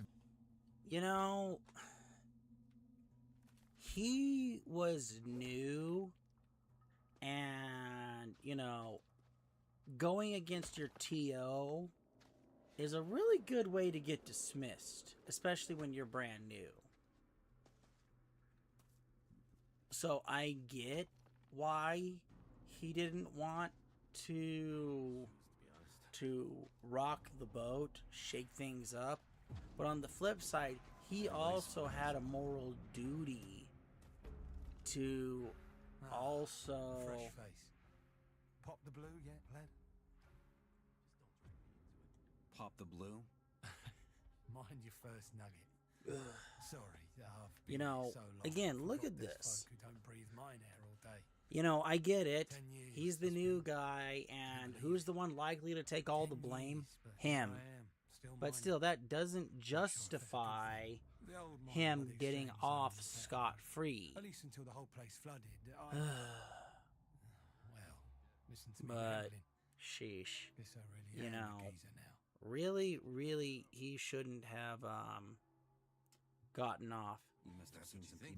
He was new, and, going against your TO is a really good way to get dismissed, especially when you're brand new. So I get why he didn't want to rock the boat, shake things up, but on the flip side, he also had a moral duty to also... Fresh face. Pop the blue yet, lad? Pop the blue? Mind your first nugget. Sorry, I've been You know, so long, again, look forgot at there's this. folk who don't breathe mine air all day. You know, I get it. 10 years, He's the new guy, and who's the one likely to take all the blame? Him. But still, that doesn't justify him getting off scot-free. At least until the whole place flooded. Well, listen to me But, rambling. sheesh. Guess I really You am know, a geezer now. really, he shouldn't have gotten off.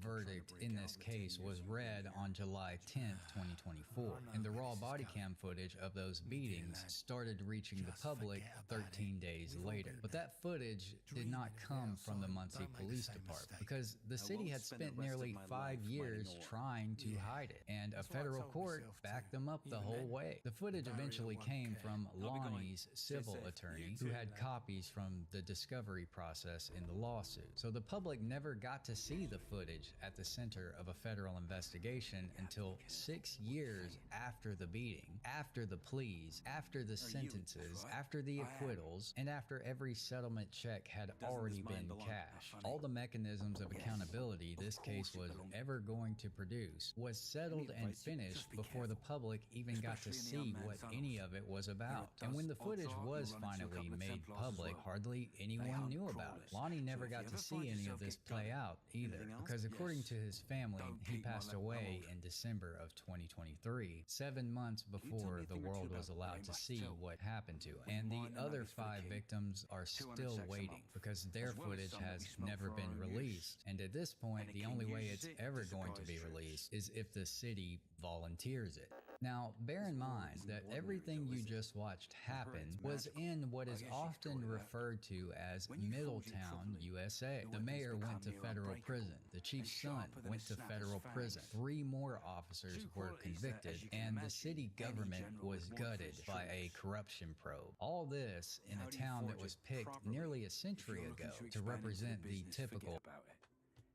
Verdict in this case was read on July 10th, 2024, and the raw body cam footage of those beatings started reaching the public 13 days later. But that footage did not come from the Muncie Police Department because the city had spent nearly 5 years trying to hide it, and a federal court backed them up the whole way. The footage eventually came from Lonnie's civil attorney, who had copies from the discovery process in the lawsuit. So the public never got to see the footage at the center of a federal investigation until 6 years after the beating, after the pleas, after the sentences, after the acquittals, and after every settlement check had already been cashed. All the mechanisms of accountability this case was ever going to produce was settled and finished before the public even got to see what any of it was about. And when the footage was finally made public, hardly anyone knew about it. Lonnie never got to see any of this play out either, because according to his family, he passed away in December of 2023, 7 months before the world was allowed to see what happened to him. And the other 5 victims are still waiting because their footage has never been released. And at this point, the only way it's ever going to be released is if the city volunteers it. Now, bear in mind that everything you just watched happen was in what is often referred to as Middletown, USA. The mayor went to federal prison. The chief's son went to federal prison. 3 more officers were convicted, and the city government was gutted by a corruption probe. All this in a town that was picked nearly a century ago to represent the typical.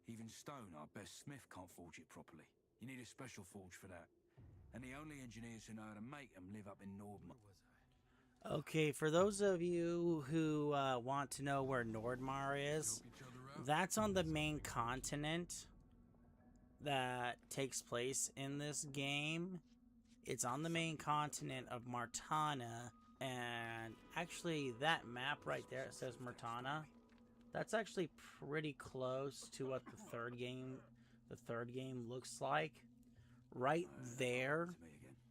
Even stone, our best smith can't forge it properly. You need a special forge for that. And the only engineers who know how to make them live up in Nordmar. Okay, for those of you who want to know where Nordmar is, that's on the main continent that takes place in this game. It's on the main continent of Martana, and actually that map right there, it says Martana. That's actually pretty close to what the third game looks like. Right there.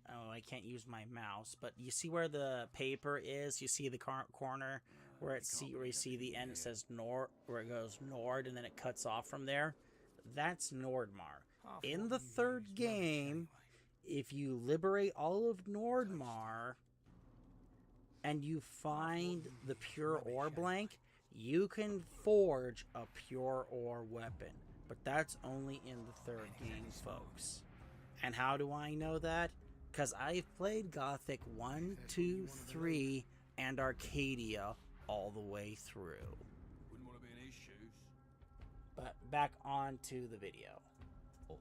Oh, I can't use my mouse, but you see where the paper is? You see the corner where where you see the end, it says Nord, where it goes Nord, and then it cuts off from there. That's Nordmar. In the third game, if you liberate all of Nordmar and you find the pure ore blank, you can forge a pure ore weapon. But that's only in the third game, folks. And how do I know that? Because I've played Gothic 1, 2, 3, and Arcadia all the way through. Wouldn't want to be in his shoes. But back on to the video.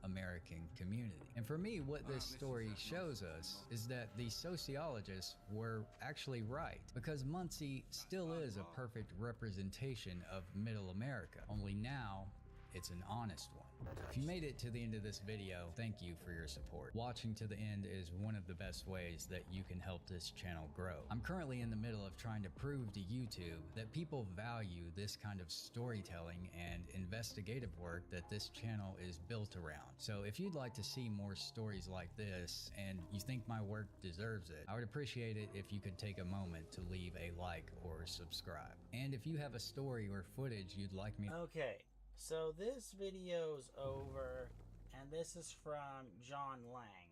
American community. And for me, what this story shows us is that the sociologists were actually right, because Muncie still is a perfect representation of Middle America, only now it's an honest one. If you made it to the end of this video, thank you for your support. Watching to the end is one of the best ways that you can help this channel grow. I'm currently in the middle of trying to prove to YouTube that people value this kind of storytelling and investigative work that this channel is built around. So if you'd like to see more stories like this and you think my work deserves it, I would appreciate it if you could take a moment to leave a like or subscribe. And if you have a story or footage you'd like me. Okay. So this video's over, and this is from John Lang.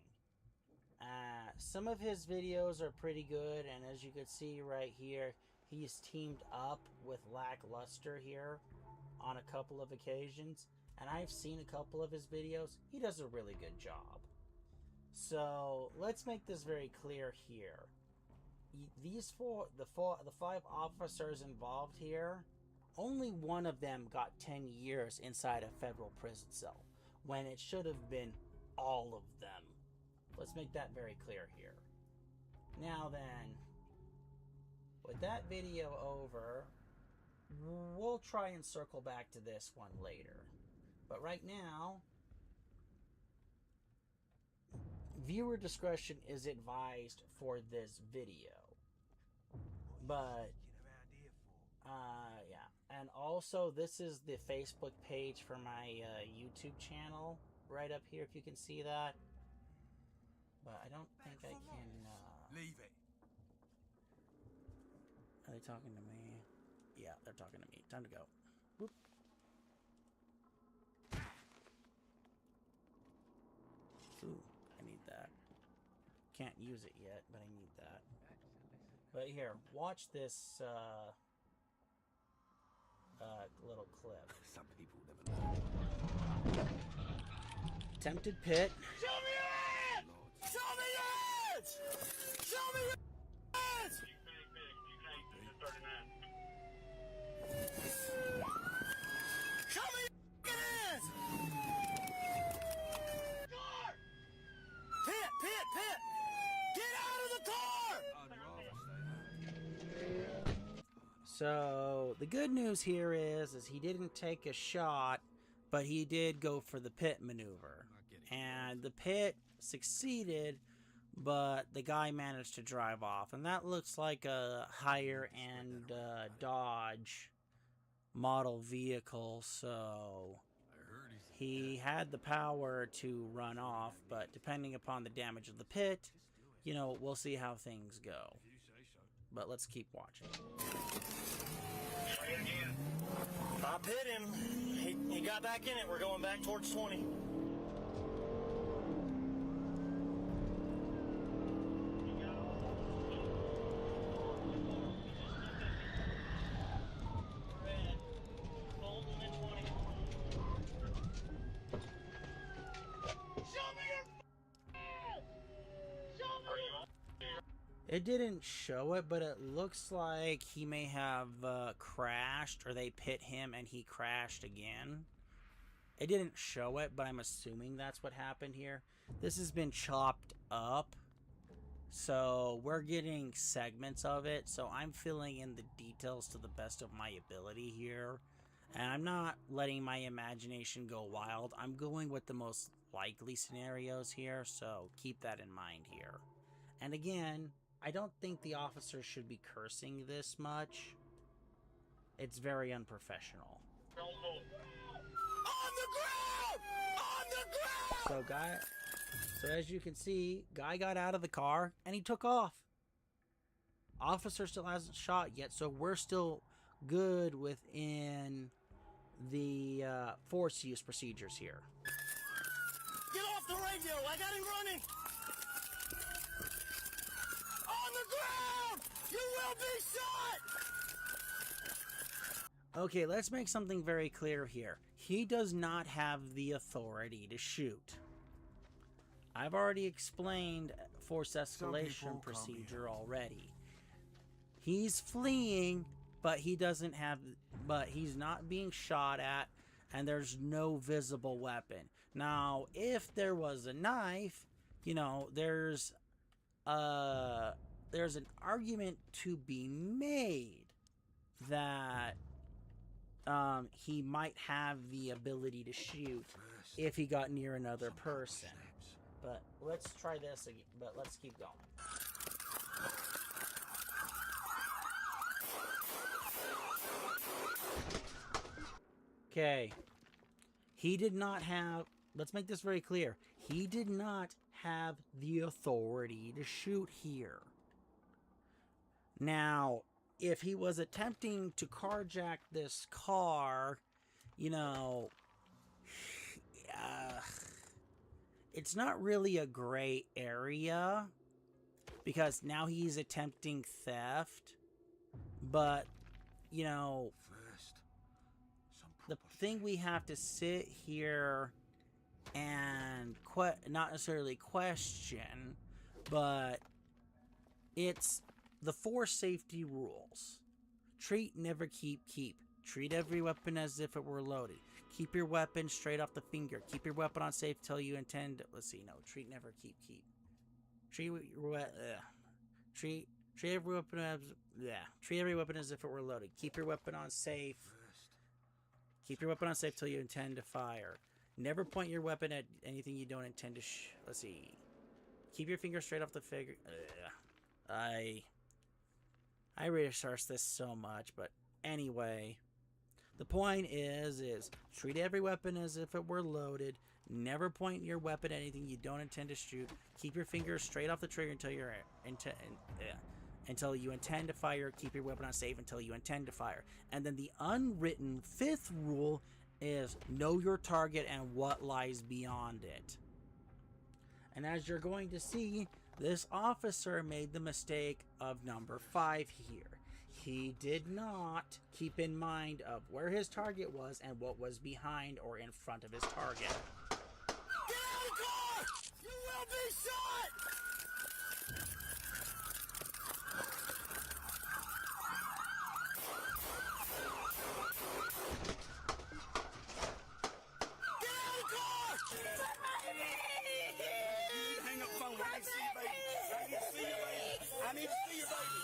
Some of his videos are pretty good, and as you can see right here, he's teamed up with Lackluster here on a couple of occasions, and I've seen a couple of his videos. He does a really good job. So let's make this very clear here. These the 5 officers involved here, only one of them got 10 years inside a federal prison cell, when it should have been all of them. Let's make that very clear here. Now then, with that video over, we'll try and circle back to this one later. But right now, viewer discretion is advised for this video. But, yeah. And also, this is the Facebook page for my YouTube channel right up here, if you can see that. But I don't think I can... Leave it. Are they talking to me? Yeah, they're talking to me. Time to go. Whoop. Ooh, I need that. Can't use it yet, but I need that. But here, watch this little clip. Some people never know. Tempted pit. Show me your hands! Show me your hands! Show me your hands! Show me your hands! Car! Pit! Get out of the car! So the good news here is he didn't take a shot, but he did go for the pit maneuver. And the pit succeeded, but the guy managed to drive off. And that looks like a higher-end Dodge model vehicle, so he had the power to run off, but depending upon the damage of the pit, you know, we'll see how things go. But let's keep watching. Pop hit him. He got back in it. We're going back towards 20. It didn't show it, but it looks like he may have crashed, or they pit him and he crashed again. It didn't show it, but I'm assuming that's what happened here. This has been chopped up, so we're getting segments of it, so I'm filling in the details to the best of my ability here. And I'm not letting my imagination go wild. I'm going with the most likely scenarios here, so keep that in mind here. And again, I don't think the officer should be cursing this much. It's very unprofessional. On the ground! So as you can see, guy got out of the car and he took off. Officer still hasn't shot yet, so we're still good within the force use procedures here. Get off the radio! I got him running! On the ground! You will be shot! Okay, let's make something very clear here. He does not have the authority to shoot. I've already explained force escalation procedure already. He's fleeing, but he doesn't have, but he's not being shot at, and there's no visible weapon. Now, if there was a knife, you know, there's an argument to be made that he might have the ability to shoot if he got near another person. But let's try this again, but let's keep going. Okay. He did not have, let's make this very clear. He did not have the authority to shoot here. Now, if he was attempting to carjack this car, you know, it's not really a gray area, because now he's attempting theft, but, you know, the thing we have to sit here and not necessarily question, but it's the 4 safety rules. Treat, never, keep, keep. Treat every weapon as if it were loaded. Keep your weapon straight off the finger. Keep your weapon on safe till you intend. Let's see. No. Treat, never, keep, keep. Treat Treat every weapon as if it were loaded. Keep your weapon on safe. Keep your weapon on safe till you intend to fire. Never point your weapon at anything you don't intend to let's see. Keep your finger straight off the figure. I researched this so much, but anyway. The point is treat every weapon as if it were loaded. Never point your weapon at anything you don't intend to shoot. Keep your fingers straight off the trigger until you intend to fire. Keep your weapon on safe until you intend to fire. And then the unwritten fifth rule is know your target and what lies beyond it. And as you're going to see, this officer made the mistake of number 5 here. He did not keep in mind of where his target was and what was behind or in front of his target. Get out of the car! You will be shot! Get out of the car! You hang up the phone. I need to see your baby. I need to see your baby.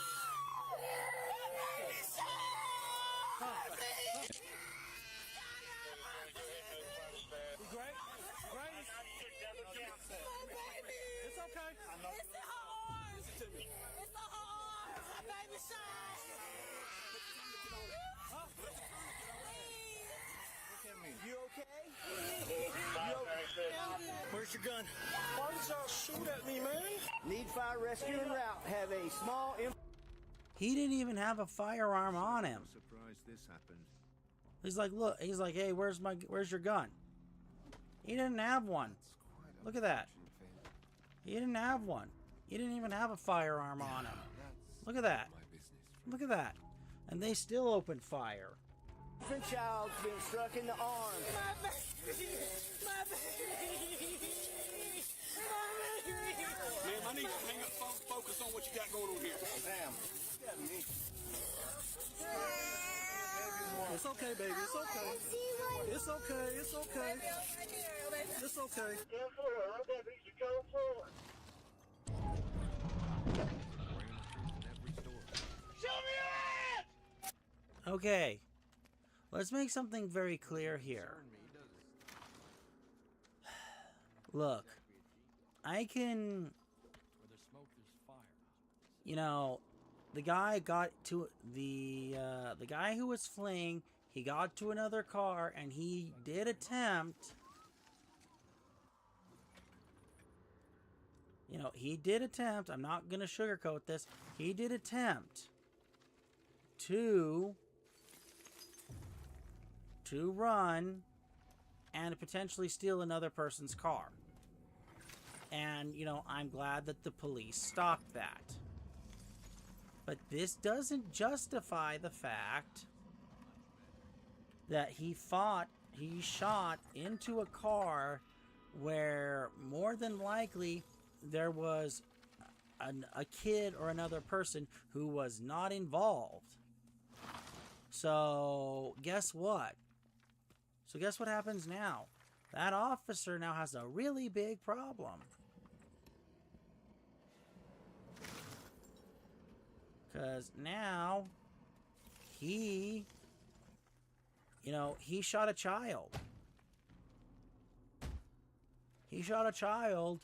I need to see your baby. It's okay. It's the arms. It's the arms. My baby shot. You okay? Where's your gun? Why did y'all shoot at me, man? Need fire rescue en route. Have a small. He didn't even have a firearm on him. I'm surprised this happened. He's like, look. He's like, hey, where's your gun? He didn't have one. Look at that. He didn't have one. He didn't even have a firearm on him. Look at that. Look at that. And they still opened fire. Infant child's been struck in the arm. My baby! My baby! Ma'am, I need you to hang up phone, focus on what you got going on here. Ma'am. It's okay, baby. It's okay. It's okay. It's okay. It's okay. Come forward. Baby, you come forward. Show me your hands! Okay. Let's make something very clear here. Look. I can... You know... The guy got to the guy who was fleeing, he got to another car and he did attempt, I'm not going to sugarcoat this, he did attempt to run and potentially steal another person's car. And, I'm glad that the police stopped that. But this doesn't justify the fact that he shot into a car where more than likely there was a kid or another person who was not involved. So guess what? Guess what happens now? That officer now has a really big problem. Because now, he shot a child. He shot a child.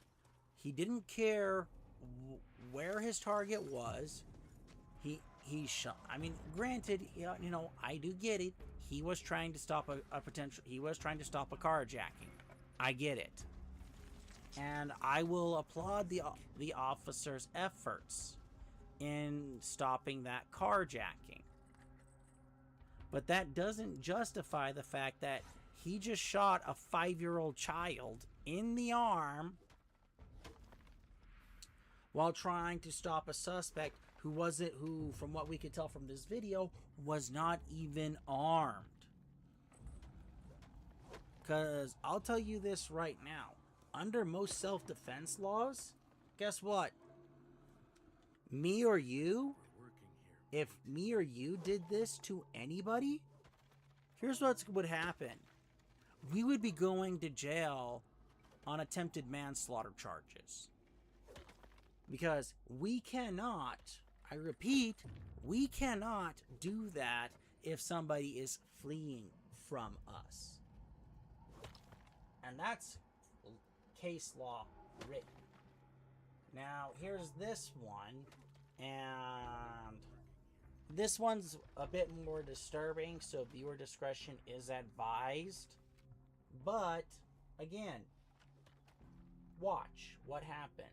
He didn't care where his target was. He shot. I mean, granted, I do get it. He was trying to stop he was trying to stop a carjacking. I get it. And I will applaud the officer's efforts in stopping that carjacking. But that doesn't justify the fact that he just shot a 5-year-old child in the arm while trying to stop a suspect who, from what we could tell from this video, was not even armed. Because I'll tell you this right now. Under most self-defense laws, guess what? Me or you, if me or you did this to anybody, here's what would happen. We would be going to jail on attempted manslaughter charges. Because we cannot, I repeat, we cannot do that if somebody is fleeing from us. And that's case law written. Now, here's this one, and this one's a bit more disturbing, so viewer discretion is advised. But, again, watch what happens.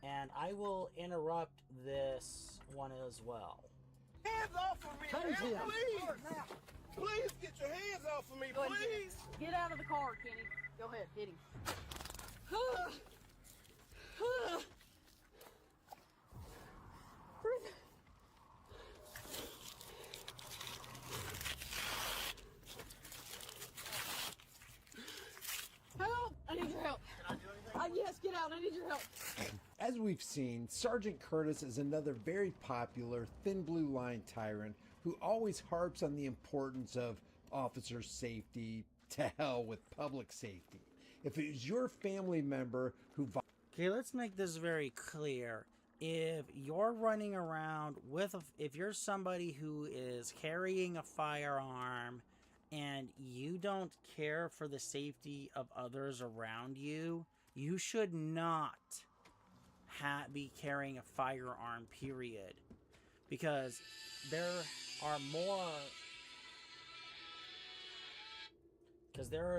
And I will interrupt this one as well. Hands off of me, man, please! Please get your hands off of me, please! Get out of the car, Kenny. Go ahead, hit him. Help! I need your help. Yes, get out. I need your help. As we've seen, Sergeant Curtis is another very popular thin blue line tyrant who always harps on the importance of officer safety. To hell with public safety. If it is your family member who... Okay, let's make this very clear. If you're running around with if you're somebody who is carrying a firearm and you don't care for the safety of others around you, you should not be carrying a firearm, period. Because there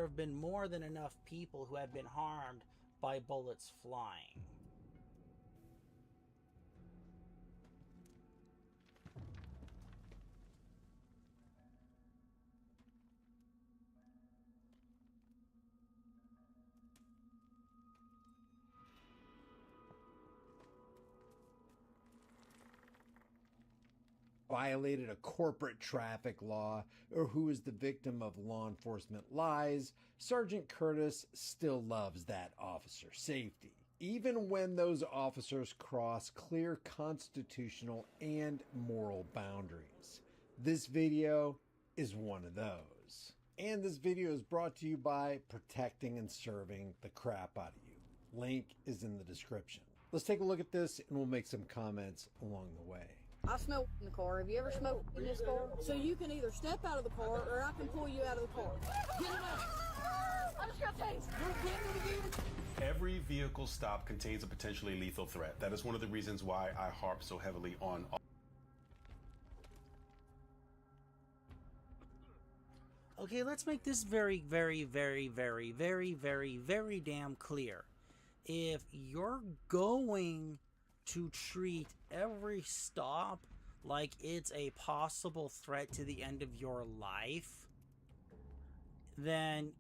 have been more than enough people who have been harmed by bullets flying. Violated a corporate traffic law, or who is the victim of law enforcement lies, Sergeant Curtis still loves that officer safety, even when those officers cross clear constitutional and moral boundaries. This video is one of those. And this video is brought to you by protecting and serving the crap out of you. Link is in the description. Let's take a look at this and we'll make some comments along the way. I smoke in the car. Have you ever smoked in this car? So you can either step out of the car or I can pull you out of the car. Get it out. I just got tased. Every vehicle stop contains a potentially lethal threat. That is one of the reasons why I harp so heavily on... Okay, let's make this very, very, very, very, very, very, very damn clear. If you're going to treat every stop like it's a possible threat to the end of your life, then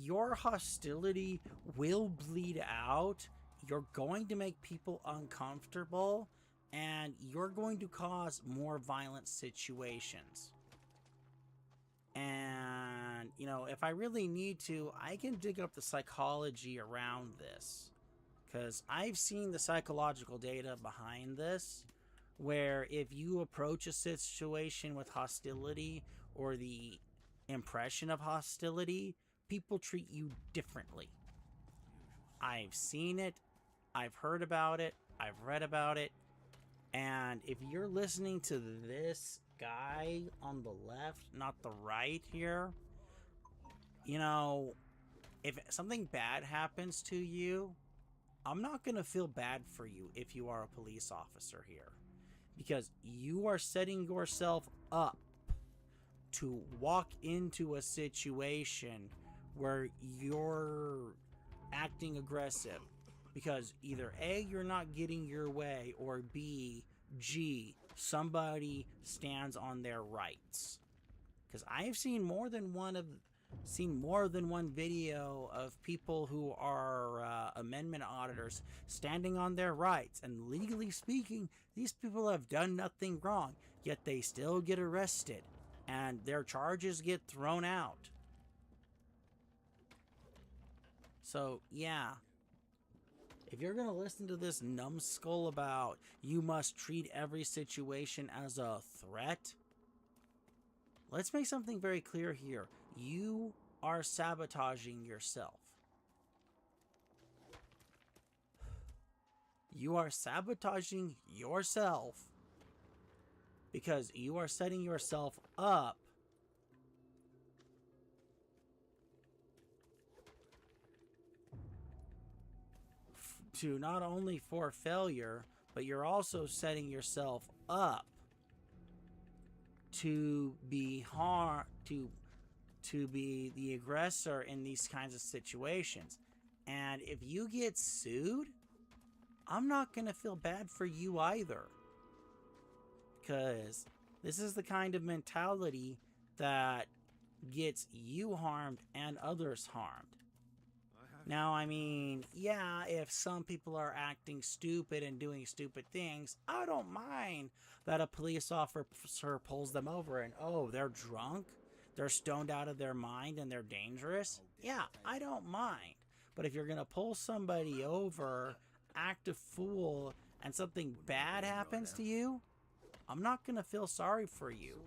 your hostility will bleed out, you're going to make people uncomfortable, and you're going to cause more violent situations. And, you know, if I really need to, I can dig up the psychology around this. Because I've seen the psychological data behind this, where if you approach a situation with hostility or the impression of hostility, people treat you differently. I've seen it, I've heard about it, I've read about it, and if you're listening to this guy on the left, not the right here, you know, if something bad happens to you, I'm not going to feel bad for you if you are a police officer here, because you are setting yourself up to walk into a situation where you're acting aggressive because either A, you're not getting your way, or B, G, somebody stands on their rights. Because I've seen more than one video of people who are amendment auditors standing on their rights, and legally speaking, these people have done nothing wrong, yet they still get arrested and their charges get thrown out. So yeah, if you're gonna listen to this numbskull about you must treat every situation as a threat, let's make something very clear here. You are sabotaging yourself. You are sabotaging yourself because you are setting yourself up to not only for failure, but you're also setting yourself up to be to be the aggressor in these kinds of situations. And if you get sued, I'm not going to feel bad for you either. Because this is the kind of mentality that gets you harmed and others harmed. Now, I mean, yeah, if some people are acting stupid and doing stupid things, I don't mind that a police officer pulls them over and, oh, they're drunk, they're stoned out of their mind, and they're dangerous. Yeah, I don't mind. But if you're going to pull somebody over, act a fool, and something bad happens to you, I'm not going to feel sorry for you.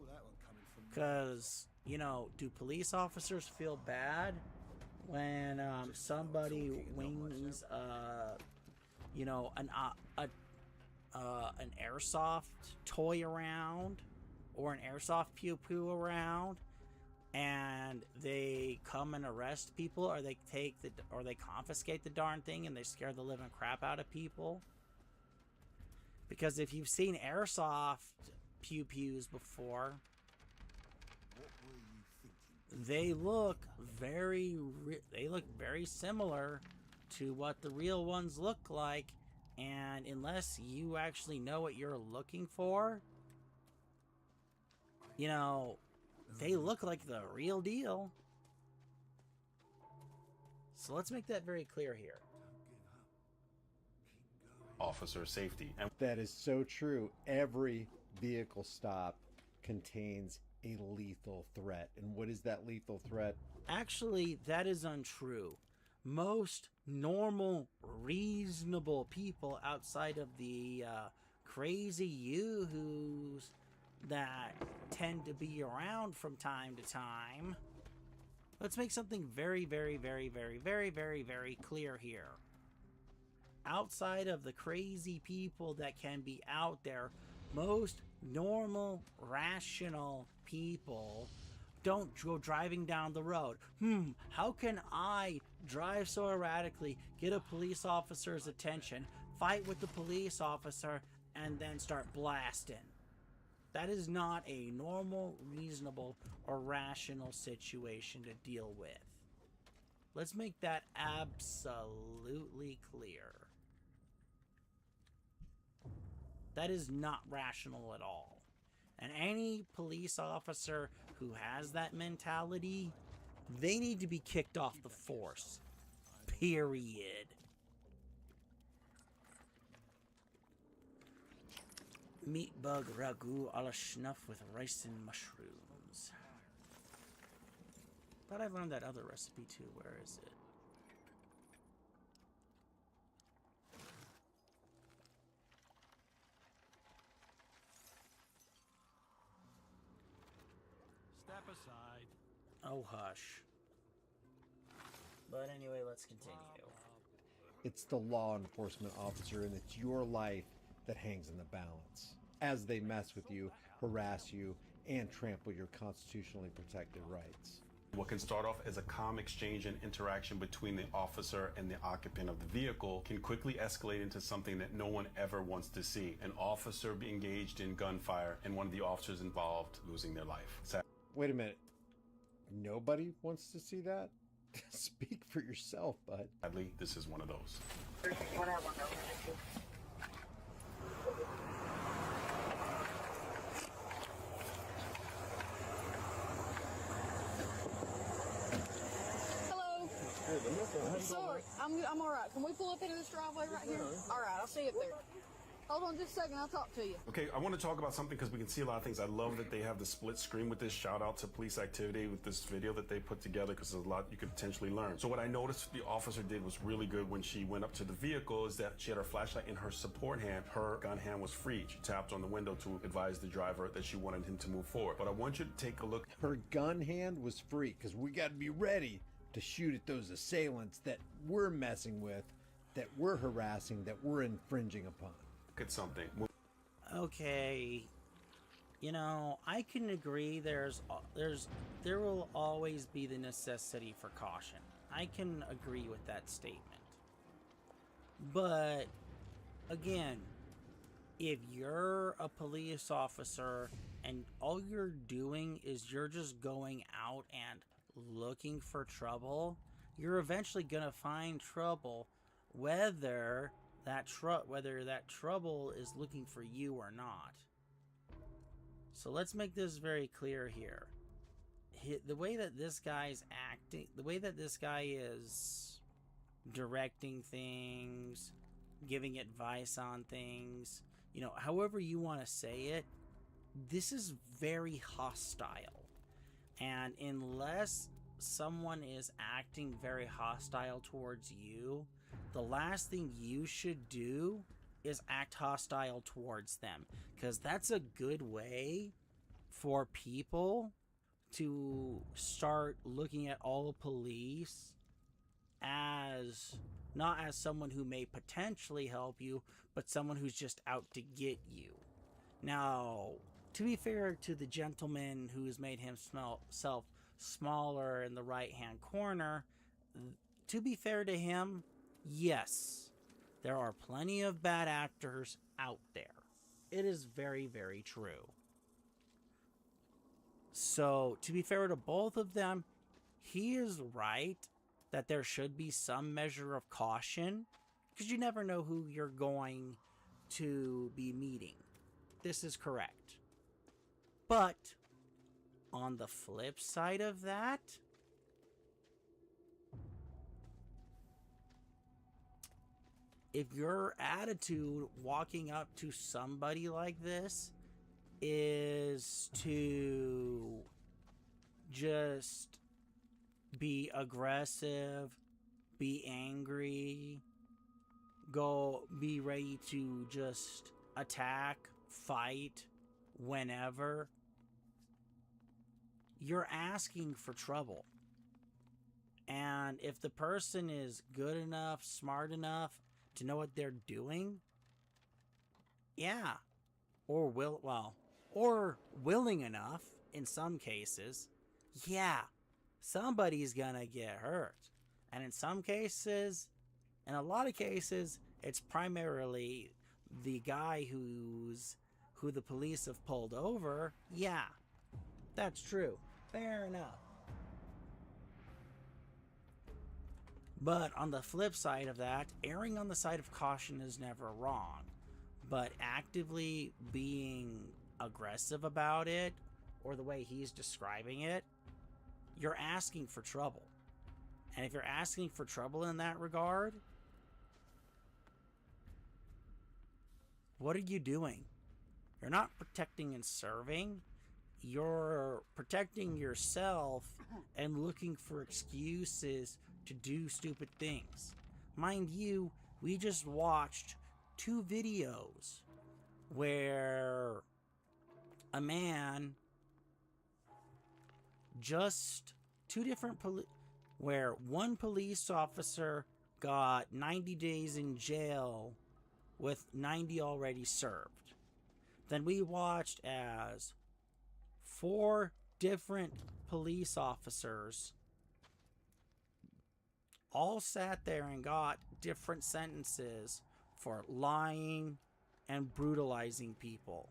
Because, you know, do police officers feel bad when somebody wings, you know, an airsoft toy around, or an airsoft pew-pew around, and they come and arrest people, or they they confiscate the darn thing and they scare the living crap out of people? Because if you've seen airsoft pew-pews before, they look very similar to what the real ones look like, and unless you actually know what you're looking for, you know, they look like the real deal. So let's make that very clear here. Officer safety. And that is so true. Every vehicle stop contains a lethal threat. And what is that lethal threat? Actually, that is untrue. Most normal, reasonable people outside of the crazy yoo-hoos that tend to be around from time to time. Let's make something very, very, very, very, very, very, very clear here. Outside of the crazy people that can be out there, most normal, rational people don't go driving down the road. How can I drive so erratically, get a police officer's attention, fight with the police officer, and then start blasting? That is not a normal, reasonable, or rational situation to deal with. Let's make that absolutely clear. That is not rational at all. And any police officer who has that mentality, they need to be kicked off the force. Period. Meat bug ragu a la schnuff with rice and mushrooms. Thought I learned that other recipe too. Where is it? Step aside. Oh, hush. But anyway, let's continue. It's the law enforcement officer, and it's your life that hangs in the balance as they mess with you, harass you, and trample your constitutionally protected rights. What can start off as a calm exchange and interaction between the officer and the occupant of the vehicle can quickly escalate into something that no one ever wants to see. An officer be engaged in gunfire and one of the officers involved losing their life. Wait a minute. Nobody wants to see that? Speak for yourself, bud. Sadly, this is one of those. Sorry, I'm all right. Can we pull up into this driveway right here? All right, I'll see you up there. Hold on just a second, I'll talk to you. Okay, I want to talk about something because we can see a lot of things. I love that they have the split screen with this. Shout out to Police Activity with this video that they put together because there's a lot you could potentially learn. So what I noticed the officer did was really good when she went up to the vehicle is that she had her flashlight in her support hand. Her gun hand was free. She tapped on the window to advise the driver that she wanted him to move forward. But I want you to take a look. Her gun hand was free because we got to be ready to shoot at those assailants that we're messing with, that we're harassing, that we're infringing upon. Look at something. Okay, You know, I can agree there will always be the necessity for caution. I can agree with that statement. But again, if you're a police officer and all you're doing is you're just going out and looking for trouble, you're eventually gonna find trouble, whether that trouble is looking for you or not. So let's make this very clear here. The way that this guy's acting, the way that this guy is directing things, giving advice on things, you know, however you want to say it, this is very hostile. And unless someone is acting very hostile towards you, the last thing you should do is act hostile towards them, because that's a good way for people to start looking at all the police as not as someone who may potentially help you, but someone who's just out to get you. Now, to be fair to the gentleman who's made himself smaller in the right-hand corner, to be fair to him, yes, there are plenty of bad actors out there. It is very, very true. So, to be fair to both of them, he is right that there should be some measure of caution, because you never know who you're going to be meeting. This is correct. But, on the flip side of that, if your attitude walking up to somebody like this is to just be aggressive, be angry, be ready to just attack, fight, whenever, you're asking for trouble. And if the person is good enough, smart enough to know what they're doing, yeah, or willing enough in some cases, yeah, somebody's gonna get hurt. And in some cases, in a lot of cases, it's primarily the guy who the police have pulled over. Yeah, that's true. Fair enough. But on the flip side of that, erring on the side of caution is never wrong. But actively being aggressive about it, or the way he's describing it, you're asking for trouble. And if you're asking for trouble in that regard, what are you doing? You're not protecting and serving. You're protecting yourself and looking for excuses to do stupid things. Mind you, we just watched 2 videos where a man where one police officer got 90 days in jail with 90 already served. Then we watched as 4 different police officers all sat there and got different sentences for lying and brutalizing people.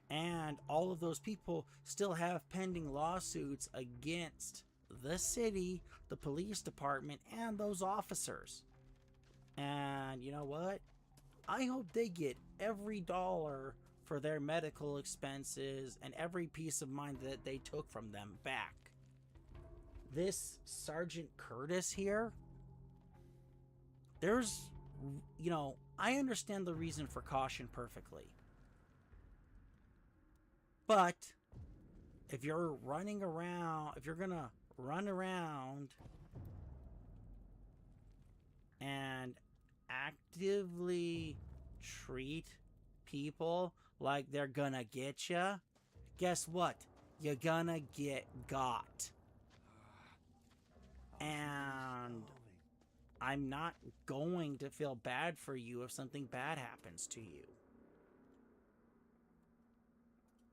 And all of those people still have pending lawsuits against the city, the police department, and those officers. And you know what? I hope they get every dollar for their medical expenses and every peace of mind that they took from them back. This Sergeant Curtis here, I understand the reason for caution perfectly. But if you're gonna run around and actively treat people like they're gonna get ya, guess what? You're gonna get got. And I'm not going to feel bad for you if something bad happens to you.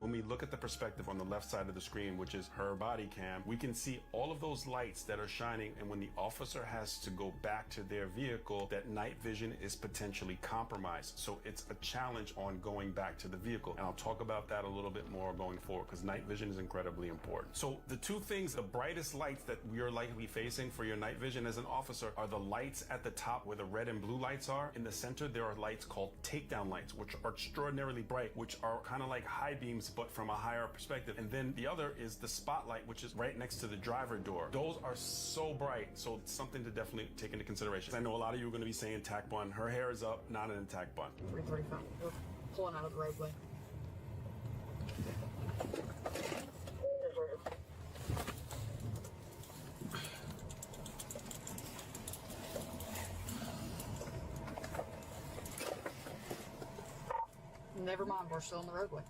When we look at the perspective on the left side of the screen, which is her body cam, we can see all of those lights that are shining, and when the officer has to go back to their vehicle, that night vision is potentially compromised. So it's a challenge on going back to the vehicle. And I'll talk about that a little bit more going forward, because night vision is incredibly important. So the two things, the brightest lights that we are likely facing for your night vision as an officer are the lights at the top where the red and blue lights are. In the center, there are lights called takedown lights, which are extraordinarily bright, which are kind of like high beams, but from a higher perspective. And then the other is the spotlight, which is right next to the driver door. Those are so bright, so it's something to definitely take into consideration. I know a lot of you are going to be saying tack bun. Her hair is up, not an attack bun. 335. We're pulling out of the roadway. Never mind, we're still on the roadway.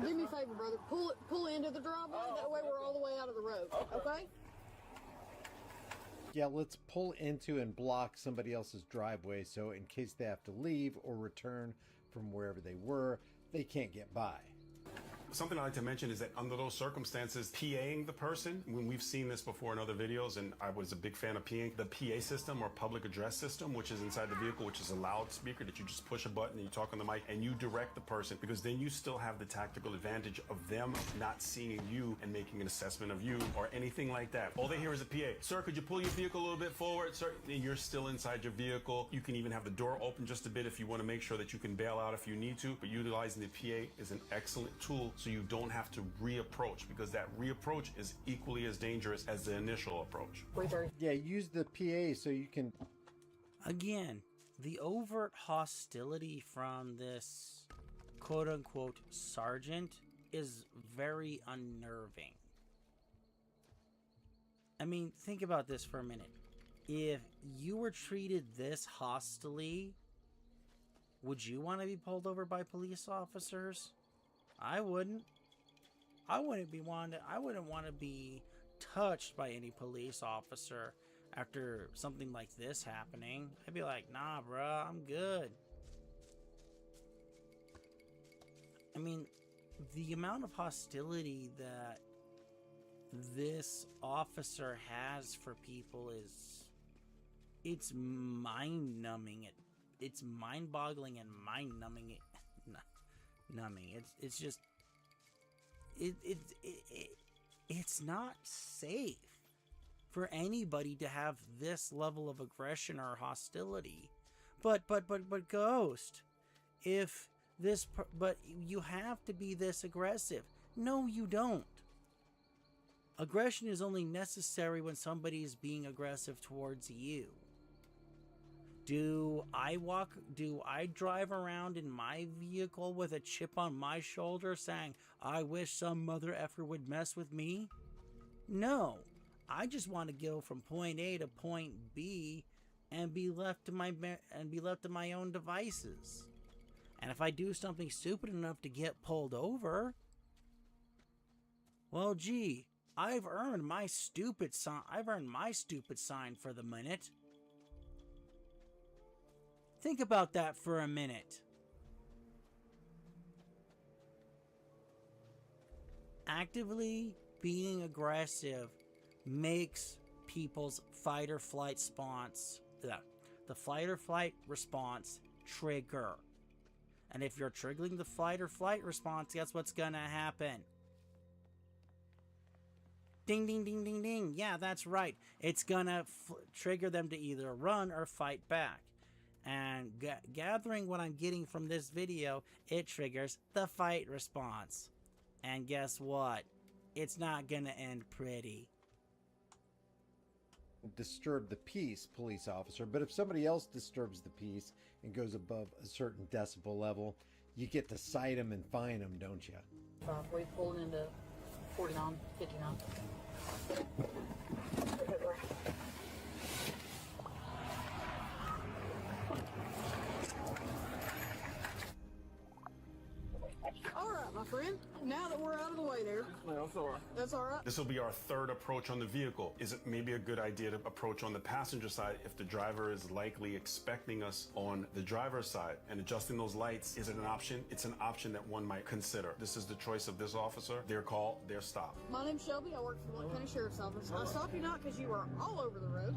Do me a favor, brother. Pull into the driveway. That way we're all the way out of the road. Okay? Yeah, let's pull into and block somebody else's driveway so in case they have to leave or return from wherever they were, they can't get by. Something I like to mention is that under those circumstances, PAing the person, when we've seen this before in other videos, and I was a big fan of PAing, the PA system or public address system, which is inside the vehicle, which is a loudspeaker that you just push a button and you talk on the mic and you direct the person, because then you still have the tactical advantage of them not seeing you and making an assessment of you or anything like that. All they hear is a PA. Sir, could you pull your vehicle a little bit forward? Sir, and you're still inside your vehicle. You can even have the door open just a bit if you want to make sure that you can bail out if you need to, but utilizing the PA is an excellent tool so you don't have to reapproach, because that reapproach is equally as dangerous as the initial approach. Yeah, use the PA so you can... Again, the overt hostility from this quote-unquote sergeant is very unnerving. I mean, think about this for a minute. If you were treated this hostilely, would you want to be pulled over by police officers? I wouldn't. I wouldn't want to be touched by any police officer after something like this happening. I'd be like, nah, bruh, I'm good. I mean, the amount of hostility that this officer has for people it's mind-numbing. It's mind-boggling and mind-numbing. It's just it's not safe for anybody to have this level of aggression or hostility. But Ghost, but you have to be this aggressive. No, you don't. Aggression is only necessary when somebody is being aggressive towards you. Do I drive around in my vehicle with a chip on my shoulder saying, I wish some mother effer would mess with me? No. I just want to go from point A to point B and be left to my own devices. And if I do something stupid enough to get pulled over, well, gee, I've earned my stupid sign for the minute. Think about that for a minute. Actively being aggressive makes people's fight or flight response, the fight or flight response trigger. And if you're triggering the fight or flight response, guess what's gonna happen? Ding, ding, ding, ding, ding. Yeah, that's right. It's gonna trigger them to either run or fight back. And gathering what I'm getting from this video, it triggers the fight response. And guess what? It's not gonna end pretty. Disturb the peace, police officer. But if somebody else disturbs the peace and goes above a certain decibel level, you get to cite them and fine them, don't you? We pulled into 49, 59. All right, my friend. Now that we're out of the way there. I'm sorry. That's all right. This will be our third approach on the vehicle. Is it maybe a good idea to approach on the passenger side if the driver is likely expecting us on the driver's side? And adjusting those lights, is it an option? It's an option that one might consider. This is the choice of this officer, their call, their stop. My name's Shelby. I work for the Lake County Sheriff's Office. I stopped you not because you were all over the road.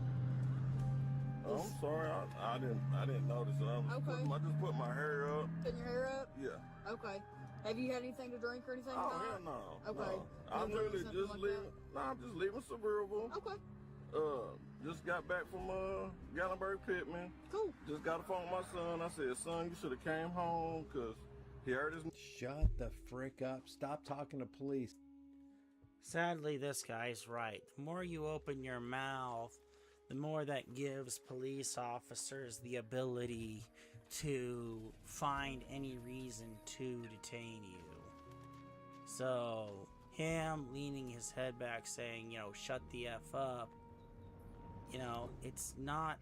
Oh, I'm sorry, I didn't notice it. I just put my hair up. Putting your hair up? Yeah. Okay. Have you had anything to drink or anything? Oh, hell no. Okay. No. I'm really just leaving. No, I'm just leaving Suburban. Okay. Just got back from Gatlinburg Pittman. Cool. Just got a phone with my son. I said, son, you should have came home because he hurt his. Shut the frick up. Stop talking to police. Sadly, this guy's right. The more you open your mouth, the more that gives police officers the ability to find any reason to detain you. So, him leaning his head back saying, you know, shut the F up, you know, it's not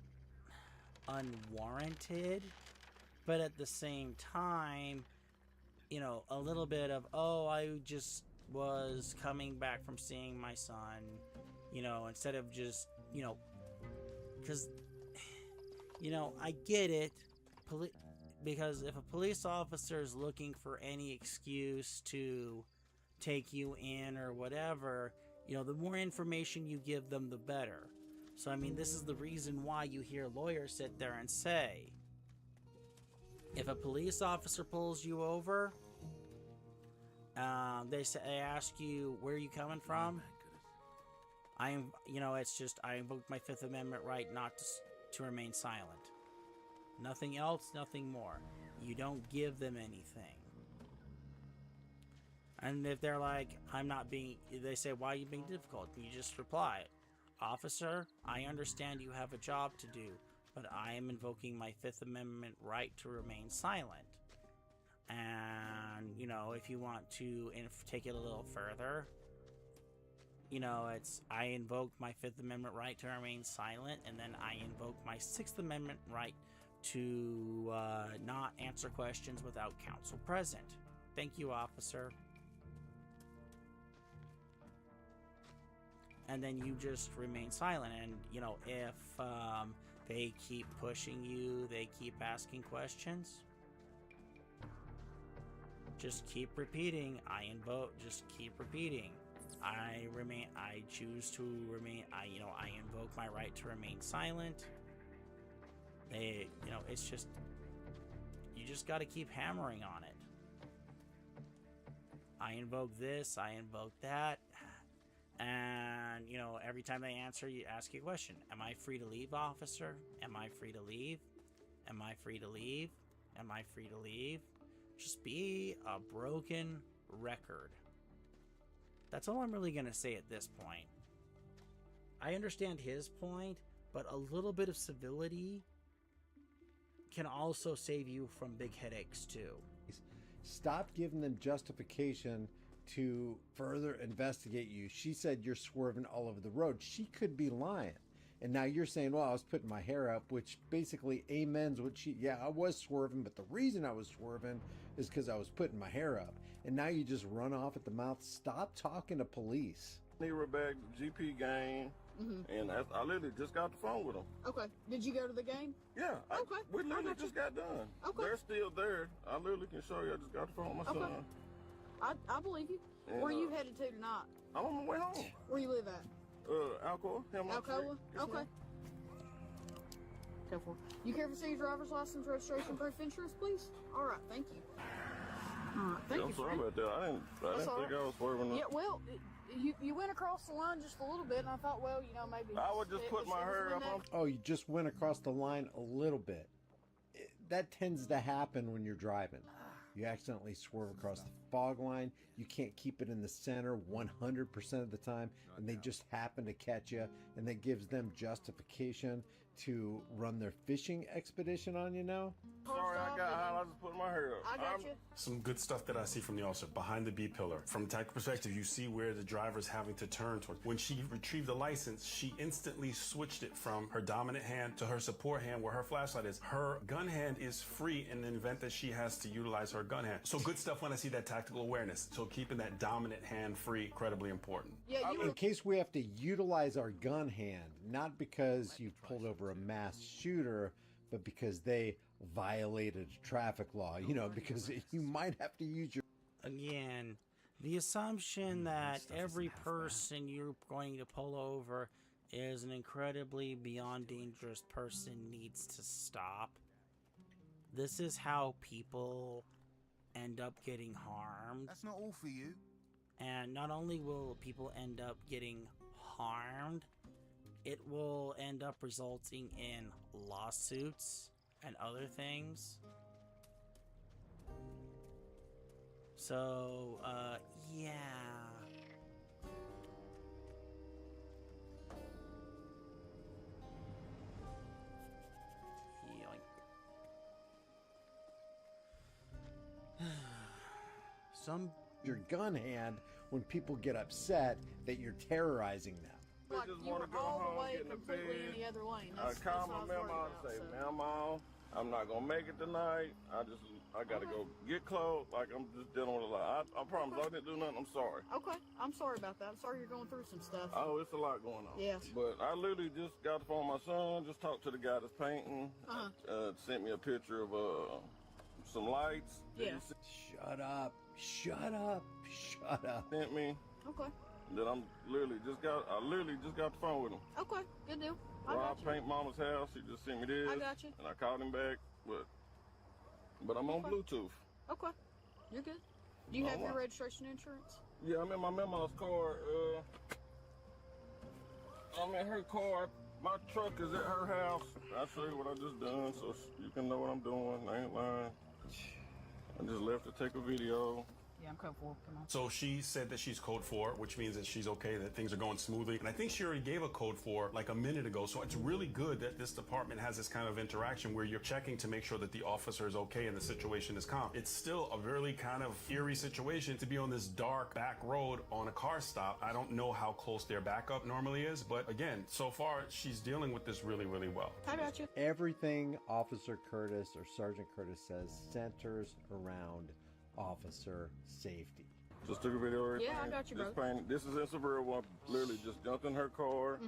unwarranted, but at the same time, you know, a little bit of, oh, I just was coming back from seeing my son, you know, instead of just, you know, because, you know, I get it, because if a police officer is looking for any excuse to take you in or whatever, you know, the more information you give them, the better. So, I mean, this is the reason why you hear lawyers sit there and say, if a police officer pulls you over, they ask you, where are you coming from? It's just, I invoked my Fifth Amendment right not to remain silent. Nothing else, nothing more. You don't give them anything. And if they're like, they say, why are you being difficult? You just reply, officer, I understand you have a job to do, but I am invoking my Fifth Amendment right to remain silent. And, you know, if you want to take it a little further, you know, it's, I invoke my Fifth Amendment right to remain silent, and then I invoke my Sixth Amendment right to not answer questions without counsel present. Thank you, officer. And then you just remain silent. And, you know, if they keep pushing you, they keep asking questions, just keep repeating, just keep repeating. I choose to remain, I invoke my right to remain silent. It's just, you just got to keep hammering on it. I invoke this, I invoke that. And, you know, every time they answer, you ask you a question. Am I free to leave, officer? Am I free to leave? Am I free to leave? Am I free to leave? Just be a broken record. That's all I'm really going to say at this point. I understand his point, but a little bit of civility can also save you from big headaches too. Stop giving them justification to further investigate you. She said you're swerving all over the road. She could be lying. And now you're saying, well, I was putting my hair up, which basically amens what I was swerving, but the reason I was swerving is because I was putting my hair up. And now you just run off at the mouth. Stop talking to police. They were back to GP game, and I literally just got the phone with them. Okay. Did you go to the game? Yeah. Okay. We literally just got done. Okay. They're still there. I literally can show you. I just got the phone with my son. I believe you. And, Where are you headed to tonight? I'm on my way home. Where you live at? Alcoa. Alcoa? Okay. You care to see your driver's license, registration, proof, insurance, please? All right, thank you. All right, thank you. I'm sorry about that. I didn't think I was swerving. Yeah, well, you went across the line just a little bit, and I thought, well, you know, maybe I would just put my hair up. Oh, you just went across the line a little bit. That tends to happen when you're driving. You accidentally swerve across the fog line. You can't keep it in the center 100% of the time, and they just happen to catch you, and that gives them justification to run their fishing expedition on you now. Sorry, I got hot. I just put my hair here. I got you. Some good stuff that I see from the officer behind the B pillar. From a tactical perspective, you see where the driver's having to turn towards. When she retrieved the license, she instantly switched it from her dominant hand to her support hand where her flashlight is. Her gun hand is free in the event that she has to utilize her gun hand. So good stuff when I see that tactical awareness. So keeping that dominant hand free, incredibly important. Yeah, In case we have to utilize our gun hand, not because you've pulled over a mass shooter, but because they violated traffic law, you know, because you might have to use your... Again, the assumption that every person you're going to pull over is an incredibly beyond dangerous person needs to stop. This is how people end up getting harmed. That's not all for you. And not only will people end up getting harmed, it will end up resulting in lawsuits and other things. So, yeah. Your gun hand when people get upset that you're terrorizing them. Like just you wanna were go all home, the way get in the completely bed. in the other lane. I call my what I was mama worried and say, about, so. Mama, I'm not gonna make it tonight. I gotta go get clothes. Like I'm just dealing with a lot. I promise I didn't do nothing. I'm sorry. Okay, I'm sorry about that. I'm sorry you're going through some stuff. Oh, it's a lot going on. Yeah. But I literally just got the phone with my son, just talked to the guy that's painting. Sent me a picture of some lights. Yeah. Shut up. Shut up. Shut up. Sent me. Okay. That I literally just got the phone with him. Okay, good deal. I Well, got I you. paint mama's house. He just sent me this. I got you. And I called him back, but I'm on Okay. Bluetooth. Okay, you're good. Do you have your Alright. registration insurance? Yeah, I'm in my mama's car. I'm in her car. My truck is at her house. I'll show you what I just done so you can know what I'm doing. I ain't lying. I just left to take a video. Yeah, I'm code 4. Come on. So she said that she's code 4, which means that she's okay, that things are going smoothly. And I think she already gave a code 4 like a minute ago. So it's really good that this department has this kind of interaction where you're checking to make sure that the officer is okay and the situation is calm. It's still a really kind of eerie situation to be on this dark back road on a car stop. I don't know how close their backup normally is, but again, so far she's dealing with this really, really well. I got you. Everything Officer Curtis or Sergeant Curtis says centers around officer safety. Just took a video of everything. Yeah, I got you, This brother. painting, this is in Seville. One literally just jumped in her car.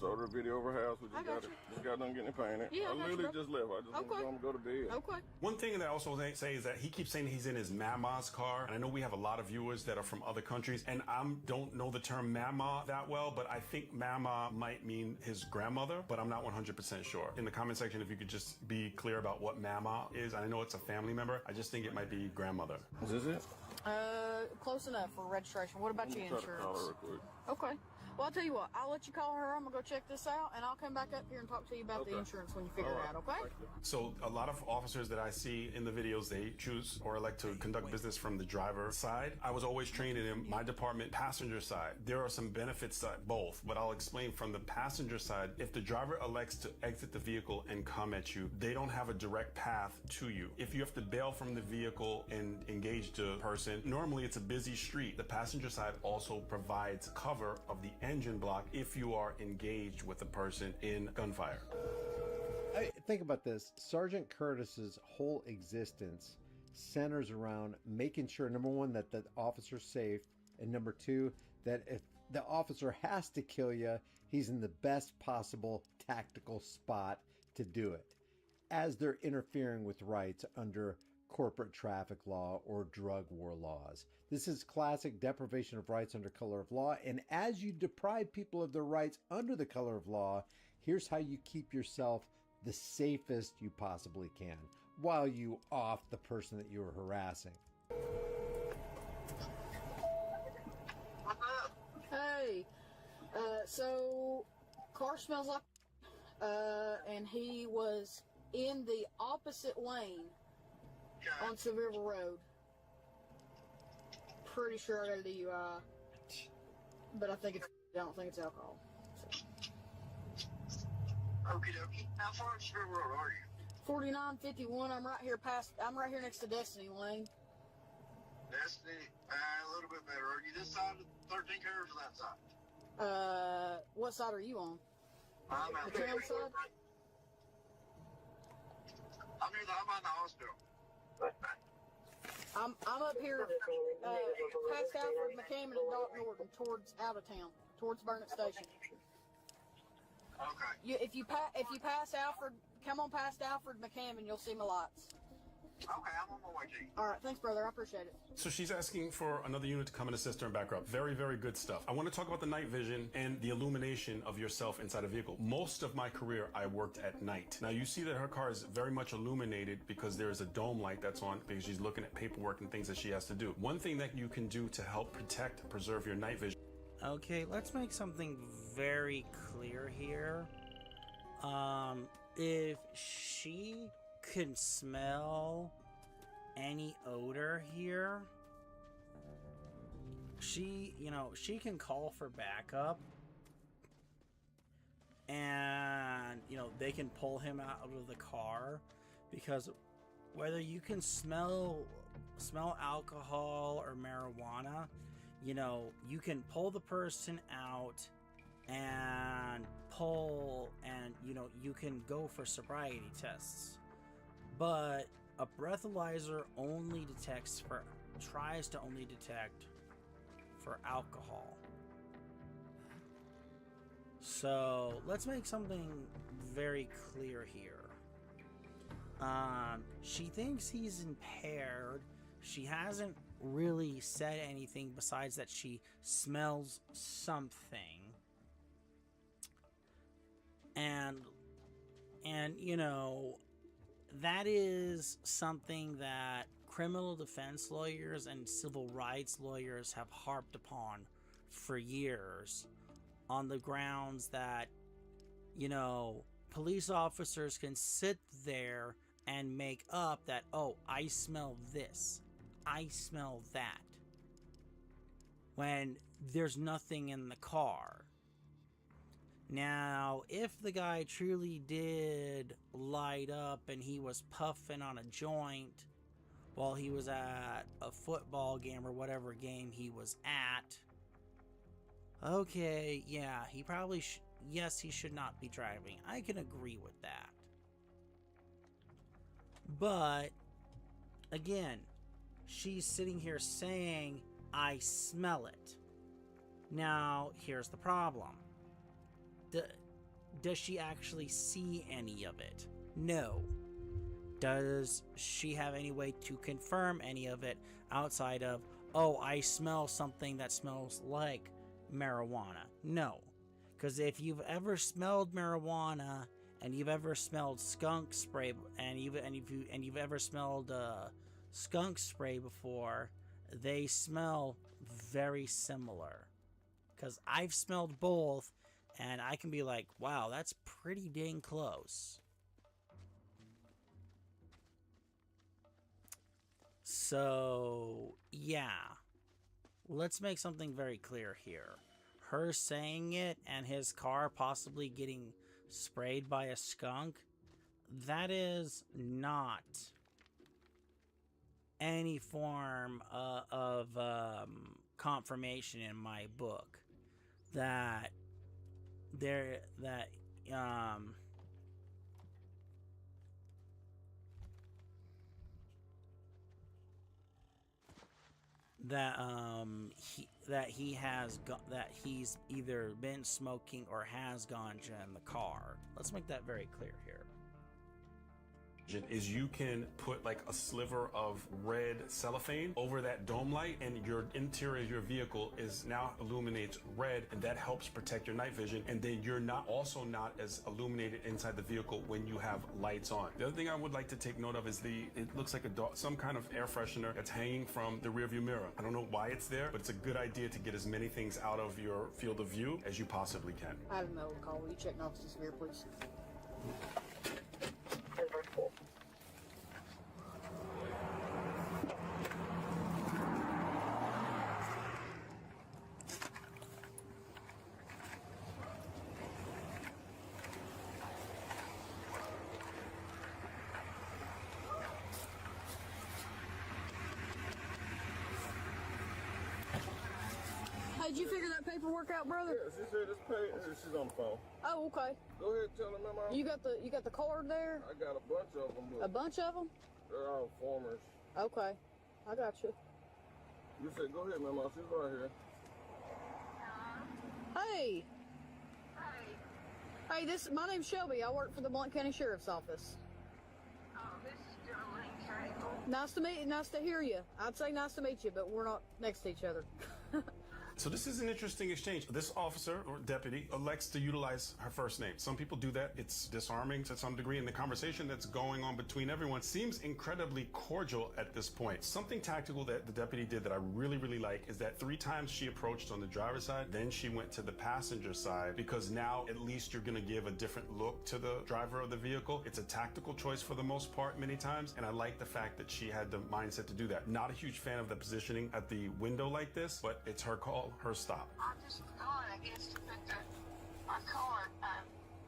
Showed her a video of her house. We I just got got you. it. Just got done getting it painted. Yeah, I I got you, literally bro. just left. I just want to go to bed. Okay. One thing that I also say is that he keeps saying he's in his mama's car. And I know we have a lot of viewers that are from other countries. And I don't know the term mama that well, but I think mama might mean his grandmother, but I'm not 100% sure. In the comment section, if you could just be clear about what mama is. I know it's a family member. I just think it might be grandmother. Is this it? Close enough for registration. What about Let your me try to call her insurance? real quick. Okay. Well, I'll tell you what. I'll let you call her. I'm going to go check this out, and I'll come back up here and talk to you about the Okay. insurance when you figure it out, okay? So a lot of officers that I see in the videos, they choose or elect to conduct business from the driver side. I was always trained in my department, passenger side. There are some benefits to both, but I'll explain from the passenger side. If the driver elects to exit the vehicle and come at you, they don't have a direct path to you. If you have to bail from the vehicle and engage the person, normally it's a busy street. The passenger side also provides cover of the engine block if you are engaged with a person in gunfire. Think about this. Sergeant Curtis's whole existence centers around making sure, number one, that the officer's safe, and number two, that if the officer has to kill you, he's in the best possible tactical spot to do it, as they're interfering with rights under corporate traffic law or drug war laws. This is classic deprivation of rights under color of law, and as you deprive people of their rights under the color of law, here's how you keep yourself the safest you possibly can while you off the person that you are harassing. Hey, so car smells like, and he was in the opposite lane on Seville Road. Pretty sure I got a DUI, but I don't think it's alcohol. Okie dokie. How far from Seville Road are you? 4951. I'm right here next to Destiny Lane. Destiny, a little bit better. Are you this side of 13 cars or that side? What side are you on? I'm out The town side? I'm on the hospital. I'm up here past Alfred McCammon and Doc Norton towards out of town, towards Burnett Station. Okay. If you pass Alfred, come on past Alfred McCammon, you'll see my lights. Okay, I'm on my way to you. All right, thanks, brother. I appreciate it. So she's asking for another unit to come and assist her and back her up. Very, very good stuff. I want to talk about the night vision and the illumination of yourself inside a vehicle. Most of my career, I worked at night. Now, you see that her car is very much illuminated because there is a dome light that's on because she's looking at paperwork and things that she has to do. One thing that you can do to help protect and preserve your night vision. Okay, let's make something very clear here. If she can smell any odor here, she can call for backup, and they can pull him out of the car, because whether you can smell alcohol or marijuana, you can pull the person out and you can go for sobriety tests, but a breathalyzer tries to only detect for alcohol. So let's make something very clear here. She thinks he's impaired. She hasn't really said anything besides that she smells something. And that is something that criminal defense lawyers and civil rights lawyers have harped upon for years, on the grounds that, police officers can sit there and make up that, oh, I smell this, I smell that, when there's nothing in the car. Now, if the guy truly did light up and he was puffing on a joint while he was at a football game or whatever game he was at, okay, yeah, he probably yes, he should not be driving. I can agree with that. But, again, she's sitting here saying, I smell it. Now, here's the problem. Does she actually see any of it? No. Does she have any way to confirm any of it outside of, oh, I smell something that smells like marijuana? No. Because if you've ever smelled marijuana and you've ever smelled skunk spray and you've ever smelled skunk spray before, they smell very similar. Because I've smelled both, and I can be like, wow, that's pretty dang close. So, yeah. Let's make something very clear here. Her saying it and his car possibly getting sprayed by a skunk, that is not any form of confirmation in my book that he's either been smoking or has ganja in the car. Let's make that very clear here. Is you can put like a sliver of red cellophane over that dome light, and your interior of your vehicle is now illuminates red, and that helps protect your night vision, and then you're not as illuminated inside the vehicle when you have lights on. The other thing I would like to take note of is it looks like some kind of air freshener that's hanging from the rearview mirror. I don't know why it's there, but it's a good idea to get as many things out of your field of view as you possibly can. I have a medical call. Will you check Officer Severe, please? Did you figure that paperwork out, brother? Yeah, she said it's paid. She's on the phone. Oh, okay. Go ahead and tell her, Mama. You got the card there? I got a bunch of them. A bunch of them? They're all formers. Okay. I got you. You said, go ahead, Mama. She's right here. Hey. Hey, my name's Shelby. I work for the Blount County Sheriff's Office. Oh, this is Sterling Cable. Nice to hear you. I'd say nice to meet you, but we're not next to each other. So this is an interesting exchange. This officer or deputy elects to utilize her first name. Some people do that. It's disarming to some degree, and the conversation that's going on between everyone seems incredibly cordial at this point. Something tactical that the deputy did that I really, really like is that 3 times she approached on the driver's side, then she went to the passenger side, because now at least you're going to give a different look to the driver of the vehicle. It's a tactical choice for the most part many times, and I like the fact that she had the mindset to do that. Not a huge fan of the positioning at the window like this, but it's her call. Her stop. I just forgot, I guess, to put my card,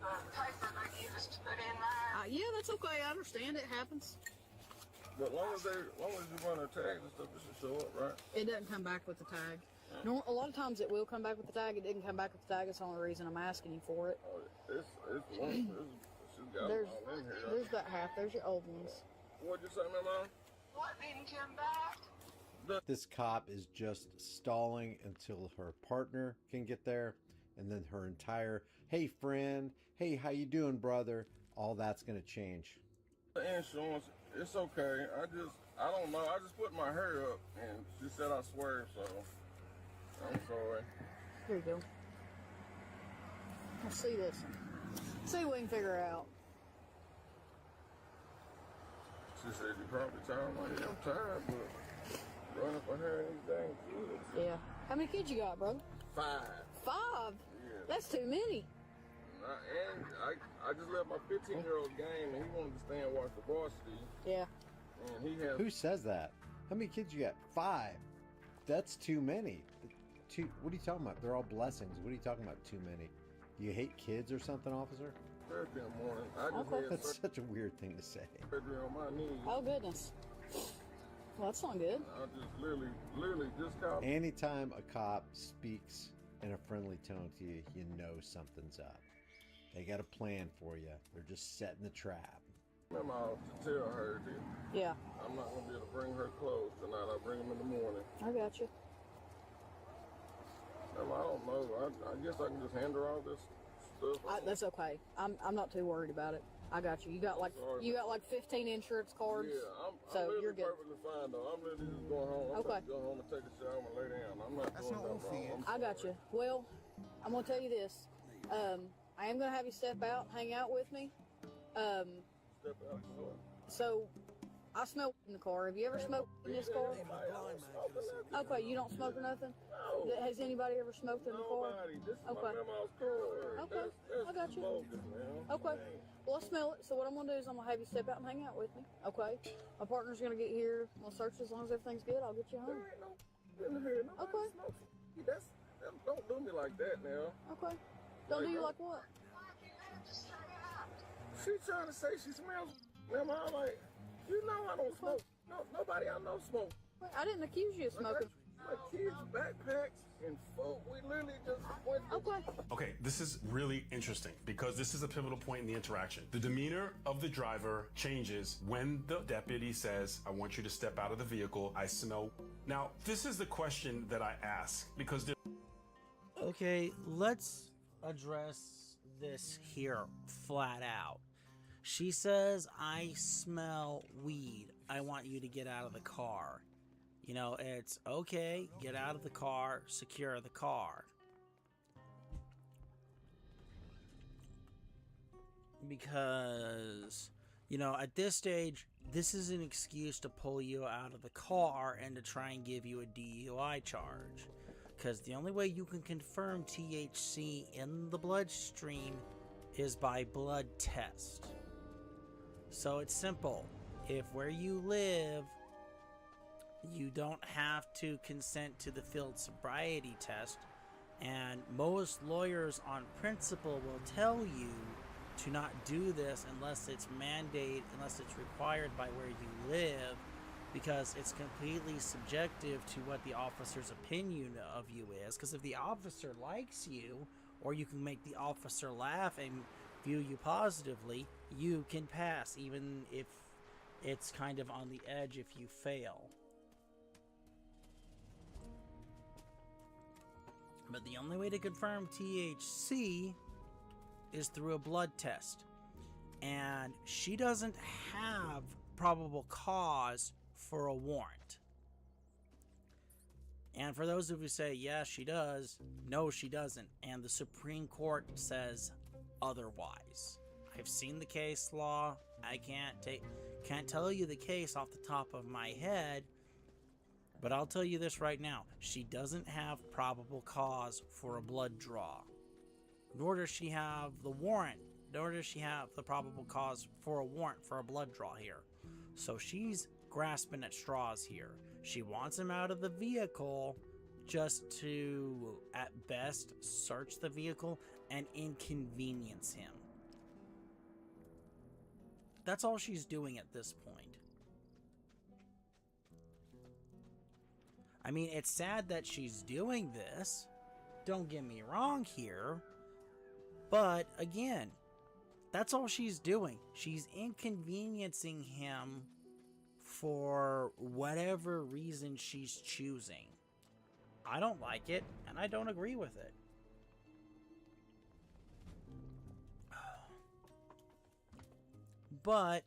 the paper they give us to put in mine. Yeah, that's okay. I understand. It happens. But as long as you run her tags and stuff, it should show up, right? It doesn't come back with the tag. No, a lot of times it will come back with the tag. It didn't come back with the tag. That's the only reason I'm asking you for it. Oh, it's one. She's got them all in here. There's that half. There's your old ones. What'd you say, Mama? What didn't come back? This cop is just stalling until her partner can get there, and then her entire, hey friend, hey, how you doing, brother, all that's going to change. The insurance, it's okay. I don't know. I just put my hair up, and she said I swear, so I'm sorry. Here you go. Let's see this one. See what we can figure out. She said you probably tired. I'm like, yeah, I'm tired, but running for her and these dang kids. Yeah. How many kids you got, brother? 5. 5? Yeah. That's too many. And I just left my 15-year-old game, and he wanted to stay and watch the varsity. Yeah. And he has. Who says that? How many kids you got? 5. That's too many. What are you talking about? They're all blessings. What are you talking about? Too many. You hate kids or something, officer? Thursday morning. I just had That's such a weird thing to say. surgery on my knee. Oh, goodness. Well, that's not good. I just literally just called. Anytime a cop speaks in a friendly tone to you, you know something's up. They got a plan for you. They're just setting the trap. Remember, I was to tell her that Yeah. I'm not going to be able to bring her clothes tonight. I'll bring them in the morning. I got you. I don't know. I guess I can just hand her all this stuff. That's okay. I'm not too worried about it. I got you. You got like 15 insurance cards. Yeah, so I'm you're good. perfectly fine though. I'm literally just going home. I'm Okay. to go home and take a shower and lay down. I'm not doing nothing wrong. I got you. Well, I'm gonna tell you this. I am gonna have you step out, hang out with me. Step out. So I smell in the car. Have you ever smoked in this car? Okay, you don't smoke or nothing? No. Has anybody ever smoked in the car? Nobody. This is my Okay. grandma's car. Okay, I got you. Smoking, man. Okay. Well, I smell it. So what I'm gonna do is I'm gonna have you step out and hang out with me. Okay. My partner's gonna get here. We'll search as long as everything's good. I'll get you home. There ain't no in here. Nobody Okay. smokes. Don't do me like that now. Okay. Don't do you like what? She trying to say she smells. Remember, I'm like, you know I don't smoke. No, nobody I know smoke. I didn't accuse you of smoking. My kids' backpacks and folk. We literally just went. Okay. Okay, this is really interesting because this is a pivotal point in the interaction. The demeanor of the driver changes when the deputy says, I want you to step out of the vehicle. I smell. Now, this is the question that I ask because Okay, let's address this here flat out. She says, I smell weed. I want you to get out of the car. You know, it's okay, get out of the car, secure the car. Because, you know, at this stage, this is an excuse to pull you out of the car and to try and give you a DUI charge. Because the only way you can confirm THC in the bloodstream is by blood test. So it's simple. If where you live, you don't have to consent to the field sobriety test, and most lawyers on principle will tell you to not do this unless it's mandated, unless it's required by where you live, because it's completely subjective to what the officer's opinion of you is. Because if the officer likes you, or you can make the officer laugh and view you positively, you can pass, even if it's kind of on the edge if you fail. But the only way to confirm THC is through a blood test. And she doesn't have probable cause for a warrant. And for those of you who say, yes, she does, no, she doesn't. And the Supreme Court says otherwise. I've seen the case law. I can't tell you the case off the top of my head, but I'll tell you this right now. She doesn't have probable cause for a blood draw. Nor does she have the warrant. Nor does she have the probable cause for a warrant for a blood draw here. So she's grasping at straws here. She wants him out of the vehicle just to, at best, search the vehicle and inconvenience him. That's all she's doing at this point. I mean, it's sad that she's doing this. Don't get me wrong here. But, again, that's all she's doing. She's inconveniencing him for whatever reason she's choosing. I don't like it, and I don't agree with it. But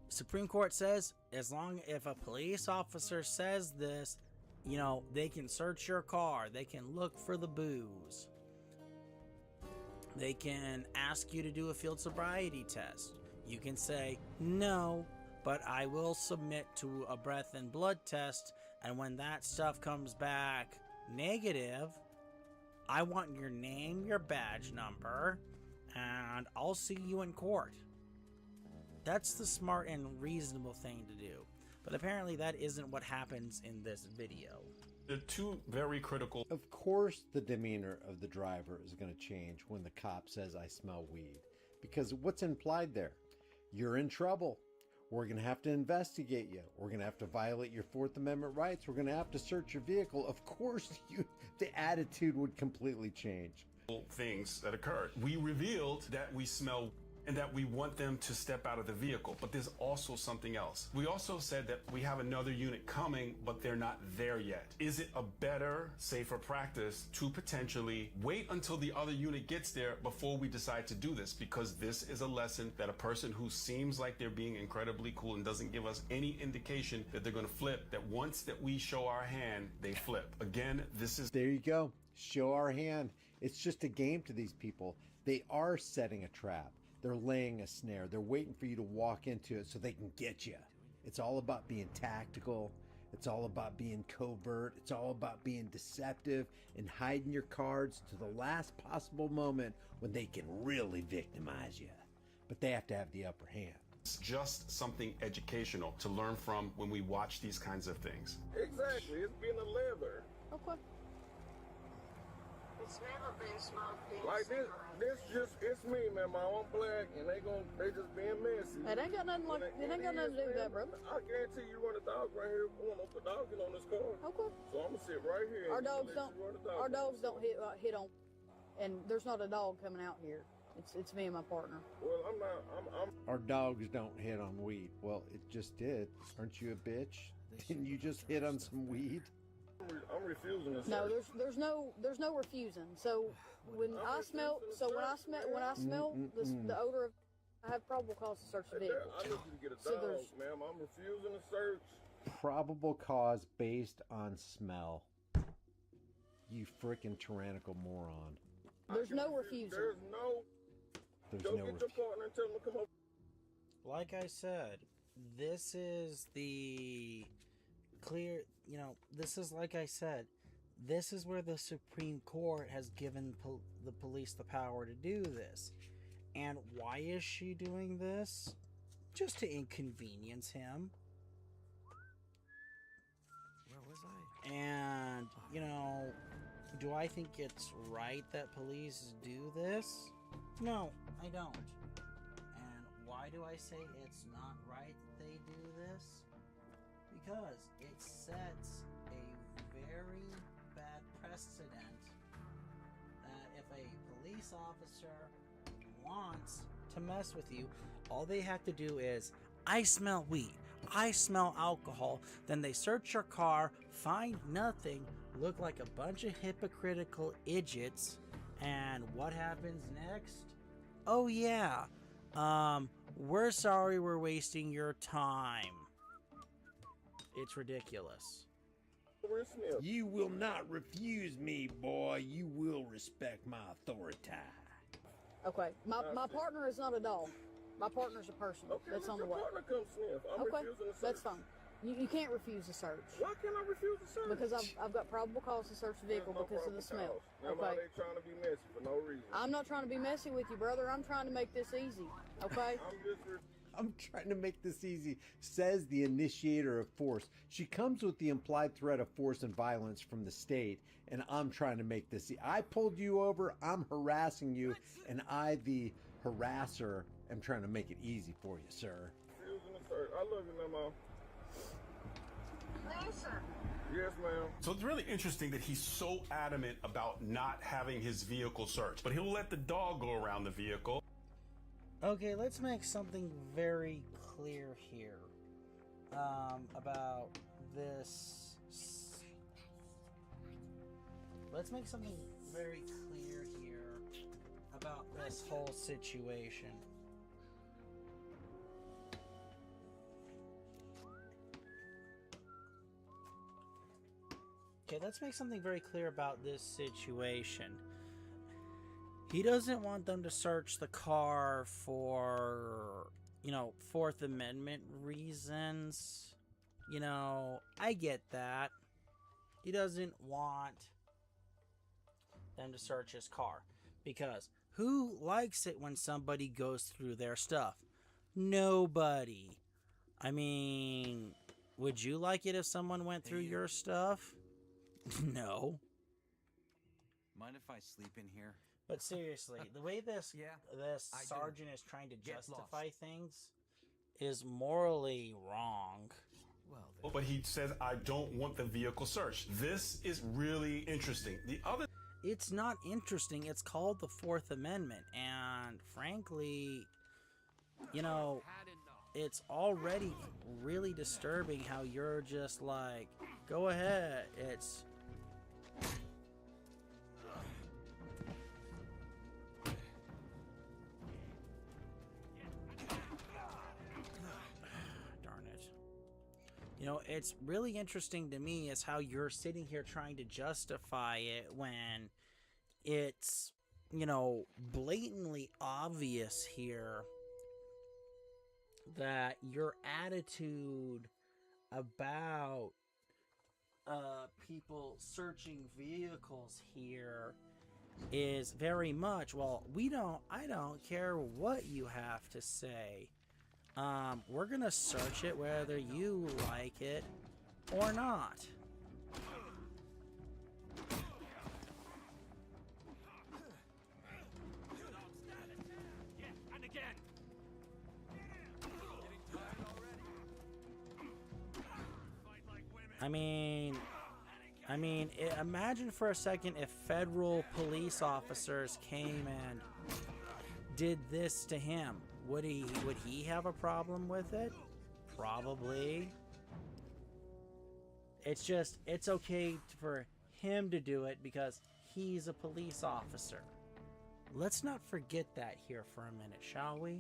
Supreme Court says, if a police officer says this, you know, they can search your car, they can look for the booze, they can ask you to do a field sobriety test. You can say, no, but I will submit to a breath and blood test, and when that stuff comes back negative, I want your name, your badge number, and I'll see you in court. That's the smart and reasonable thing to do. But apparently that isn't what happens in this video. They're two very critical. Of course the demeanor of the driver is going to change when the cop says, I smell weed. Because what's implied there? You're in trouble. We're going to have to investigate you. We're going to have to violate your Fourth Amendment rights. We're going to have to search your vehicle. Of course, the attitude would completely change. Things that occurred. We revealed that we smell and that we want them to step out of the vehicle. But there's also something else. We also said that we have another unit coming, but they're not there yet. Is it a better, safer practice to potentially wait until the other unit gets there before we decide to do this? Because this is a lesson that a person who seems like they're being incredibly cool and doesn't give us any indication that they're gonna flip, that once that we show our hand, they flip. Again, this is... There you go. Show our hand. It's just a game to these people. They are setting a trap. They're laying a snare. They're waiting for you to walk into it so they can get you. It's all about being tactical. It's all about being covert. It's all about being deceptive and hiding your cards to the last possible moment when they can really victimize you. But they have to have the upper hand. It's just something educational to learn from when we watch these kinds of things. Exactly. It's being a leather. Okay. It's never been smoked in Like this just, it's me, man. I'm black, and they just being messy. It ain't got nothing to do with that, brother. I guarantee you run a dog right here. We won't put dogs in on this car. Okay. So I'm gonna sit right here. Our dogs don't hit on, and there's not a dog coming out here. It's me and my partner. Well, I'm Our dogs don't hit on weed. Well, it just did. Aren't you a bitch? Didn't you just hit on some weed? I'm refusing to search. No, there's no refusing. So when I smell the odor of, I have probable cause to search the vehicle. I need you to get a dog, ma'am. I'm refusing to search. Probable cause based on smell. You freaking tyrannical moron. There's no refusing. There's no There's go no get your partner and tell him to come over. Like I said, this is the clear, this is like I said, this is where the Supreme Court has given the police the power to do this. And why is she doing this? Just to inconvenience him. Where was I? And, do I think it's right that police do this? No, I don't. And why do I say it's not right that they do this? because it sets a very bad precedent that if a police officer wants to mess with you, all they have to do is, I smell weed, I smell alcohol, then they search your car, find nothing, look like a bunch of hypocritical idiots, and what happens next? Oh yeah, we're sorry we're wasting your time. It's ridiculous. You will not refuse me, boy. You will respect my authority. Okay, my partner is not a dog. My partner's a person that's on the way. Partner come sniff. I'm Okay, refusing to search. that's fine. You can't refuse a search. Why can't I refuse a search? Because I've got probable cause to search the vehicle because of the smell. Remember how they trying to be messy for no reason. I'm not trying to be messy with you, brother. I'm trying to make this easy. Okay? I'm trying to make this easy, says the initiator of force. She comes with the implied threat of force and violence from the state, and I'm trying to make this easy. I pulled you over, I'm harassing you, and I, the harasser, am trying to make it easy for you, sir. Refusing to search. I love you, Mama. Listen. Yes, ma'am. So it's really interesting that he's so adamant about not having his vehicle searched, but he'll let the dog go around the vehicle. Okay, let's make something very clear here about this. Let's make something very clear here about this whole situation. Okay, let's make something very clear about this situation. He doesn't want them to search the car for, you know, Fourth Amendment reasons. You know, I get that. He doesn't want them to search his car. Because who likes it when somebody goes through their stuff? Nobody. I mean, would you like it if someone went through your stuff? No. Mind if I sleep in here? But seriously, the way this sergeant is trying to justify things is morally wrong. Well, but he says, I don't want the vehicle searched. This is really interesting. The other... It's not interesting. It's called the Fourth Amendment. And frankly, you know, it's already really disturbing how you're just like, go ahead. It's... You know, it's really interesting to me is how you're sitting here trying to justify it when it's, you know, blatantly obvious here that your attitude about people searching vehicles here is very much, well, I don't care what you have to say. We're gonna search it whether you like it or not. And again. I mean, imagine for a second if federal police officers came and did this to him. Would he have a problem with it? Probably. It's okay for him to do it because he's a police officer. Let's not forget that here for a minute, shall we?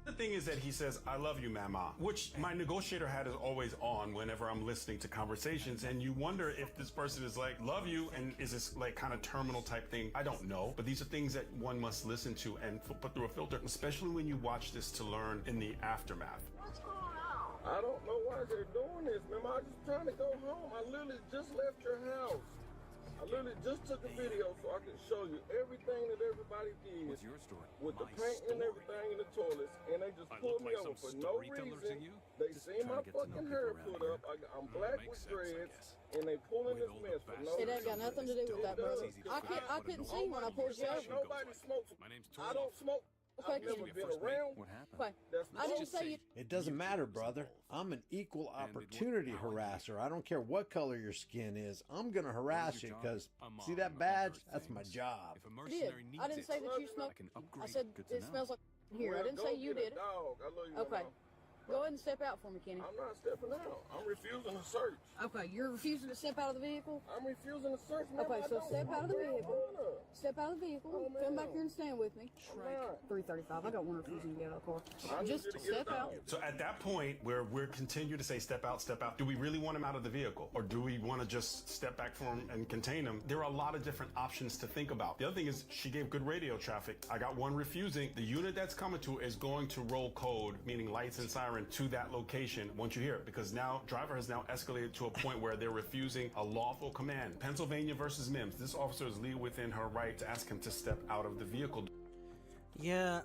The thing is that he says, I love you, Mama, which my negotiator hat is always on whenever I'm listening to conversations. And you wonder if this person is like, love you, and is this like kind of terminal type thing? I don't know. But these are things that one must listen to and put through a filter, especially when you watch this to learn in the aftermath. What's going on? I don't know why they're doing this, Mama. I'm just trying to go home. I literally just left your house. I literally just took a video so I can show you everything that everybody did. What's your story? With the paint and everything in the toilets, and they just pulled me over for no reason. They seen my fucking hair put up. I'm black with dreads, and they pulling this mess for no reason. It ain't got nothing to do with that, brother. I couldn't see when I pulled you over. Nobody smokes. My name's I don't smoke. Okay, I've never been around. What happened? Okay. I didn't say you. It doesn't matter, brother. I'm an equal opportunity harasser. I don't care what color your skin is. I'm going to harass you because, see that badge? That's my job. I did. I didn't say that you smoked. I said it smells like here. I didn't say you did it. Dog. I love you. Okay. Go ahead and step out for me, Kenny. I'm not stepping out. I'm refusing to search. Okay, you're refusing to step out of the vehicle? I'm refusing to search. Man. Okay, so step out of the vehicle. Step out of the vehicle. Come back here and stand with me. 335. I got one refusing to get out of the car. Just step out. So at that point where we're continue to say step out, do we really want him out of the vehicle? Or do we want to just step back from him and contain him? There are a lot of different options to think about. The other thing is she gave good radio traffic. I got one refusing. The unit that's coming to is going to roll code, meaning lights and siren, to that location once you hear it, because now driver has now escalated to a point where they're refusing a lawful command. Pennsylvania versus Mims. This officer is legally within her right to ask him to step out of the vehicle. Yeah,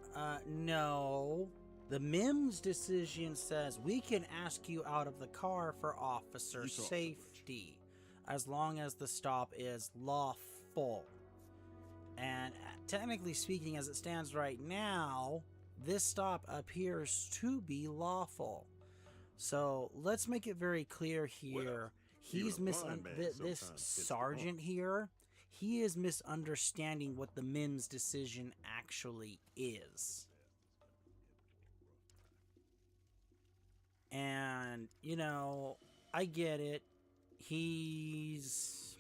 no. The Mims decision says we can ask you out of the car for officer safety as long as the stop is lawful. And technically speaking, as it stands right now, this stop appears to be lawful. So let's make it very clear here. He's this sergeant here. He is misunderstanding what the Mims decision actually is. And, you know, I get it. He's...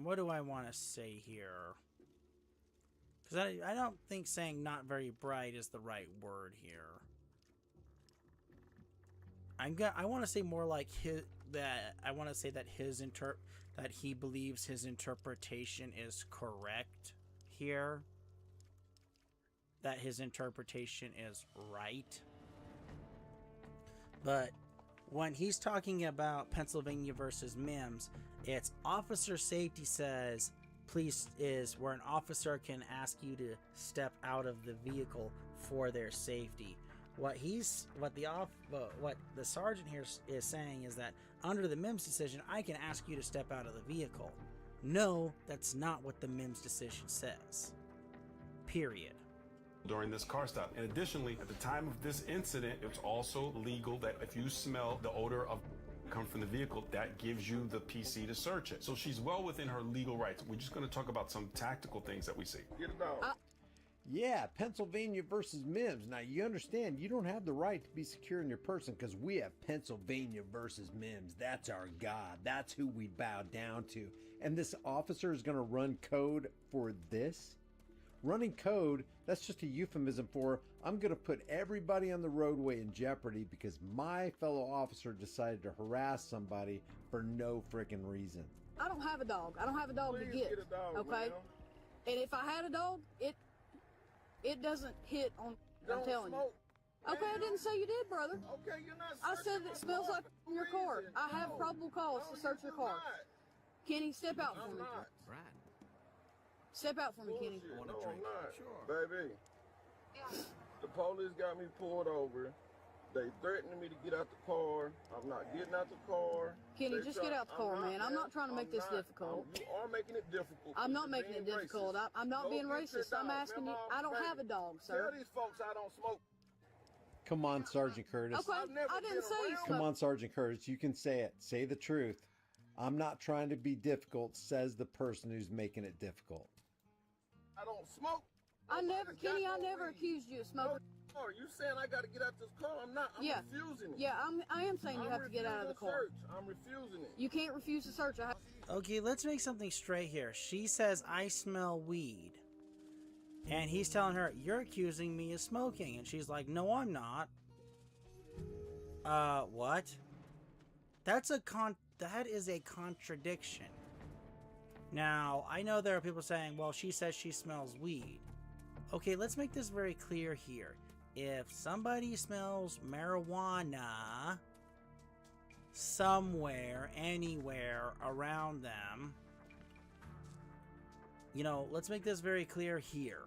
what do I want to say here? Because I don't think saying not very bright is the right word here. I want to say more like I want to say that that he believes his interpretation is correct here. That his interpretation is right. But when he's talking about Pennsylvania versus Mims, it's officer safety says please is where an officer can ask you to step out of the vehicle for their safety. What the sergeant here is saying is that under the Mims decision, I can ask you to step out of the vehicle. No, that's not what the Mims decision says. Period. During this car stop. And additionally, at the time of this incident, it's also legal that if you smell the odor of come from the vehicle, that gives you the PC to search it. So she's well within her legal rights. We're just going to talk about some tactical things that we see. Get it down. Yeah, Pennsylvania versus Mims. Now, you understand you don't have the right to be secure in your person because we have Pennsylvania versus Mims. That's our God. That's who we bow down to. And this officer is going to run code for this? Running code, that's just a euphemism for I'm going to put everybody on the roadway in jeopardy because my fellow officer decided to harass somebody for no freaking reason. I don't have a dog. I don't have a dog to get. A dog, okay? Man. And if I had a dog, it doesn't hit on. I'm telling you. Okay, I didn't say you did, brother. Okay, you're not. I said it smells like in your car. I have probable cause to search your car. Kenny, step out for me. Brad. Step out for me, Kenny. No, I'm not. Sure. Baby, the police got me pulled over. They threatened me to get out the car. I'm not getting out the car. Kenny, just get out the car, man. I'm not trying to make this difficult. You are making it difficult. I'm not making it difficult. I'm not being racist. I'm asking you. I don't have a dog, sir. Tell these folks I don't smoke. Come on, Sergeant Curtis. Okay, I didn't say you smoked. Come on, Sergeant Curtis. You can say it. Say the truth. I'm not trying to be difficult, says the person who's making it difficult. I don't smoke. Kenny, I never accused you of smoking. No, you saying I got to get out this car? I'm not. I'm refusing it. Yeah, I am saying you have to get out of the car. I'm refusing it. You can't refuse to search. Okay, let's make something straight here. She says, I smell weed. And he's telling her, you're accusing me of smoking. And she's like, no, I'm not. What? That is a contradiction. Now, I know there are people saying, well, she says she smells weed. Okay, let's make this very clear here. If somebody smells marijuana somewhere, anywhere around them, you know, let's make this very clear here.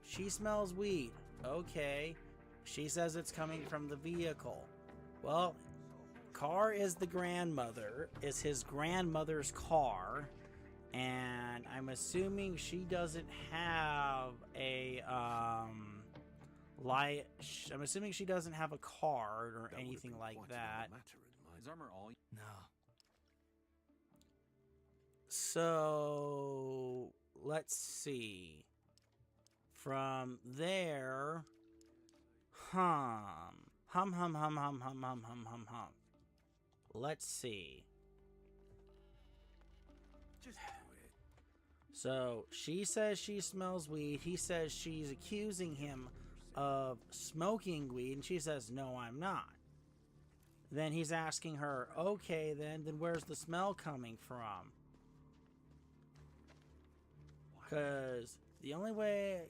She smells weed. Okay. She says it's coming from the vehicle. Well, car is the grandmother, is his grandmother's car. And I'm assuming she doesn't have a I'm assuming she doesn't have a card or anything like that. Is armor all? No. So let's see. From there, hum. Let's see. Just do it. So she says she smells weed. He says she's accusing him of smoking weed, and she says, no, I'm not. Then he's asking her, okay, then where's the smell coming from? Because the only way,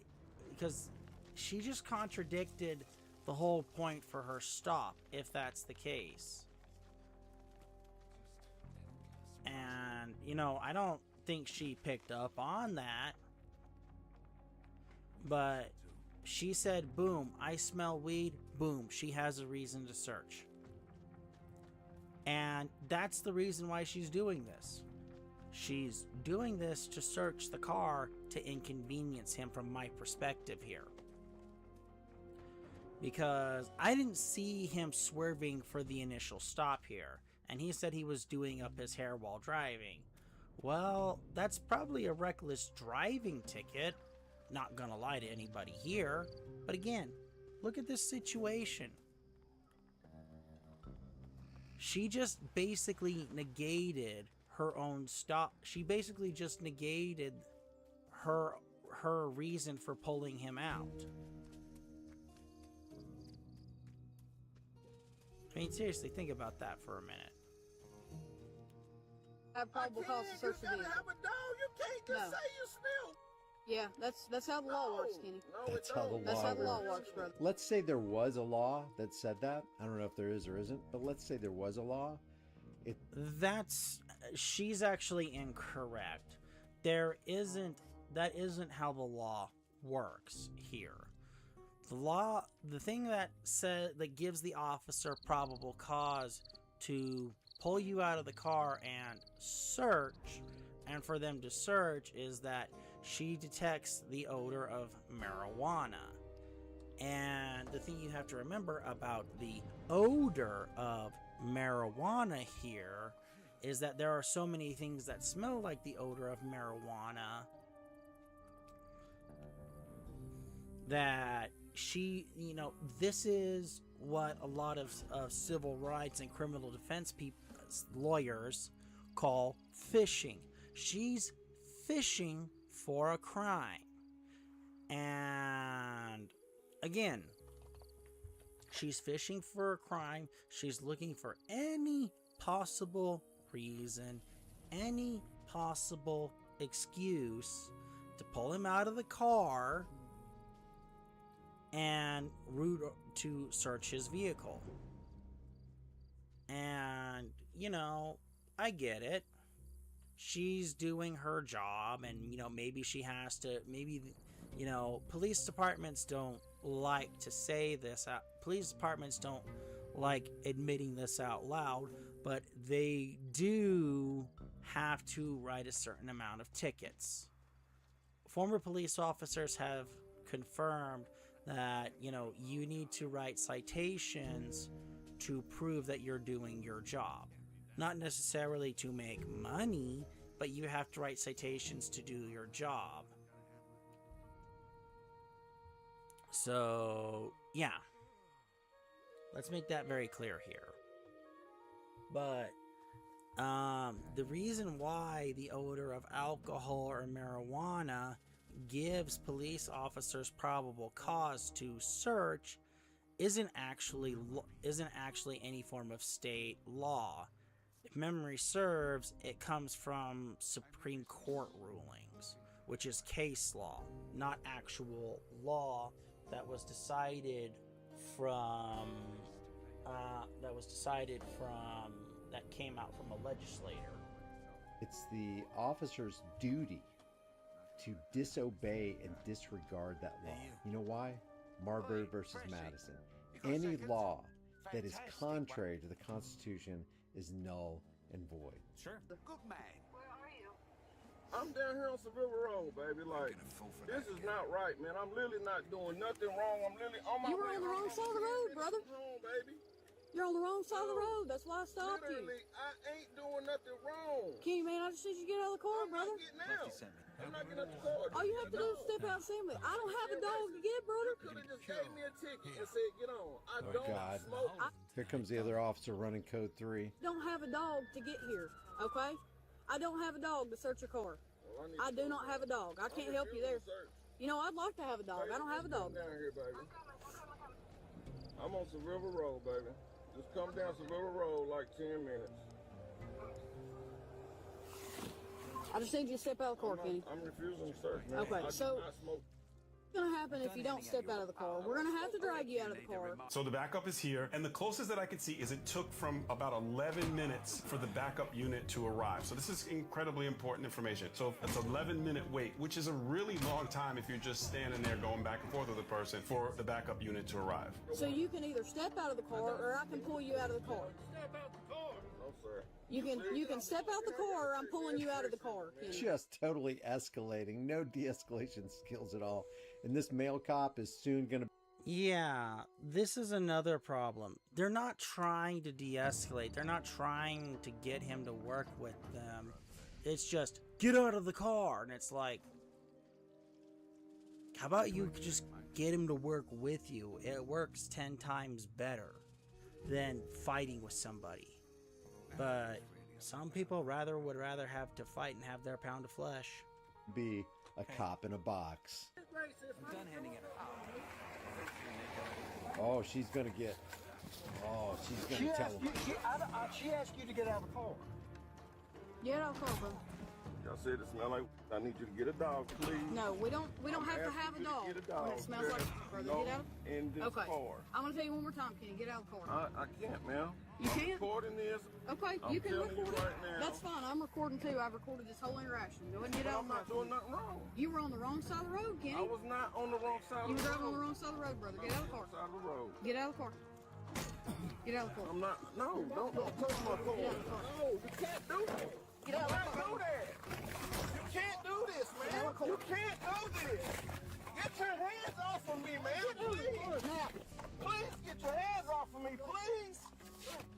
because she just contradicted the whole point for her stop, if that's the case. And, you know, I don't think she picked up on that. But she said, boom, I smell weed, boom, she has a reason to search. And that's the reason why she's doing this. She's doing this to search the car to inconvenience him from my perspective here. Because I didn't see him swerving for the initial stop here. And he said he was doing up his hair while driving. Well, that's probably a reckless driving ticket. Not gonna lie to anybody here. But again, look at this situation. She just basically negated her own stop. She basically just negated her reason for pulling him out. I mean, seriously, think about that for a minute. Probable cause to search the vehicle. You can't just say you smell. Yeah, that's how the law works, Kenny. That's how the That's law how the law works. works, brother. Let's say there was a law that said that. I don't know if there is or isn't, but let's say there was a law. She's actually incorrect. That isn't how the law works here. The thing that gives the officer probable cause to pull you out of the car and search, and for them to search, is that she detects the odor of marijuana. And the thing you have to remember about the odor of marijuana here is that there are so many things that smell like the odor of marijuana that this is what a lot of civil rights and criminal defense lawyers call fishing. She's fishing for a crime. And again, she's fishing for a crime. She's looking for any possible reason, any possible excuse to pull him out of the car and to search his vehicle. And, I get it. She's doing her job, and, maybe she has to, police departments don't like to say this out. Police departments don't like admitting this out loud, but they do have to write a certain amount of tickets. Former police officers have confirmed that, you need to write citations to prove that you're doing your job. Not necessarily to make money, but you have to write citations to do your job. So, yeah. Let's make that very clear here. But, the reason why the odor of alcohol or marijuana gives police officers probable cause to search isn't actually any form of state law. If memory serves, it comes from Supreme Court rulings, which is case law, not actual law that was decided that came out from a legislator. It's the officer's duty to disobey and disregard that law. You know why? Marbury versus Madison. Any law that is contrary to the Constitution is null and void. Sure. Good man. Where are you? I'm down here on Seville Road, baby. Like, this is not right, man. I'm literally not doing nothing wrong. I'm literally on my way. You were on the wrong side of the road, brother. Home, baby. You're on the wrong side of the road. That's why I stopped Literally, I ain't doing nothing wrong. you. Kenny, man, I just need you to get out of the car, brother. I'm not getting out the car. All you have to do is step out and say, I don't have a dog to get, brother. You could have just gave me a ticket and said, get on. I don't God. smoke. Here comes the other officer running code 3. Don't have a dog to get here, okay? I don't have a dog to search your car. I do not have a dog. I can't help you there. You know, I'd like to have a dog. I don't have a dog. Down here, baby. I'm on Seville Road, baby. Just come down Seville Road like 10 minutes. I just need you to step out of the car, Kenny. I'm refusing to search, man. Okay, I so do not smoke. what's going to happen if you don't step out of the car? We're going to have to drag you out of the car. So the backup is here, and the closest that I can see is it took from about 11 minutes for the backup unit to arrive. So this is incredibly important information. So it's an 11-minute wait, which is a really long time if you're just standing there going back and forth with a person for the backup unit to arrive. So you can either step out of the car or I can pull you out of the car. Step out the car. No, sir. You can step out the car or I'm pulling you out of the car, Kenny. Just totally escalating. No de-escalation skills at all. And this male cop is soon going to... Yeah, this is another problem. They're not trying to de-escalate. They're not trying to get him to work with them. It's just, get out of the car. And it's like, how about you just get him to work with you? It works 10 times better than fighting with somebody. But some people would rather have to fight and have their pound of flesh. be a cop in a box. I'm done handing it out. Oh, she's gonna get... Oh, she's gonna tell him. She asked you to get out of the car. Get out of the car, bro. Y'all said it smell like... I need you to get a dog, please. No, we don't have to have a dog. Get a dog. When it smells like brother. Get out. In this Okay. car. I'm gonna tell you one more time, Kenny. Get out of the car. I can't, ma'am. You I'm can't? recording this. Okay, I'm you can telling record you it. right now. That's fine. I'm recording too. I've recorded this whole interaction. Go ahead and get out. I'm not doing nothing wrong. You were on the wrong side of the road, Kenny. I was not on the wrong side of the road. You were driving on the wrong side of the road, brother. Get out of the car. Side of the road. Get out of the car. Get out of the car. I'm not. No, don't touch my car. No, you can't do that. Get out of the car. Do that. You can't do this, man. You can't do this. Get your hands off of me, man. Please. Please get your hands off of me, please.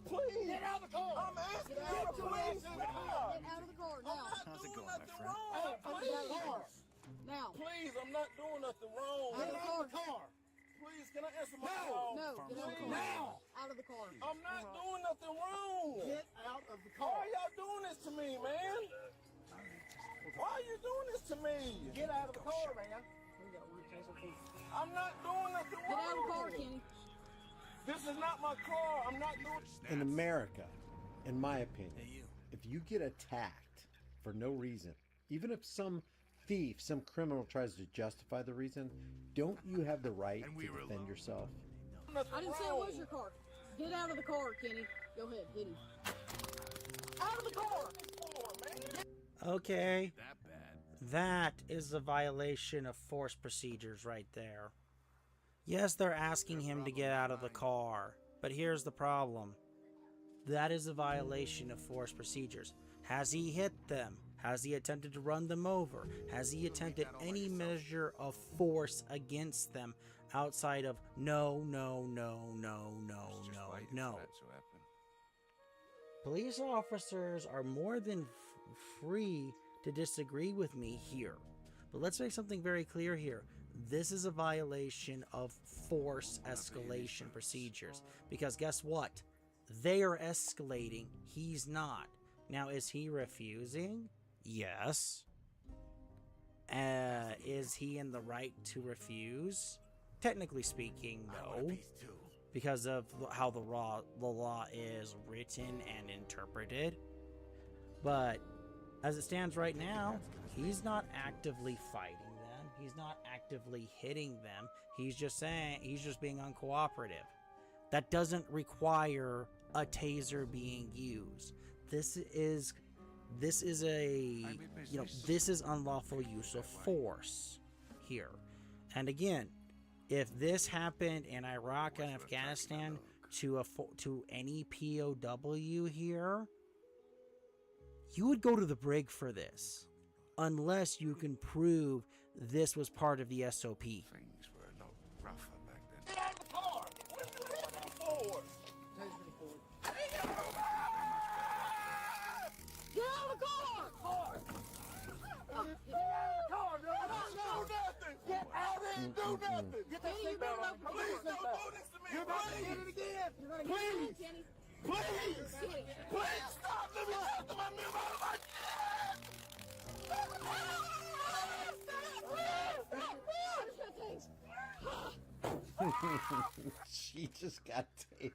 Please. Get out of the car. I'm asking you to please. Get out of the car now. How's it going, my friend? Wrong. Now. Please, I'm not doing nothing wrong. Out of the car. Please, can I answer my call? No, get out of the car. Now. Out of the car. I'm not doing nothing wrong. Get out of the Why car. are y'all doing this to me, man? Why are you doing this to me? Get out of the car, man. I'm not doing nothing Get wrong. out of the car, Kenny. This is not my car. I'm not doing... In America, in my opinion, if you get attacked for no reason, even if some thief, some criminal tries to justify the reason, don't you have the right to defend yourself? I didn't say it was your car. Get out of the car, Kenny. Go ahead, hit him. Out of the car! Okay. That bad. That is a violation of force procedures right there. Yes, they're asking him to get out of the car, but here's the problem. That is a violation of force procedures. Has he hit them? Has he attempted to run them over? Has he attempted any measure of force against them outside of no, no, no, no, no, no, no? Police officers are more than free to disagree with me here. But let's make something very clear here. This is a violation of force escalation procedures. Because guess what? They are escalating. He's not. Now, is he refusing? Yes. Is he in the right to refuse? Technically speaking, no. Because of how the law is written and interpreted. But as it stands right now, he's not actively fighting them. He's not actively hitting them. He's just being uncooperative. That doesn't require a taser being used. This is unlawful use of force here. And again, if this happened in Iraq and Afghanistan to any POW here, you would go to the brig for this. unless you can prove this was part of the SOP. Things were a lot rougher back then. Get out of the car! What you hitting me for? Get out of the car! Get out and do nothing! Get that seatbelt on! Please don't do this to me! You're about to hit it again! Please! Please! Please stop! Let me talk to my member of my She just got tased.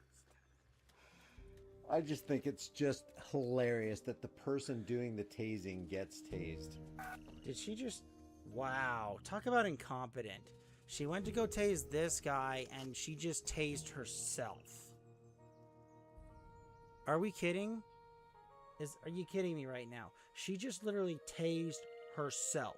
I just think it's just hilarious that the person doing the tasing gets tased. Did she just... Wow. Talk about incompetent. She went to go tase this guy, and she just tased herself. Are we kidding? Are you kidding me right now? She just literally tased herself.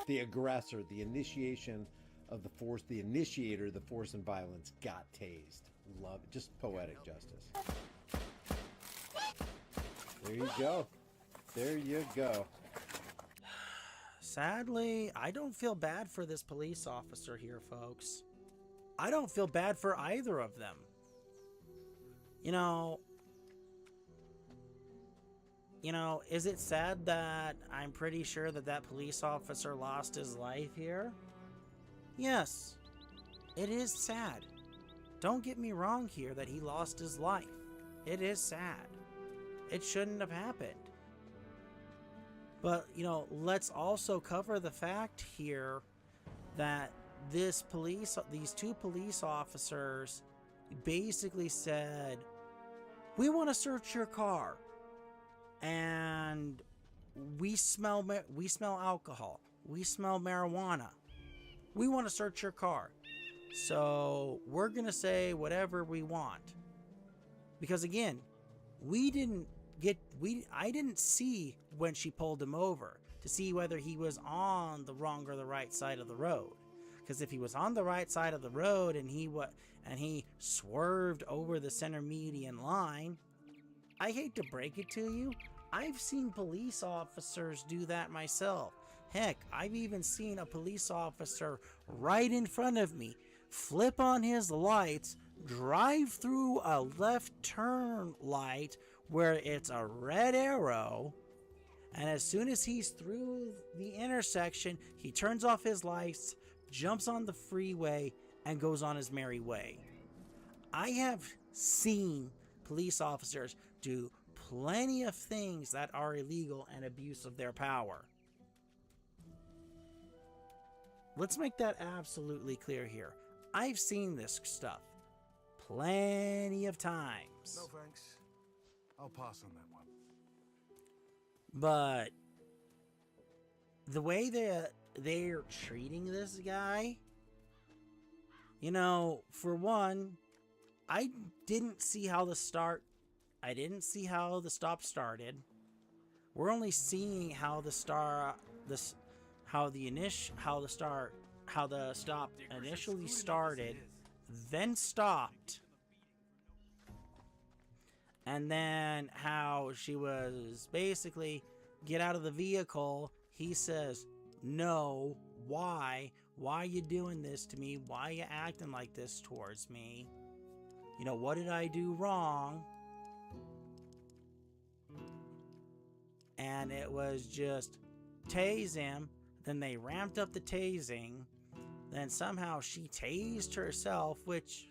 The aggressor, the initiation of the force, the initiator of the force and violence got tased. Love it. Just poetic justice. There you go. There you go. Sadly, I don't feel bad for this police officer here, folks. I don't feel bad for either of them. You know, is it sad that I'm pretty sure that that police officer lost his life here? Yes, it is sad. Don't get me wrong here that he lost his life. It is sad. It shouldn't have happened. But, let's also cover the fact here that these two police officers basically said, we want to search your car. And we smell alcohol. We smell marijuana. We want to search your car. So we're going to say whatever we want. Because again, I didn't see when she pulled him over to see whether he was on the wrong or the right side of the road. Because if he was on the right side of the road and he swerved over the center median line, I hate to break it to you, I've seen police officers do that myself. Heck, I've even seen a police officer right in front of me flip on his lights, drive through a left turn light where it's a red arrow, and as soon as he's through the intersection, he turns off his lights, jumps on the freeway, and goes on his merry way. I have seen police officers do plenty of things that are illegal and abuse of their power. Let's make that absolutely clear here. I've seen this stuff plenty of times. No thanks. I'll pass on that one. But the way they're treating this guy, for one, I didn't see how the stop started. We're only seeing how the stop initially started, then stopped, and then how she was basically get out of the vehicle. He says, no, why are you doing this to me? Why are you acting like this towards me? What did I do wrong? And it was just tase him. Then they ramped up the tasing. Then somehow she tased herself, which,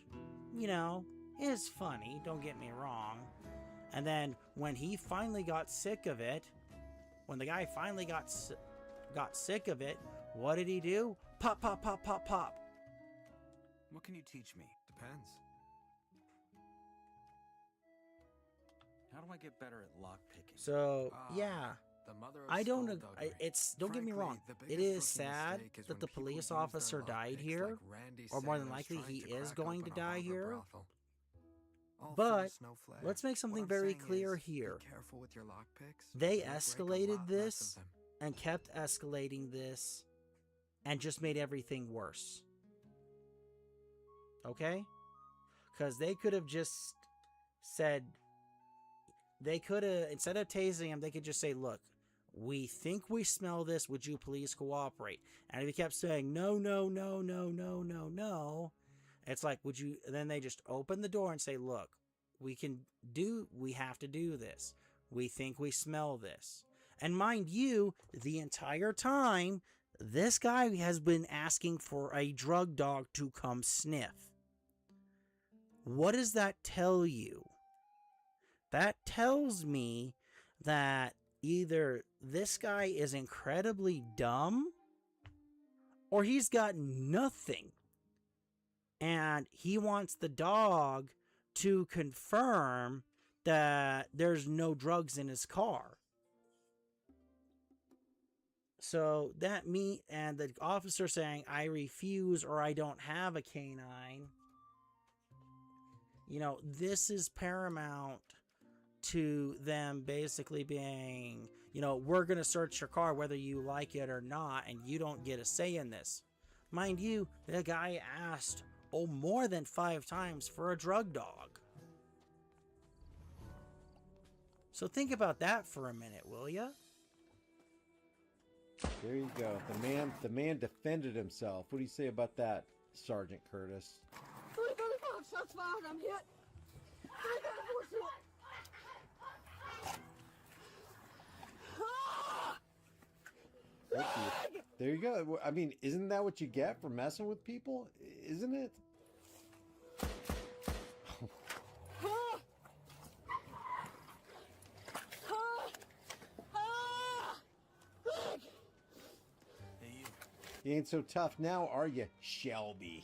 is funny. Don't get me wrong. And then when he finally got sick of it, when the guy finally got sick of it, what did he do? Pop, pop, pop, pop, pop. What can you teach me? Depends. How do I get better at lockpicking? So, yeah. The mother of I don't. skullduggery. Don't get me Frankly, wrong. the It biggest is rookie sad mistake is that when the people police use their officer died lockpicks here, like Randy or more than Sanders likely trying he to is crack going to open a die harbor here. brothel. All for But no flair. let's make something What I'm very saying clear is, here. Be careful with your lockpicks. They You'll break a escalated lot less this of them. and kept escalating this and just made everything worse. Okay? Because they could have just said, instead of tasing him, they could just say, look, we think we smell this. Would you please cooperate? And if he kept saying, no, no, no, no, no, no, no, it's like, would you, then they just open the door and say, look, we have to do this. We think we smell this. And mind you, the entire time, this guy has been asking for a drug dog to come sniff. What does that tell you? That tells me that either this guy is incredibly dumb or he's got nothing. And he wants the dog to confirm that there's no drugs in his car. So that and the officer saying, I refuse or I don't have a canine. You know, this is paramount to them basically being, you know, we're going to search your car whether you like it or not, and you don't get a say in this. Mind you, the guy asked, more than 5 times for a drug dog. So think about that for a minute, will ya? There you go. The man defended himself. What do you say about that, Sergeant Curtis? 335 shots fired. I'm hit. 334 hit. There you go. I mean, isn't that what you get for messing with people? Isn't it? You ain't so tough now, are you, Shelby?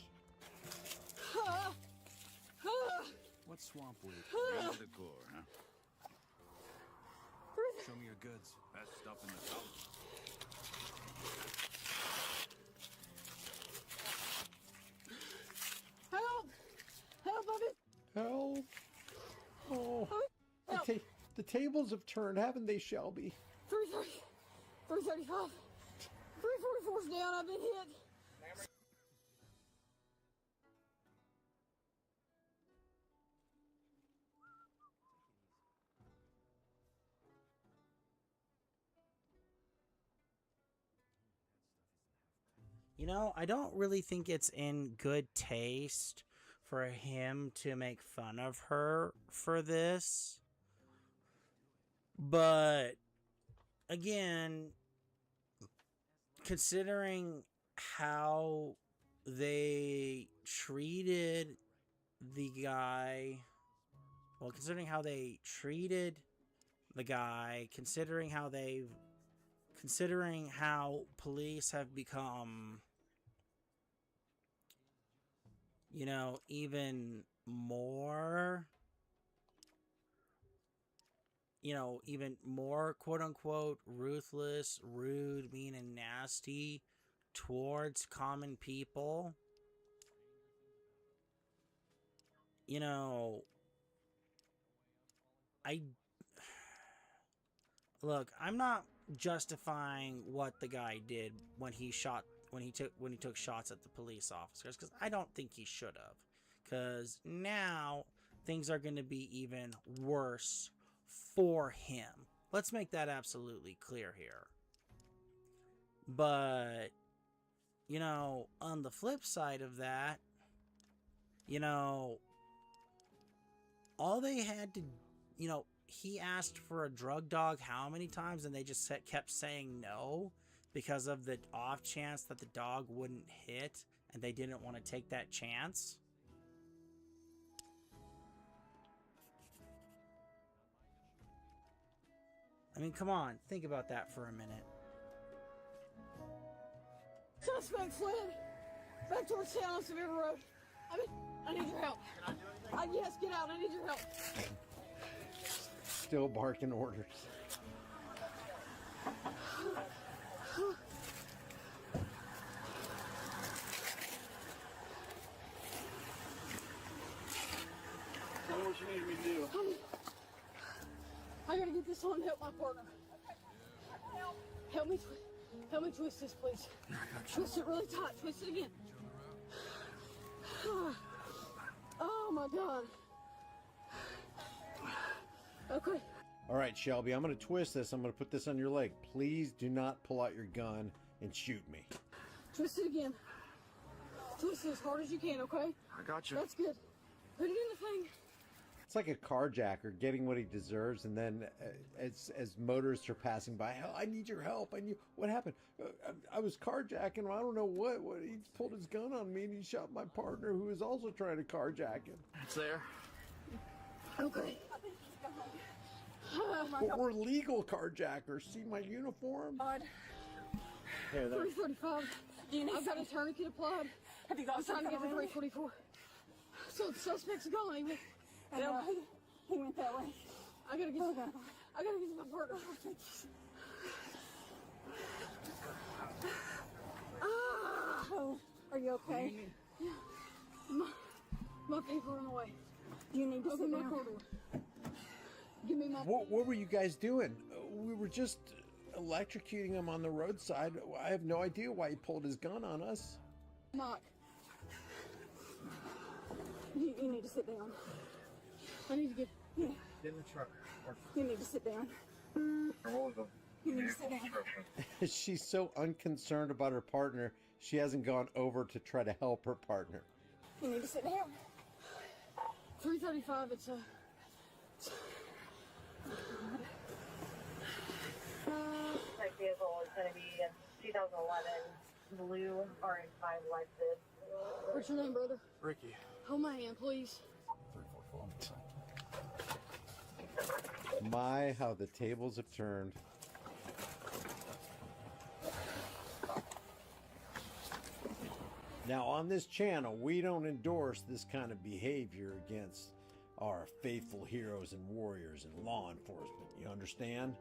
What swamp weed? Into the core, huh? Show me your goods. Best stuff in the town. Help! Help, buddy! Help! Oh, the tables have turned, haven't they, Shelby? 330, 335, 344's down. I've been hit. You know, I don't really think it's in good taste for him to make fun of her for this. But, again, considering how they treated the guy, considering how police have become, you know, even more quote unquote ruthless, rude, mean, and nasty towards common people. You know, I'm not justifying what the guy did when he took shots at the police officers, because I don't think he should have, because now things are going to be even worse for him. Let's make that absolutely clear here. But, you know, on the flip side of that, you know, all they had to, you know, he asked for a drug dog how many times, and they just kept saying no because of the off chance that the dog wouldn't hit, and they didn't want to take that chance. I mean, come on, think about that for a minute. Suspect fled back towards town on Severe Road. I need your help. Yes, get out. I need your help. Still barking orders. Tell me what you need me to do. I gotta get this on to help my partner. Help me twist this, please. Twist it really tight. Twist it again. Oh my God. Okay. All right, Shelby, I'm going to twist this. I'm going to put this on your leg. Please do not pull out your gun and shoot me. Twist it again. Twist it as hard as you can, okay? I got you. That's good. Put it in the thing. It's like a carjacker getting what he deserves, and then as motorists are passing by, hell, I need your help. What happened? I was carjacking. I don't know what. He pulled his gun on me and he shot my partner, who was also trying to carjack him. It's there. Okay. But we're legal carjackers. See my uniform? Here, 345. I've got a tourniquet applied. Have you got I'm trying to get the 344. So the suspect's gone. He went that way. I gotta get to my partner. Are you okay? Yeah. My people are on the way. Do you need to sit my down? car door. Give me my. What were you guys doing? We were just electrocuting him on the roadside. I have no idea why he pulled his gun on us. Mike. You need to sit down. I need to get. Yeah. Get in the truck. You need to sit down. You need to sit down. She's so unconcerned about her partner, she hasn't gone over to try to help her partner. You need to sit down. 335. It's a. My vehicle is going to be a 2011 blue RH5 Lexus. What's your name, brother? Ricky. Hold my hand, please. 344. My, how the tables have turned. Now, on this channel, we don't endorse this kind of behavior against our faithful heroes and warriors in law enforcement. You understand?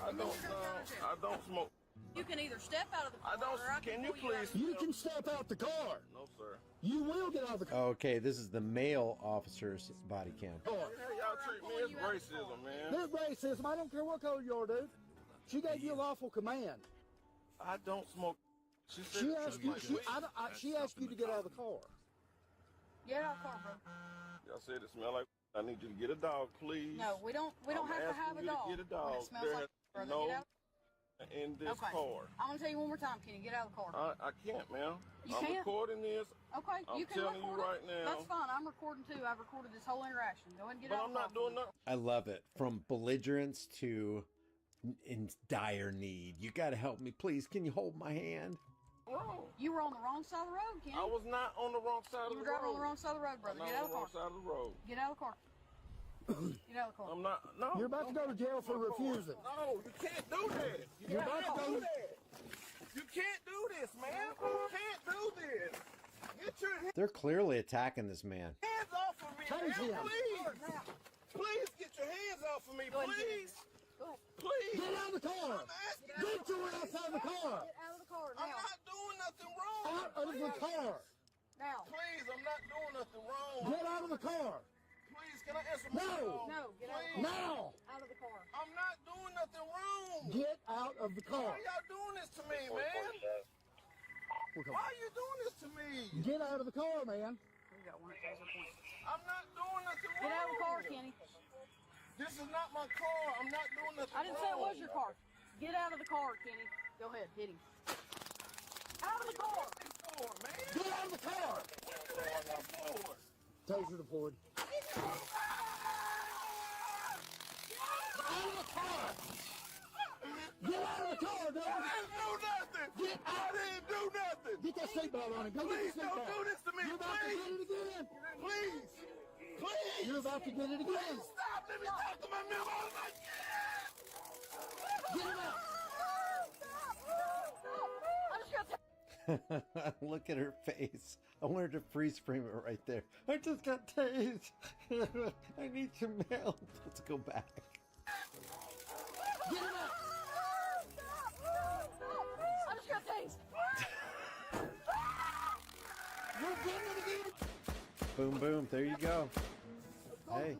I don't smoke. You can either step out of the car or I can pull you out. You can step out the car. No, sir. You will get out of the car. Okay, this is the male officer's body cam. Y'all treat me as racism, man. This racism. I don't care what color you are, dude. She gave you a lawful command. I don't smoke. She asked you. She asked you to get out of the car. Get out of the car, bro. Y'all said it smell like. I need you to get a dog, please. No, we don't have to have a dog. Get a dog. It smells like brother. No Get out. in this car. I'm gonna tell you one more time, Kenny. Get out of the car. I can't, ma'am. You I'm can't? recording this. Okay, you can telling you record right it. now. That's fine. I'm recording too. I've recorded this whole interaction. Go ahead and get But out. I'm not doing nothing. I love it. From belligerence to in dire need. You gotta help me, please. Can you hold my hand? Wrong. You were on the wrong side of the road, Kenny. I was not on the wrong side of the road. You were driving on the wrong side of the road, brother. I'm Get out of the on car. the wrong side of the road. Get out of the car. Get out of the car. I'm not. No. You're about to go to jail for refusing. No, you can't do that. You're about to do that. You can't do this, man. You can't do this. Get your They're clearly attacking this man. hands off of me, man. Please. Please get your hands off of me, please. Please. Get out of the car. Get your ass out of the car. Get out of the car now. I'm not doing nothing wrong. Out of the car. Now. Please, I'm not doing nothing wrong. Get out of the car. Please, can I answer my phone? No, get out of the car. Now. Out of the car. I'm not doing nothing wrong. Get out of the car. Why are y'all doing this to me, man? Why are you doing this to me? Get out of the car, man. We got one taser point. I'm not doing nothing wrong. Get out of the car, Kenny. This is not my car. I'm not doing nothing I didn't say it was your car. Get out of the car, Kenny. Go ahead, hit him. Out of the car. Get out of the car. Taser deployed. Out of the car. Get out of the car, dude. I didn't do nothing. I didn't do nothing. Get that seatbelt on and go Please get the seatbelt. don't do this to me. You're about to get it again. Please. Please. You're about to get it again. Stop. Let me talk to my man. Oh, my God. Get him out. Look at her face. I wanted to freeze frame it right there. I just got tased. I need some help. Let's go back. Get him out. I just got tased. You're getting it again. Boom, boom. There you go. Hey.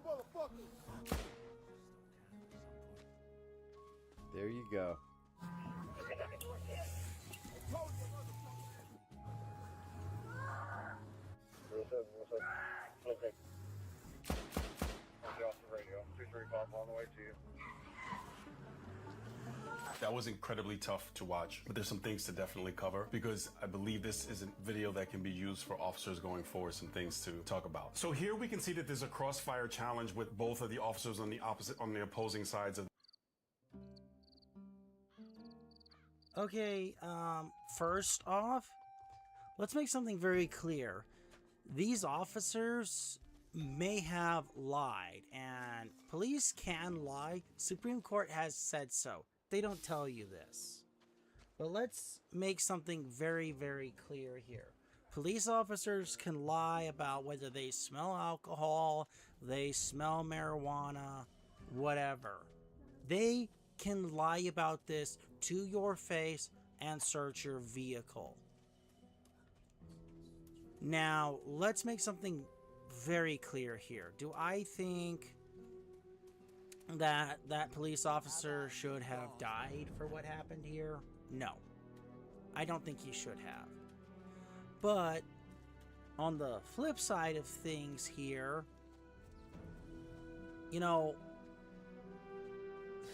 There you go. That was incredibly tough to watch, but there's some things to definitely cover because I believe this is a video that can be used for officers going forward, some things to talk about. So here we can see that there's a crossfire challenge with both of the officers on the opposing sides of. Okay, first off, let's make something very clear. These officers may have lied, and police can lie. Supreme Court has said so. They don't tell you this. But let's make something very, very clear here. Police officers can lie about whether they smell alcohol, they smell marijuana, whatever. They can lie about this to your face and search your vehicle. Now, let's make something very clear here. Do I think that that police officer should have died for what happened here? No. I don't think he should have. But on the flip side of things here, you know,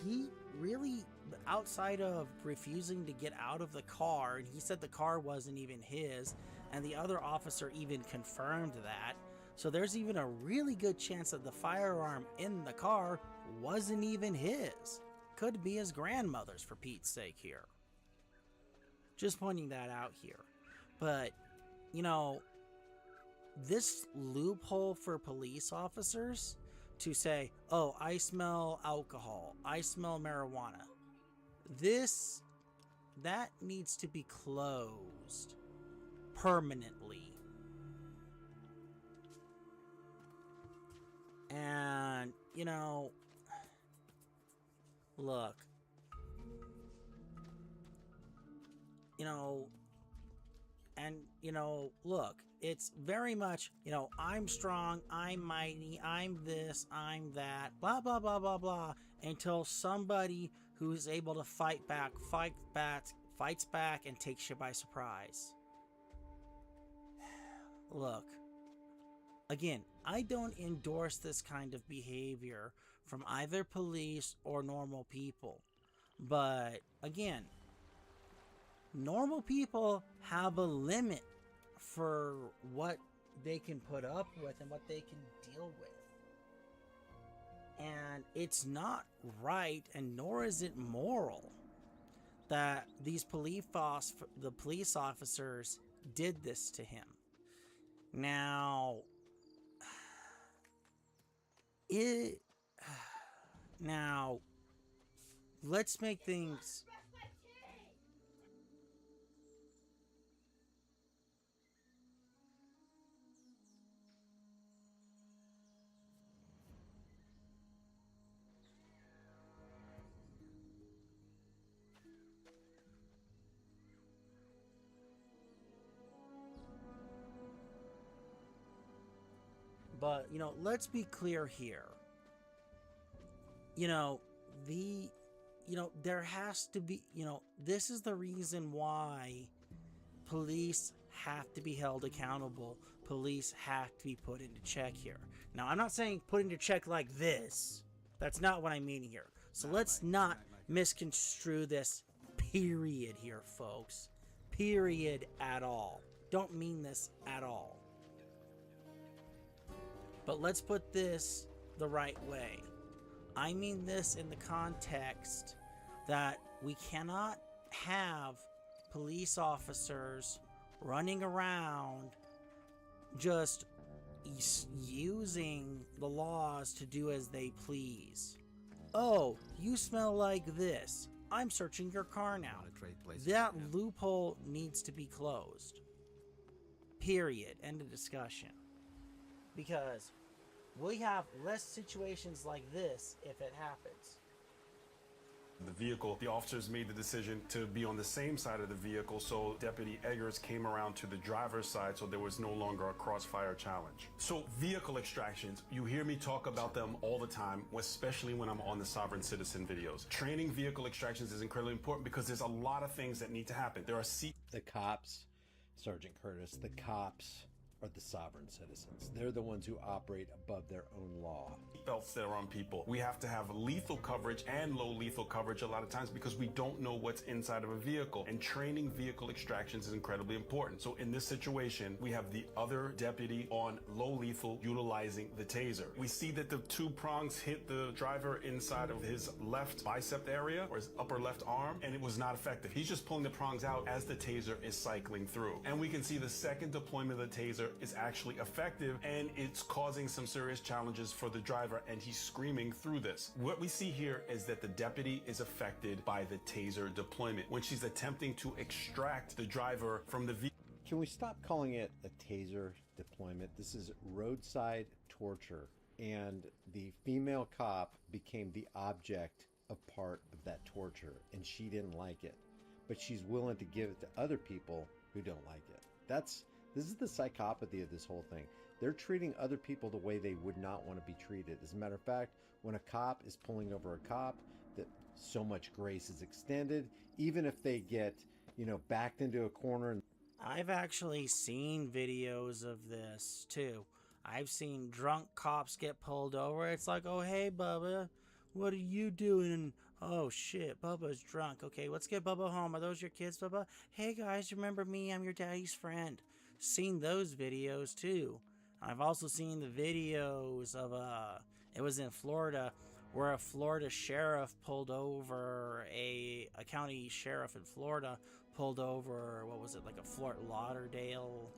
he really, outside of refusing to get out of the car, and he said the car wasn't even his, and the other officer even confirmed that, so there's even a really good chance that the firearm in the car wasn't even his. Could be his grandmother's, for Pete's sake here. Just pointing that out here. But, you know, this loophole for police officers to say, oh, I smell alcohol, I smell marijuana. That needs to be closed permanently. And, you know, look, you know, and, you know, look, it's very much, you know, I'm strong, I'm mighty, I'm this, I'm that, blah, blah, blah, blah, blah, until somebody who's able to fights back and takes you by surprise. Look, again, I don't endorse this kind of behavior from either police or normal people. But, again, normal people have a limit for what they can put up with and what they can deal with. And it's not right, and nor is it moral, that these police officers did this to him. Now, let's make things... But, you know, let's be clear here. You know, there has to be, you know, this is the reason why police have to be held accountable. Police have to be put into check here. Now, I'm not saying put into check like this. That's not what I mean here. So let's not misconstrue this period here, folks. Period at all. Don't mean this at all. But let's put this the right way. I mean this in the context that we cannot have police officers running around just using the laws to do as they please. Oh, you smell like this. I'm searching your car now. That loophole needs to be closed. Period. End of discussion. Because we have less situations like this if it happens. The vehicle, the officers made the decision to be on the same side of the vehicle, so Deputy Eggers came around to the driver's side, so there was no longer a crossfire challenge. So vehicle extractions, you hear me talk about them all the time, especially when I'm on the Sovereign Citizen videos. Training vehicle extractions is incredibly important because there's a lot of things that need to happen. There are the cops, Sergeant Curtis, the cops are the sovereign citizens. They're the ones who operate above their own law. Belts that are on people. We have to have lethal coverage and low lethal coverage a lot of times because we don't know what's inside of a vehicle, and training vehicle extractions is incredibly important. So in this situation, we have the other deputy on low lethal utilizing the taser. We see that the 2 prongs hit the driver inside of his left bicep area or his upper left arm, and it was not effective. He's just pulling the prongs out as the taser is cycling through. And we can see the second deployment of the taser is actually effective, and it's causing some serious challenges for the driver, and he's screaming through this. What we see here is that the deputy is affected by the taser deployment when she's attempting to extract the driver from the vehicle. Can we stop calling it a taser deployment? This is roadside torture, and the female cop became the object of part of that torture, and she didn't like it, but she's willing to give it to other people who don't like it. This is the psychopathy of this whole thing. They're treating other people the way they would not want to be treated. As a matter of fact, when a cop is pulling over a cop, that so much grace is extended, even if they get, backed into a corner. I've actually seen videos of this too. I've seen drunk cops get pulled over. It's like, oh, hey, Bubba, what are you doing? Oh, shit, Bubba's drunk. Okay, let's get Bubba home. Are those your kids, Bubba? Hey, guys, remember me? I'm your daddy's friend. Seen those videos too. I've also seen the videos of it was in Florida, where a Florida sheriff pulled over a county sheriff in Florida pulled over, what was it, like a Fort Lauderdale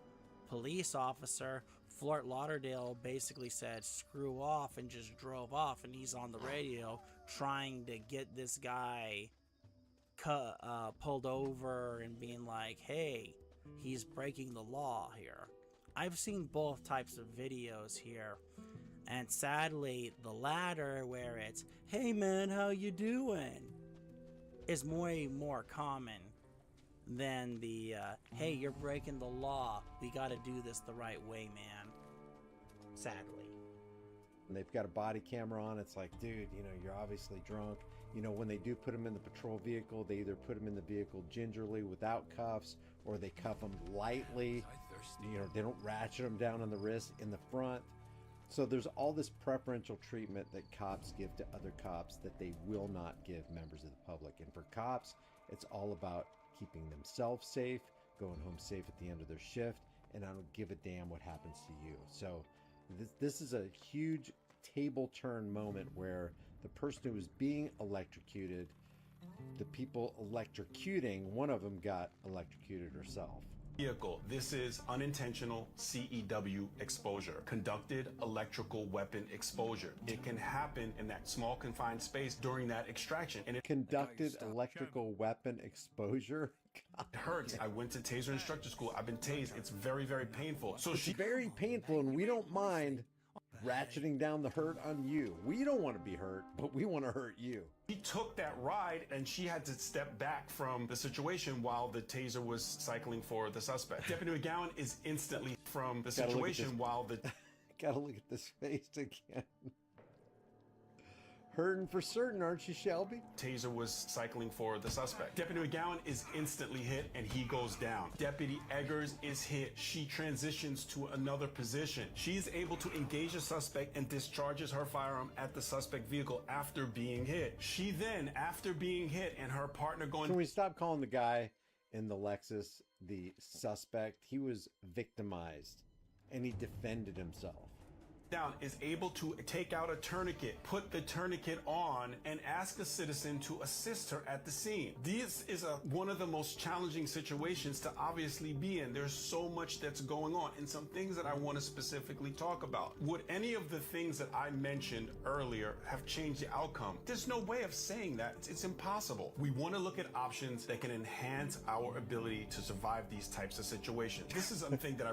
police officer. Fort Lauderdale basically said screw off and just drove off, and he's on the radio trying to get this guy pulled over and being like, hey, he's breaking the law here. I've seen both types of videos here, and sadly the latter, where it's, hey man, how you doing, is way more common than the hey, you're breaking the law, we gotta do this the right way, man. Sadly. And they've got a body camera on. It's like, dude, you're obviously drunk. When they do put them in the patrol vehicle, they either put them in the vehicle gingerly without cuffs, or they cuff them lightly. They don't ratchet them down on the wrist in the front. So there's all this preferential treatment that cops give to other cops that they will not give members of the public. And for cops, it's all about keeping themselves safe, going home safe at the end of their shift, and I don't give a damn what happens to you. So this is a huge table turn moment where the person who was being electrocuted, the people electrocuting, one of them got electrocuted herself. Vehicle. This is unintentional CEW exposure, conducted electrical weapon exposure. It can happen in that small confined space during that extraction. And it conducted electrical weapon exposure. God. It hurts. I went to taser instructor school. I've been tased. It's very, very painful. So it's very painful, and we don't mind ratcheting down the hurt on you. We don't want to be hurt, but we want to hurt you. She took that ride, and she had to step back from the situation while the taser was cycling for the suspect. Deputy McGowan is instantly from the situation while the... Gotta look at this face again. Hurting for certain, aren't you, Shelby? Taser was cycling for the suspect. Deputy McGowan is instantly hit, and he goes down. Deputy Eggers is hit. She transitions to another position. She's able to engage the suspect and discharges her firearm at the suspect vehicle after being hit. She then, after being hit and her partner going... Can we stop calling the guy in the Lexus the suspect? He was victimized, and he defended himself. Down, is able to take out a tourniquet, put the tourniquet on, and ask a citizen to assist her at the scene. This is one of the most challenging situations to obviously be in. There's so much that's going on, and some things that I want to specifically talk about. Would any of the things that I mentioned earlier have changed the outcome? There's no way of saying that. It's impossible. We want to look at options that can enhance our ability to survive these types of situations. This is something that I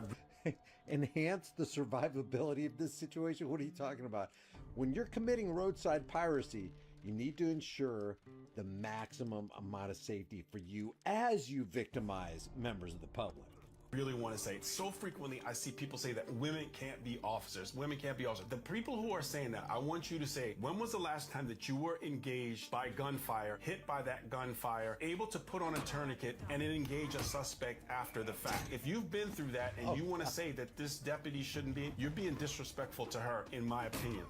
enhance the survivability of this situation? What are you talking about? When you're committing roadside piracy, you need to ensure the maximum amount of safety for you as you victimize members of the public. Really want to say, so frequently I see people say that women can't be officers. Women can't be officers. The people who are saying that, I want you to say, when was the last time that you were engaged by gunfire, hit by that gunfire, able to put on a tourniquet and then engage a suspect after the fact? If you've been through that and you want to say that this deputy shouldn't be, you're being disrespectful to her, in my opinion.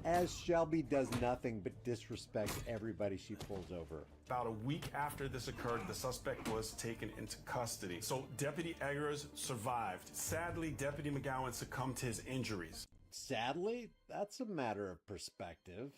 As Shelby does nothing but disrespect everybody she pulls over. About a week after this occurred, the suspect was taken into custody. So Deputy Eggers survived. Sadly, Deputy McGowan succumbed to his injuries. Sadly, that's a matter of perspective.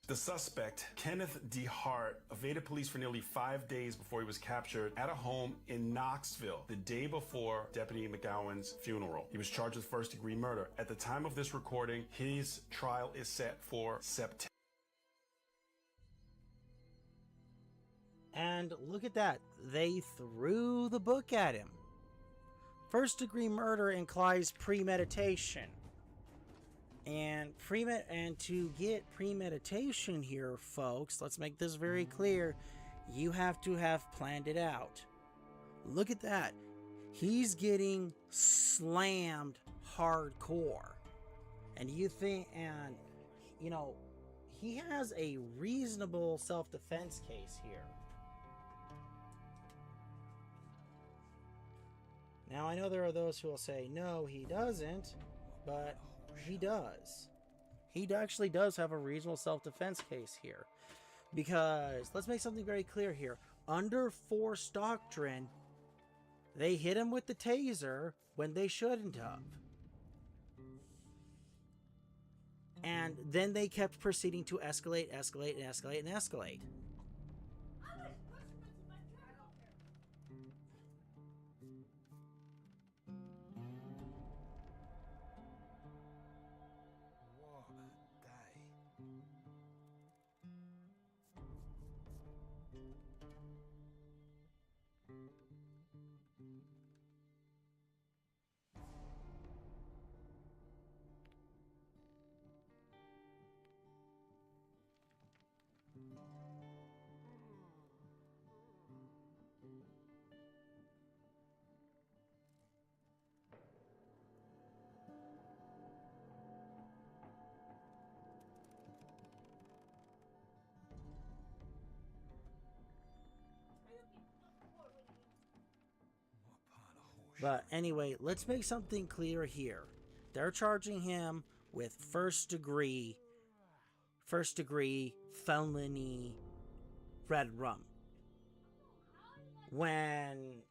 The suspect, Kenneth D. Hart, evaded police for nearly 5 days before he was captured at a home in Knoxville the day before Deputy McGowan's funeral. He was charged with first-degree murder. At the time of this recording, his trial is set for September. And look at that. They threw the book at him. First-degree murder implies premeditation. And to get premeditation here, folks, let's make this very clear. You have to have planned it out. Look at that. He's getting slammed hardcore. And you think, and, you know, he has a reasonable self-defense case here. Now, I know there are those who will say, no, he doesn't, but he does. He actually does have a reasonable self-defense case here. Because, let's make something very clear here. Under force doctrine, they hit him with the taser when they shouldn't have. And then they kept proceeding to escalate. But anyway, let's make something clear here. They're charging him with first degree felony red rum. When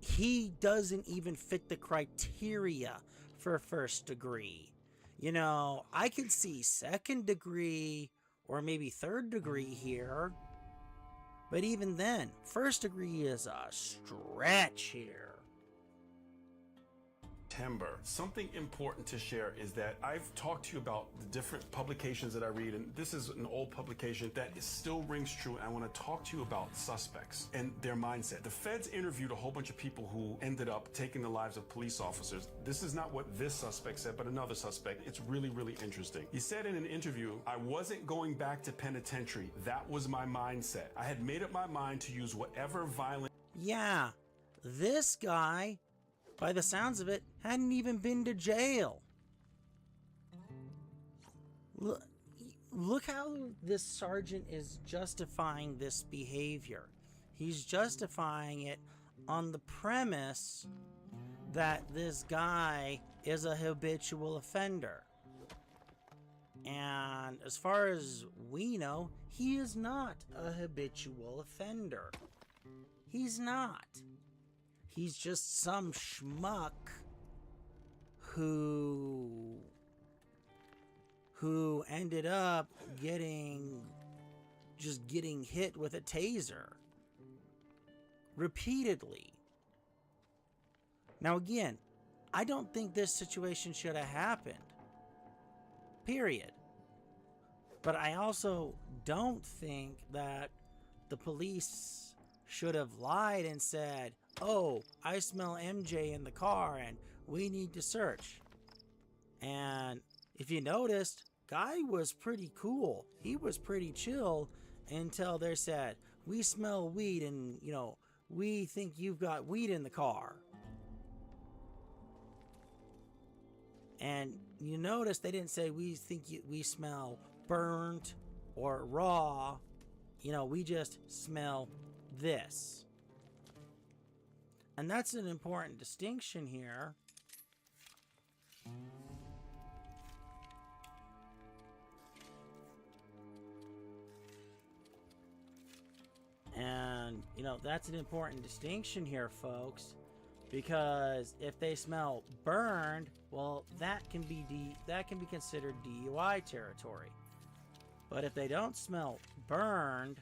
he doesn't even fit the criteria for first degree. You know, I could see second degree or maybe third degree here. But even then, first degree is a stretch here. Something important to share is that I've talked to you about the different publications that I read, and this is an old publication that still rings true. And I want to talk to you about suspects and their mindset. The feds interviewed a whole bunch of people who ended up taking the lives of police officers. This is not what this suspect said, but another suspect. It's really, really interesting. He said in an interview, "I wasn't going back to penitentiary. That was my mindset. I had made up my mind to use whatever violence." Yeah, this guy, by the sounds of it, hadn't even been to jail. Look how this sergeant is justifying this behavior. He's justifying it on the premise that this guy is a habitual offender. And as far as we know, he is not a habitual offender. He's not. He's just some schmuck who ended up getting hit with a taser repeatedly. Now again, I don't think this situation should have happened. Period. But I also don't think that the police should have lied and said, "Oh, I smell MJ in the car and we need to search." And if you noticed, guy was pretty cool. He was pretty chill until they said, we smell weed and, you know, we think you've got weed in the car. And you notice they didn't say we think we smell burnt or raw. You know, we just smell this. And that's an important distinction here. And, you know, that's an important distinction here, folks, because if they smell burned, well, that can be considered DUI territory. But if they don't smell burned,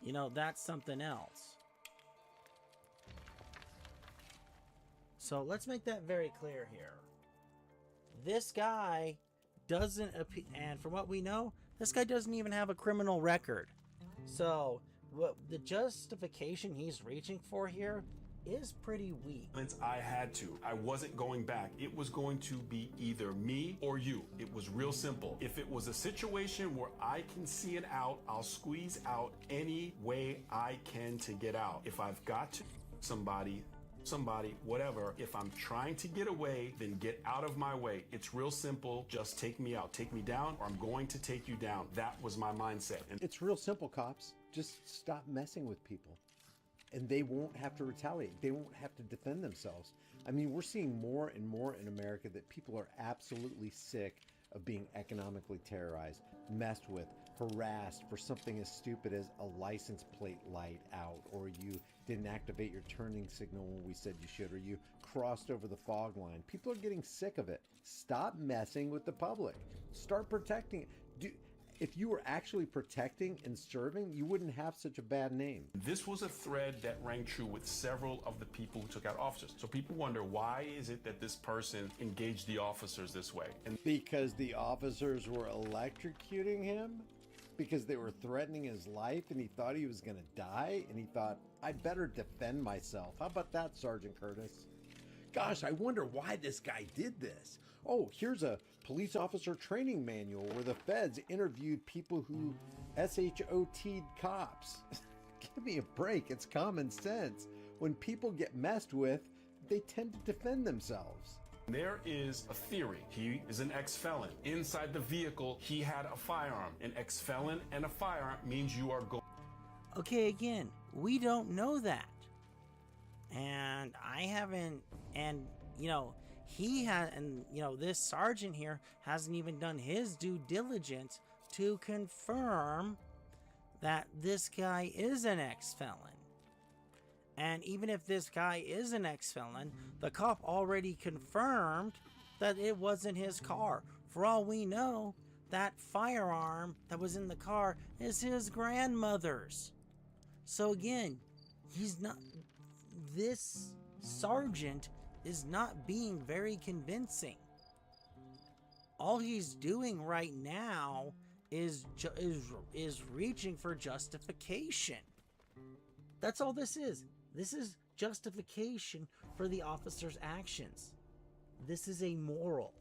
you know, that's something else. So let's make that very clear here. This guy doesn't appear, and from what we know, this guy doesn't even have a criminal record. So what the justification he's reaching for here is pretty weak. I had to. I wasn't going back. It was going to be either me or you. It was real simple. If it was a situation where I can see it out, I'll squeeze out any way I can to get out. If I've got to somebody, whatever, if I'm trying to get away, then get out of my way. It's real simple. Just take me out. Take me down, or I'm going to take you down. That was my mindset. And it's real simple, cops. Just stop messing with people. And they won't have to retaliate. They won't have to defend themselves. I mean, we're seeing more and more in America that people are absolutely sick of being economically terrorized, messed with, harassed for something as stupid as a license plate light out, or you didn't activate your turning signal when we said you should, or you crossed over the fog line. People are getting sick of it. Stop messing with the public. Start protecting it. If you were actually protecting and serving, you wouldn't have such a bad name. this was a thread that rang true with several of the people who took out officers. So people wonder, why is it that this person engaged the officers this way? And because the officers were electrocuting him? Because they were threatening his life and he thought he was going to die? And he thought, I better defend myself. How about that, Sergeant Curtis? Gosh, I wonder why this guy did this. Oh, here's a police officer training manual where the feds interviewed people who SHOT'd cops. Give me a break. It's common sense. When people get messed with, they tend to defend themselves. there is a theory. He is an ex-felon. Inside the vehicle, he had a firearm. An ex-felon and a firearm means you are going. Okay, again, we don't know that. And I haven't, and, you know, he had, and, you know, this sergeant here hasn't even done his due diligence to confirm that this guy is an ex-felon. And even if this guy is an ex-felon, the cop already confirmed that it wasn't his car. For all we know, that firearm that was in the car is his grandmother's. So again, he's not, this sergeant is not being very convincing. All he's doing right now is reaching for justification. That's all this is. This is justification for the officer's actions. This is a moral.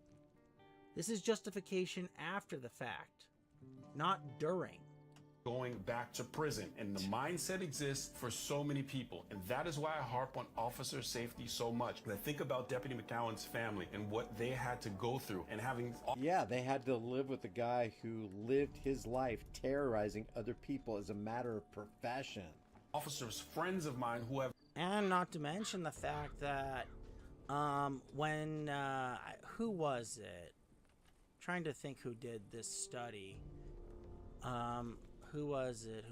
This is justification after the fact, not during. Going back to prison, and the mindset exists for so many people, and that is why I harp on officer safety so much. When I think about Deputy McCowan's family and what they had to go through, and having they had to live with a guy who lived his life terrorizing other people as a matter of profession. Officers, friends of mine who have, and not to mention the fact that when who was it? Trying to think who did this study. Who was it?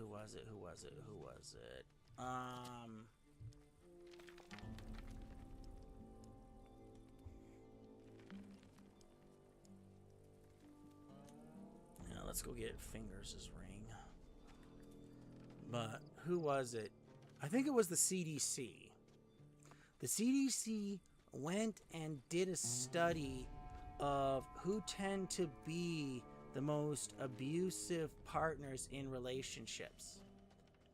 Now let's go get Fingers' ring. But who was it? I think it was the CDC. The CDC went and did a study of who tend to be the most abusive partners in relationships.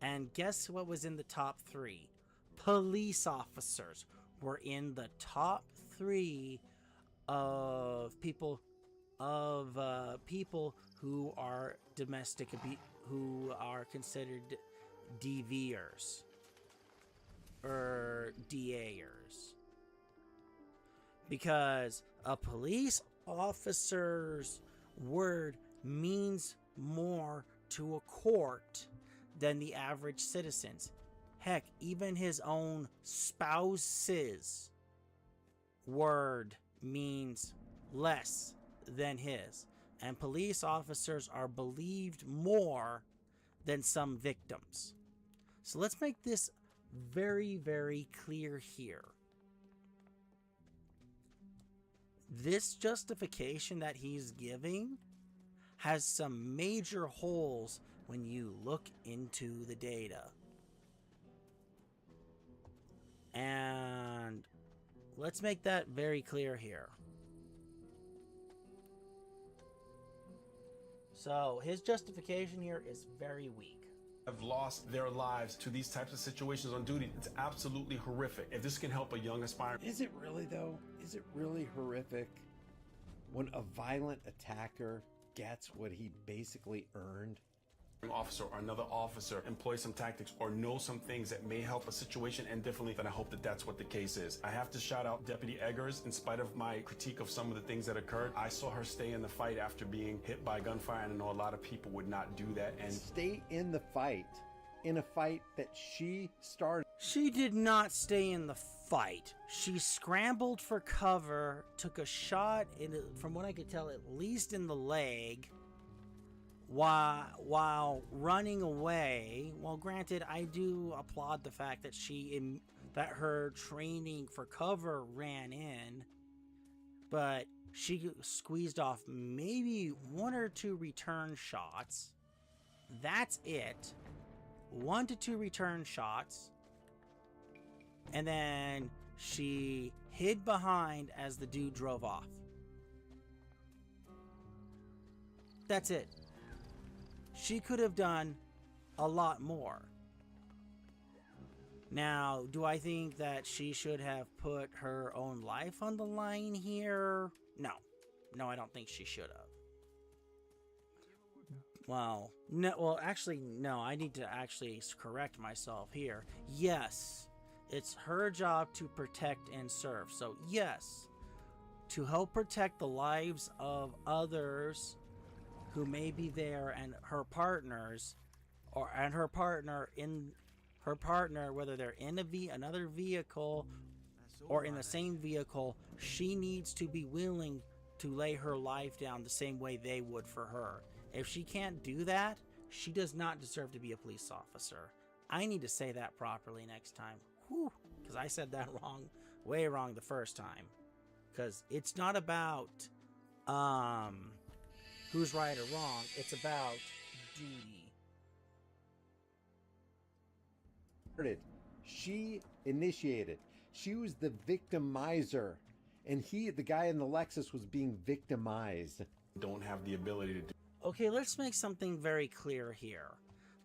And guess what was in the top 3? police officers were in the top 3 of people who are who are considered DVers or DAers, because a police officer's word means more to a court than the average citizen's. Heck, even his own spouse's word means less than his. And police officers are believed more than some victims. So let's make this very, very clear here. This justification that he's giving has some major holes when you look into the data. And let's make that very clear here. So his justification here is very weak. Have lost their lives to these types of situations on duty. It's absolutely horrific. If this can help a young aspiring... Is it really, though? Is it really horrific when a violent attacker gets what he basically earned? Officer or another officer employ some tactics or know some things that may help a situation end differently, then I hope that that's what the case is. I have to shout out Deputy Eggers. In spite of my critique of some of the things that occurred, I saw her stay in the fight after being hit by gunfire, and I know a lot of people would not do that. And stay in the fight, in a fight that she started. She did not stay in the fight. She scrambled for cover, took a shot, from what I could tell, at least in the leg, while running away. Well, granted, I do applaud the fact that that her training for cover ran in, but she squeezed off maybe 1 or 2 return shots. That's it. 1 to 2 return shots. And then she hid behind as the dude drove off. That's it. She could have done a lot more. Now, do I think that she should have put her own life on the line here? No. No, I don't think she should have. Well, no, well, actually, no, I need to actually correct myself here. Yes, it's her job to protect and serve. So, yes, to help protect the lives of others who may be there, and her partners, her partner, whether they're in another vehicle or in the same vehicle, she needs to be willing to lay her life down the same way they would for her. If she can't do that, she does not deserve to be a police officer. I need to say that properly next time. Whew, because I said that wrong, way wrong the first time. Because it's not about who's right or wrong, it's about duty. She initiated. She was the victimizer. And the guy in the Lexus was being victimized. Don't have the ability to do. Okay, let's make something very clear here.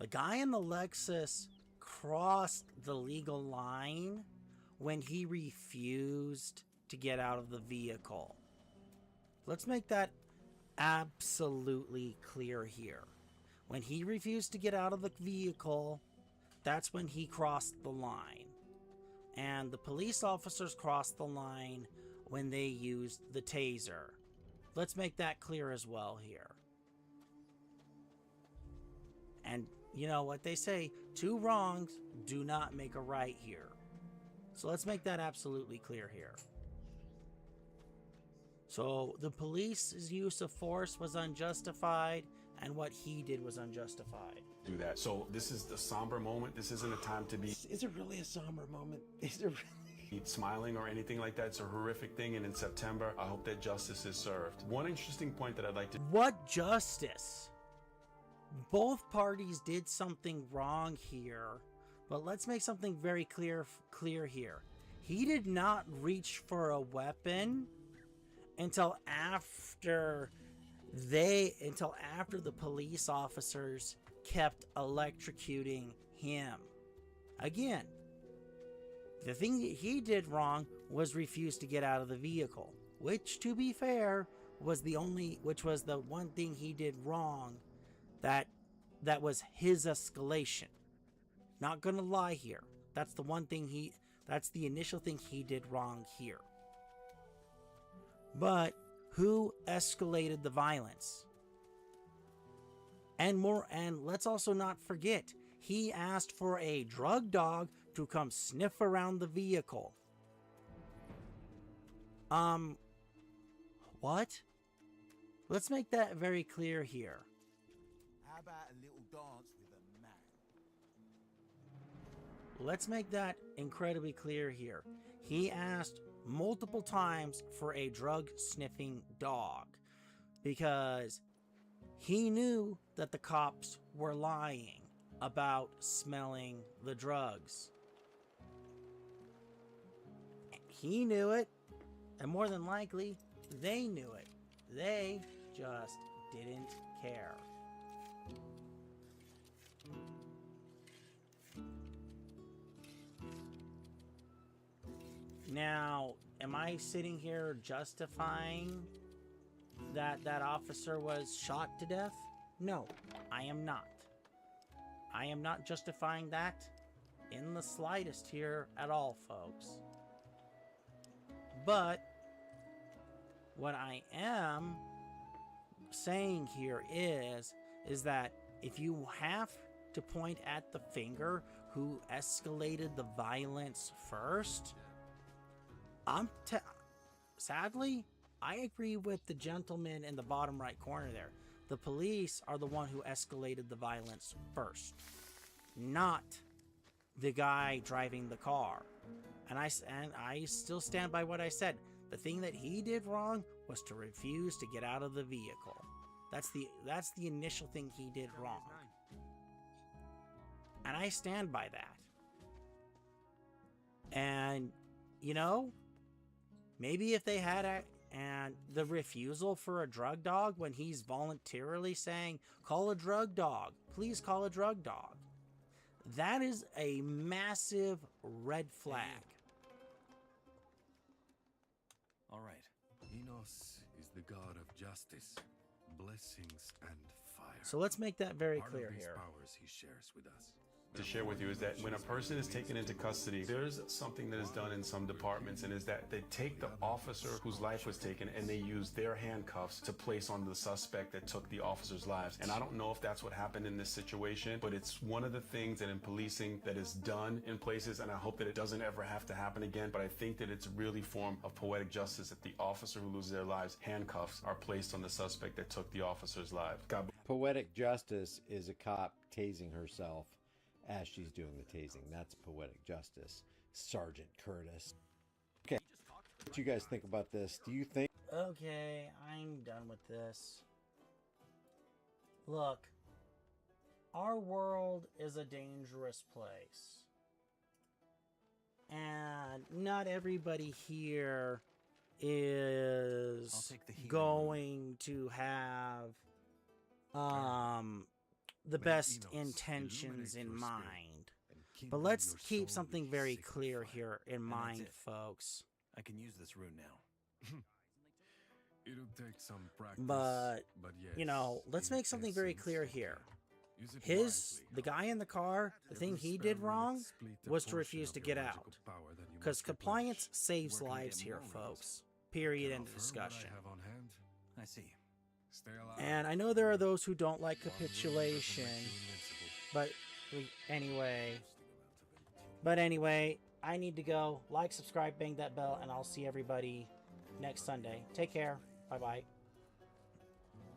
The guy in the Lexus crossed the legal line when he refused to get out of the vehicle. Let's make that absolutely clear here. When he refused to get out of the vehicle, that's when he crossed the line. And the police officers crossed the line when they used the taser. Let's make that clear as well here. And you know what they say, 2 wrongs do not make a right here. So let's make that absolutely clear here. So the police's use of force was unjustified, and what he did was unjustified. Do that. So this is the somber moment. This isn't a time to be... Is it really a somber moment? Is it really... smiling or anything like that? It's a horrific thing, and in September, I hope that justice is served. One interesting point that I'd like to... What justice? Both parties did something wrong here, but let's make something very clear here. He did not reach for a weapon until after the police officers kept electrocuting him. Again, The thing that he did wrong was refuse to get out of the vehicle, which, to be fair, was the one thing he did wrong that was his escalation. Not gonna lie here. That's the initial thing he did wrong here. But who escalated the violence? And let's also not forget, he asked for a drug dog to come sniff around the vehicle. What? Let's make that very clear here. How about a little dance with a man? Let's make that incredibly clear here. He asked multiple times for a drug sniffing dog because he knew that the cops were lying about smelling the drugs. He knew it, and more than likely, they knew it. They just didn't care. Now, am I sitting here justifying that officer was shot to death? No, I am not. I am not justifying that in the slightest here at all, folks. But what I am saying here is that if you have to point at the finger who escalated the violence first, sadly, I agree with the gentleman in the bottom right corner there. The police are the one who escalated the violence first, not the guy driving the car. And I still stand by what I said. The thing that he did wrong was to refuse to get out of the vehicle. That's the initial thing he did wrong. And I stand by that. And, you know, maybe if they had the refusal for a drug dog when he's voluntarily saying, call a drug dog, please call a drug dog. That is a massive red flag. All right. Enos is the god of justice, blessings, and fire. So let's make that very Part clear of these here. powers he shares with us. To share with you is that when a person is taken into custody, there's something that is done in some departments, and is that they take the officer whose life was taken and they use their handcuffs to place on the suspect that took the officer's lives. And I don't know if that's what happened in this situation, but it's one of the things that in policing that is done in places, and I hope that it doesn't ever have to happen again. But I think that it's really a form of poetic justice that the officer who loses their lives, handcuffs are placed on the suspect that took the officer's lives. Poetic justice is a cop tasing herself as she's doing the tasing. That's poetic justice. Sergeant Curtis. Okay, what do you guys think about this? Do you think... Okay, I'm done with this. Look, our world is a dangerous place. And not everybody here is going to have the best intentions in mind. But let's keep something very clear here in mind, folks. I can use this rune now. It'll take some practice. But yes, you know, let's make something very clear here. The guy in the car, the thing he did wrong was to refuse to get out. Because compliance saves lives here, folks. Period. End of discussion. I see. And I know there are those who don't like capitulation, but anyway, I need to go. Like, subscribe, bang that bell, and I'll see everybody next Sunday. Take care. Bye-bye.